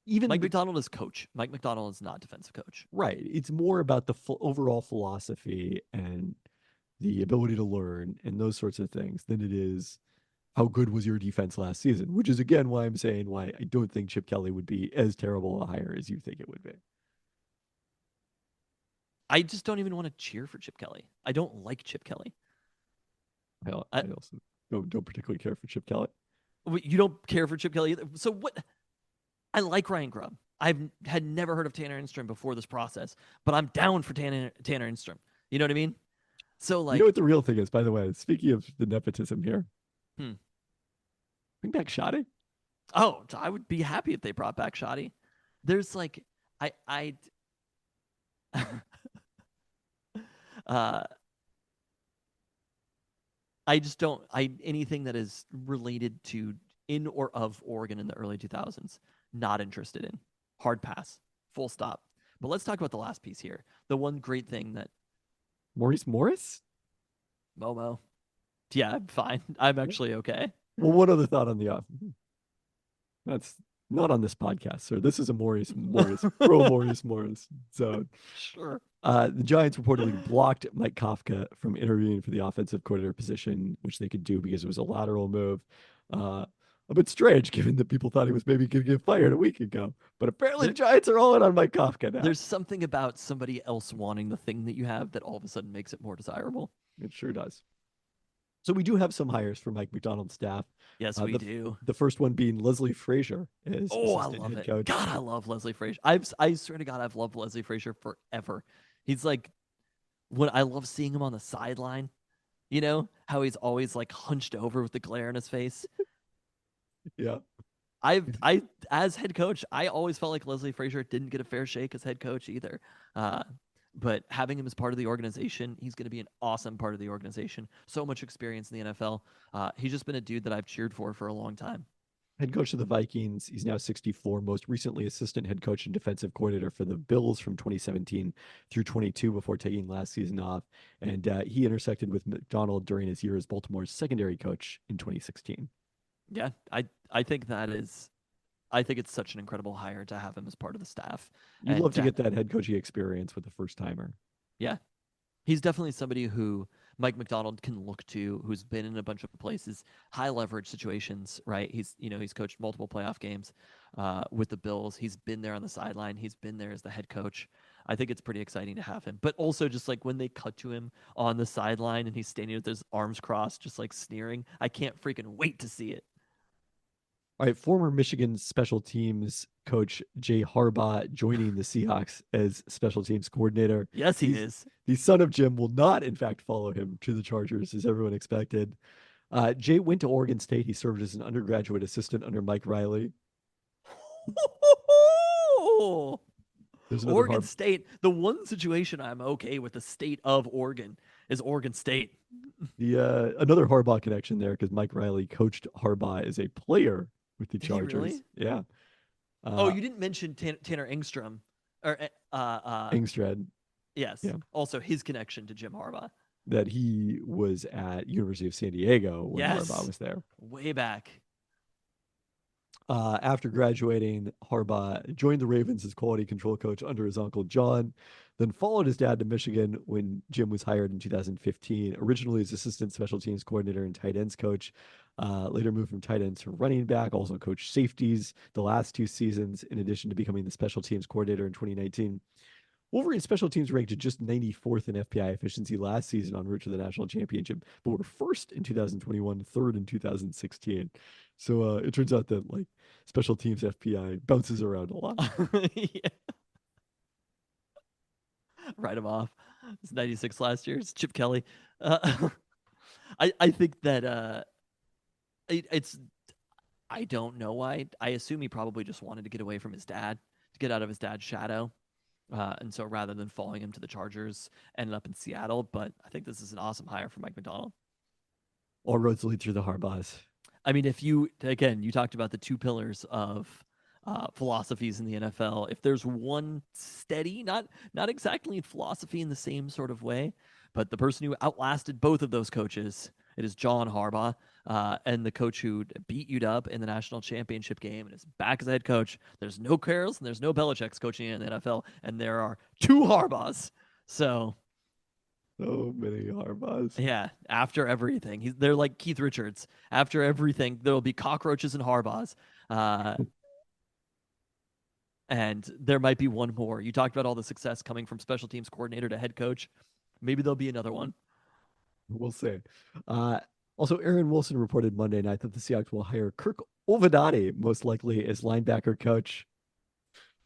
Even Mike Macdonald is coach. Mike Macdonald is not defensive coach. Right. It's more about the overall philosophy and the ability to learn and those sorts of things than it is how good was your defense last season, which is, again, why I'm saying why I don't think Chip Kelly would be as terrible a hire as you think it would be. I just don't even want to cheer for Chip Kelly. I don't like Chip Kelly. I also don't particularly care for Chip Kelly. You don't care for Chip Kelly either? So what? I like Ryan Grubb. Had never heard of Tanner Instrom before this process, but I'm down for Tanner Instrom. You know what I mean? So You know like, what the real thing is, by the way? Speaking of the nepotism here, hmm. bring back Shoddy. Oh, I would be happy if they brought back Shoddy. There's like, I uh, I just don't. I anything that is related to in or of Oregon in the early 2000s, not interested in. Hard pass. Full stop. But let's talk about the last piece here. The one great thing that Maurice Morris? Momo. Yeah, I'm fine. I'm actually okay. Well, one other thought on the off. That's not on this podcast, sir. This is a pro Maurice Morris. So Sure. the Giants reportedly blocked Mike Kafka from interviewing for the offensive coordinator position, which they could do because it was a lateral move. A bit strange, given that people thought he was maybe going to get fired a week ago. But apparently, the Giants are all in on Mike Kafka now. There's something about somebody else wanting the thing that you have that all of a sudden makes it more desirable. It sure does. So we do have some hires for Mike McDonald's staff. Yes, we do. The first one being Leslie Frazier as I assistant love head it. coach. God, I love Leslie Frazier. I swear to God, I've loved Leslie Frazier forever. He's like, when I love seeing him on the sideline. You know how he's always like hunched over with the glare in his face. Yeah. I as head coach, I always felt like Leslie Frazier didn't get a fair shake as head coach either. But having him as part of the organization, he's going to be an awesome part of the organization. So much experience in the NFL. He's just been a dude that I've cheered for a long time. Head coach of the Vikings. He's now 64. Most recently, assistant head coach and defensive coordinator for the Bills from 2017 through 22 before taking last season off. And he intersected with McDonald during his year as Baltimore's secondary coach in 2016. Yeah, I think that is. I think it's such an incredible hire to have him as part of the staff. You'd love to get that head coaching experience with the first timer. Yeah. He's definitely somebody who Mike McDonald can look to, who's been in a bunch of places, high leverage situations, right? He's coached multiple playoff games with the Bills. He's been there on the sideline. He's been there as the head coach. I think it's pretty exciting to have him. But also just like when they cut to him on the sideline and he's standing with his arms crossed, just like sneering, I can't freaking wait to see it. All right, former Michigan special teams coach Jay Harbaugh joining the Seahawks as special teams coordinator. Yes, he is. The son of Jim will not, in fact, follow him to the Chargers, as everyone expected. Jay went to Oregon State. He served as an undergraduate assistant under Mike Riley. Oregon State. The one situation I'm okay with the state of Oregon is Oregon State. The another Harbaugh connection there because Mike Riley coached Harbaugh as a player with the Chargers. Really? Yeah. You didn't mention Tanner Engstrom or Engstrad. Yes. Yeah. Also, his connection to Jim Harbaugh. That he was at University of San Diego when Harbaugh was there. Way back. After graduating, Harbaugh joined the Ravens as quality control coach under his uncle John, then followed his dad to Michigan when Jim was hired in 2015, originally as assistant special teams coordinator and tight ends coach. Later moved from tight ends to running back, also coached safeties the last 2 seasons, in addition to becoming the special teams coordinator in 2019. Wolverine special teams ranked just 94th in FPI efficiency last season en route to the national championship, but were first in 2021, third in 2016. So it turns out that like special teams FPI bounces around a lot. Yeah. Write him off. It's 96 last year. It's Chip Kelly. I think that it's. I don't know why. I assume he probably just wanted to get away from his dad, to get out of his dad's shadow. And so rather than following him to the Chargers, ended up in Seattle. But I think this is an awesome hire for Mike McDonald. All roads lead through the Harbaughs. I mean, you talked about the 2 pillars of philosophies in the NFL. If there's one steady, not exactly philosophy in the same sort of way, but the person who outlasted both of those coaches, it is John Harbaugh, and the coach who beat you up in the national championship game and is back as a head coach. There's no Carols and there's no Belichick's coaching in the NFL, and there are 2 Harbaughs. So many Harbaughs. Yeah, after everything. They're like Keith Richards. After everything, there will be cockroaches and Harbaughs. And there might be one more. You talked about all the success coming from special teams coordinator to head coach. Maybe there'll be another one. We'll see. Also, Aaron Wilson reported Monday night that the Seahawks will hire Kirk Ulvedani most likely is linebacker coach.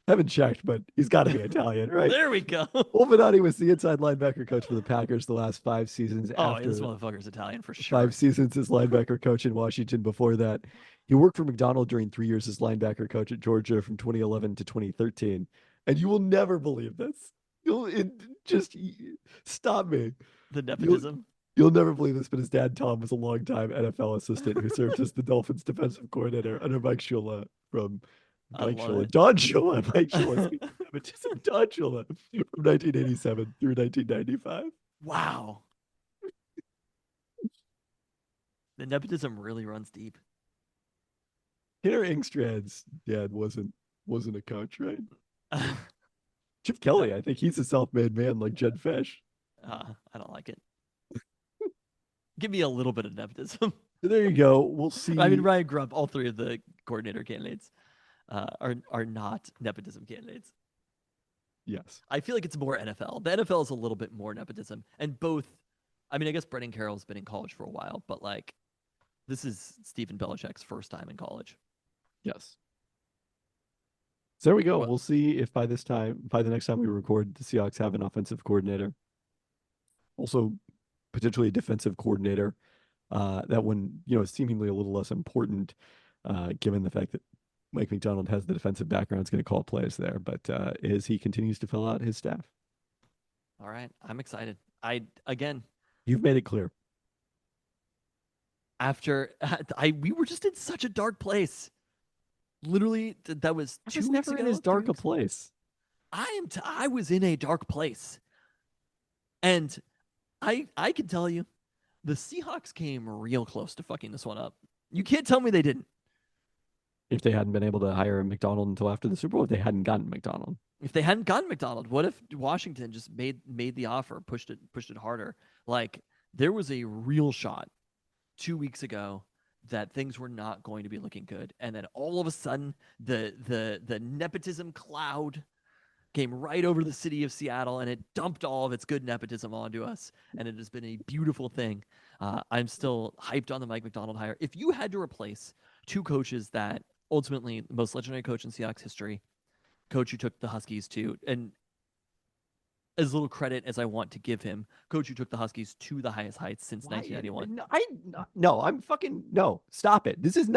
Haven't checked, but he's got to be Italian, right? There we go. Ulvedani was the inside linebacker coach for the Packers the last 5 seasons. Oh, After this motherfucker's Italian for sure. 5 seasons as linebacker coach in Washington. Before that, he worked for McDonald during 3 years as linebacker coach at Georgia from 2011 to 2013. And you will never believe this. Just stop me. The nepotism. You'll never believe this, but his dad Tom was a longtime NFL assistant who served as the Dolphins' defensive coordinator under Mike Shula from Don Shula. Mike Shula. Nepotism. Don Shula from 1987 through 1995. Wow. The nepotism really runs deep. Tanner Engstrand's dad wasn't a coach, right? Chip Kelly, I think he's a self-made man like Jed Fish. I don't like it. Give me a little bit of nepotism. There you go. We'll see. I mean, Ryan Grubb, all three of the coordinator candidates are not nepotism candidates. Yes. I feel like it's more NFL. The NFL is a little bit more nepotism. And both, I mean, I guess Brennan Carroll's been in college for a while, but like, this is Stephen Belichick's first time in college. Yes. So there we go. Well, we'll see if by the next time we record, the Seahawks have an offensive coordinator. Also, potentially a defensive coordinator. That one, seemingly a little less important, given the fact that Mike McDonald has the defensive background, is going to call plays there. But as he continues to fill out his staff. All right. I'm excited. You've made it clear. We were just in such a dark place. Literally, that was 2 weeks never ago, in as dark a place. I was in a dark place. And I can tell you, the Seahawks came real close to fucking this one up. You can't tell me they didn't. If they hadn't been able to hire McDonald until after the Super Bowl, if they hadn't gotten McDonald. If they hadn't gotten McDonald, what if Washington just made the offer, pushed it harder? Like, there was a real shot 2 weeks ago that things were not going to be looking good. And then all of a sudden, the nepotism cloud came right over the city of Seattle, and it dumped all of its good nepotism onto us. And it has been a beautiful thing. I'm still hyped on the Mike McDonald hire. If you had to replace two coaches that ultimately the most legendary coach in Seahawks history, coach who took the Huskies to, and as little credit as I want to give him, coach who took the Huskies to the highest heights since 1991. No, stop it. This is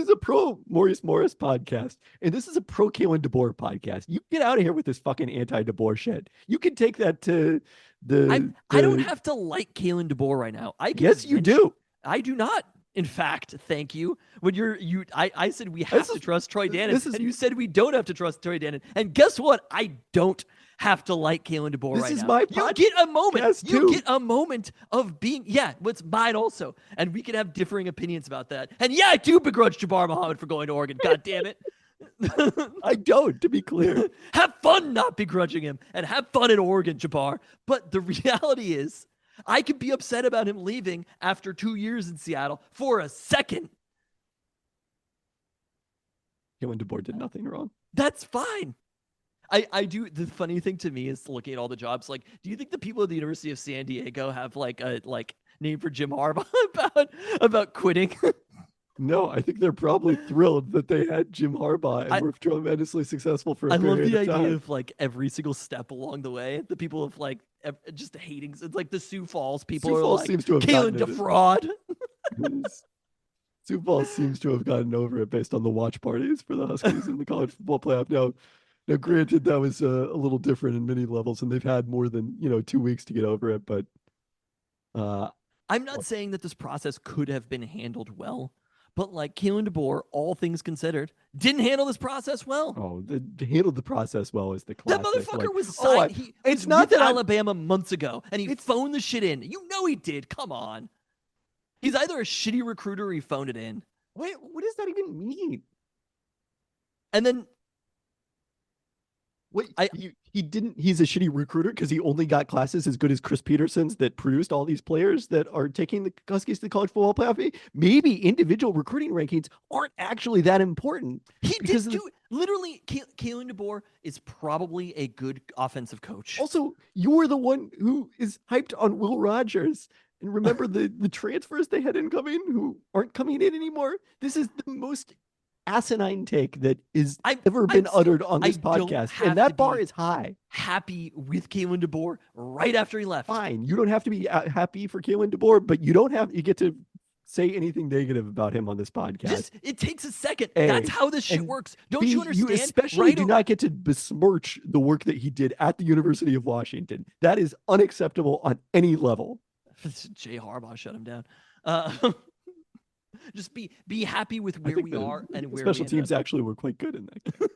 a pro Maurice Morris podcast, and this is a pro Kalen DeBoer podcast. You get out of here with this fucking anti-DeBoer shit. You can take that to I don't have to like Kalen DeBoer right now. Yes, you do. I do not. In fact, thank you. When I said we have to trust Troy Dannon, and you said we don't have to trust Troy Dannon. And guess what? I don't have to like Kalen DeBoer right now. This is my podcast. You get a moment. You get a moment of being, it's mine also. And we can have differing opinions about that. And I do begrudge Jabbar Muhammad for going to Oregon. God damn it. I don't, to be clear. Have fun not begrudging him, and have fun in Oregon, Jabbar. But the reality is, I could be upset about him leaving after 2 years in Seattle for a second. Kalen DeBoer did nothing wrong. That's fine. I do. The funny thing to me is looking at all the jobs. Like, do you think the people at the University of San Diego have like a name for Jim Harbaugh about quitting? No, I think they're probably thrilled that they had Jim Harbaugh and were tremendously successful for a period of time. I love the idea of like every single step along the way. The people of like just hating. It's like the Sioux Falls people Sioux are Falls like, seems to have Kalen defraud. Sioux Falls seems to have gotten over it based on the watch parties for the Huskies in the college football playoff. Now, granted, that was a little different in many levels, and they've had more than 2 weeks to get over it. But I'm not saying that this process could have been handled well. But like Kalen DeBoer, all things considered, didn't handle this process well. Oh, handled the process well is the classic. That motherfucker was signed. It's not that Alabama months ago, and he phoned the shit in. You know he did. Come on. He's either a shitty recruiter or he phoned it in. Wait, what does that even mean? And then he didn't. He's a shitty recruiter because he only got classes as good as Chris Peterson's that produced all these players that are taking the Huskies to the college football playoff. Maybe individual recruiting rankings aren't actually that important. He did do literally. Kalen DeBoer is probably a good offensive coach. Also, you're the one who is hyped on Will Rogers And remember the transfers they had incoming who aren't coming in anymore? This is the most asinine take that is ever been uttered on this podcast. And that bar is high. Happy with Kalen DeBoer right after he left. Fine. You don't have to be happy for Kalen DeBoer, but you get to say anything negative about him on this podcast. It takes a second. That's how this shit works. Don't you understand? You especially do not get to besmirch the work that he did at the University of Washington. That is unacceptable on any level. Jay Harbaugh shut him down. Just be happy with where we are and where special teams actually were quite good in that game.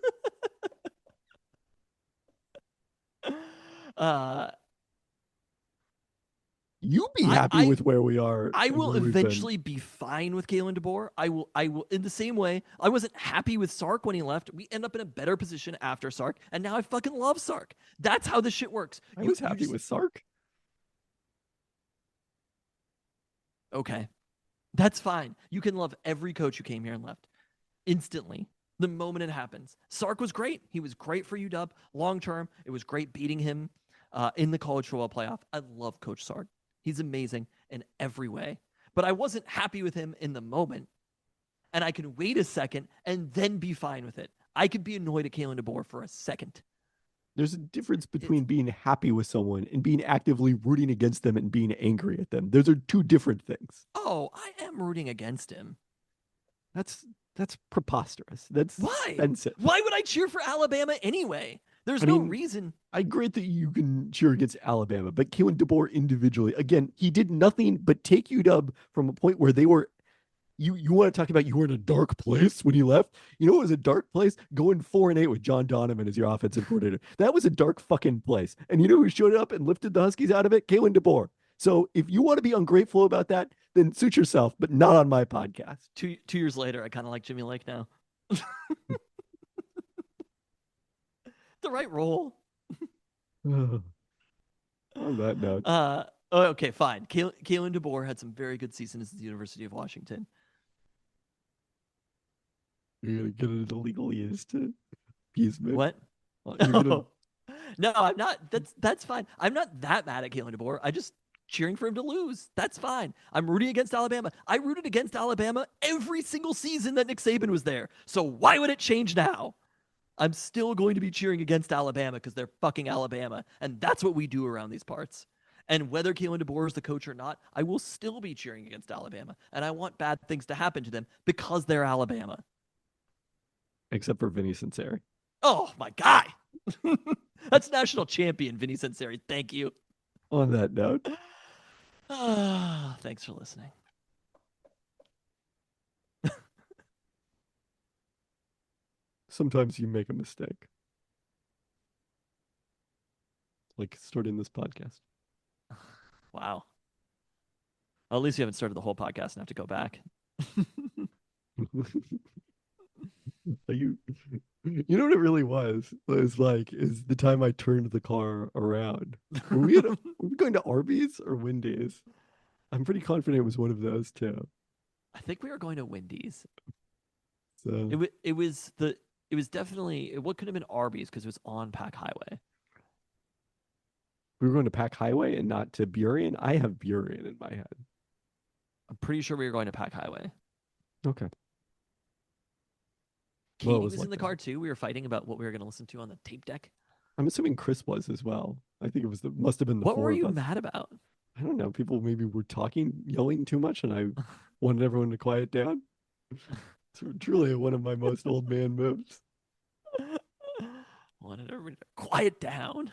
You be happy with where we are. I will eventually be fine with Kalen DeBoer. I will in the same way. I wasn't happy with Sark when he left. We end up in a better position after Sark, and now I fucking love Sark. That's how this shit works. I was happy with Sark. Okay. That's fine. You can love every coach who came here and left instantly the moment it happens. Sark was great. He was great for UW long term. It was great beating him in the college football playoff. I love Coach Sark. He's amazing in every way. But I wasn't happy with him in the moment. And I can wait a second and then be fine with it. I could be annoyed at Kalen DeBoer for a second. There's a difference between being happy with someone and being actively rooting against them and being angry at them. Those are two different things. Oh, I am rooting against him. That's preposterous. That's expensive. Why would I cheer for Alabama anyway? There's no reason. I agree that you can cheer against Alabama, but Kalen DeBoer individually, again, he did nothing but take UW from a point where they were. You want to talk about you were in a dark place when you left? You know, it was a dark place going 4-8 with John Donovan as your offensive coordinator. That was a dark fucking place. And you know who showed up and lifted the Huskies out of it? Kalen DeBoer. So if you want to be ungrateful about that, then suit yourself, but not on my podcast. 2 years later, I kind of like Jimmy Lake now. The right role. On that note. Okay, fine. Kalen DeBoer had some very good seasons at the University of Washington. You're going to get into the legalese to appeasement. What? No, I'm not. That's fine. I'm not that mad at Kalen DeBoer. I just cheering for him to lose. That's fine. I'm rooting against Alabama. I rooted against Alabama every single season that Nick Saban was there. So why would it change now? I'm still going to be cheering against Alabama because they're fucking Alabama. And that's what we do around these parts. And whether Kalen DeBoer is the coach or not, I will still be cheering against Alabama. And I want bad things to happen to them because they're Alabama. Except for Vinny Cincinnati. Oh, my guy. That's national champion, Vinny Cincinnati. Thank you. On that note. Thanks for listening. Sometimes you make a mistake. Like starting this podcast. Wow. Well, at least you haven't started the whole podcast and have to go back. You know what it really was? Is the time I turned the car around. Were we going to Arby's or Wendy's? I'm pretty confident it was one of those two. I think we were going to Wendy's. So it was definitely what could have been Arby's because it was on Pack Highway. We were going to Pack Highway and not to Burien. I have Burien in my head. I'm pretty sure we were going to Pack Highway. Okay. Katie was in the car too. We were fighting about what we were going to listen to on the tape deck. I'm assuming Chris was as well. I think it was must have been the What four were you of us. mad about? I don't know. People maybe were yelling too much, and I wanted everyone to quiet down. It's truly one of my most old man moves. Wanted everyone to quiet down.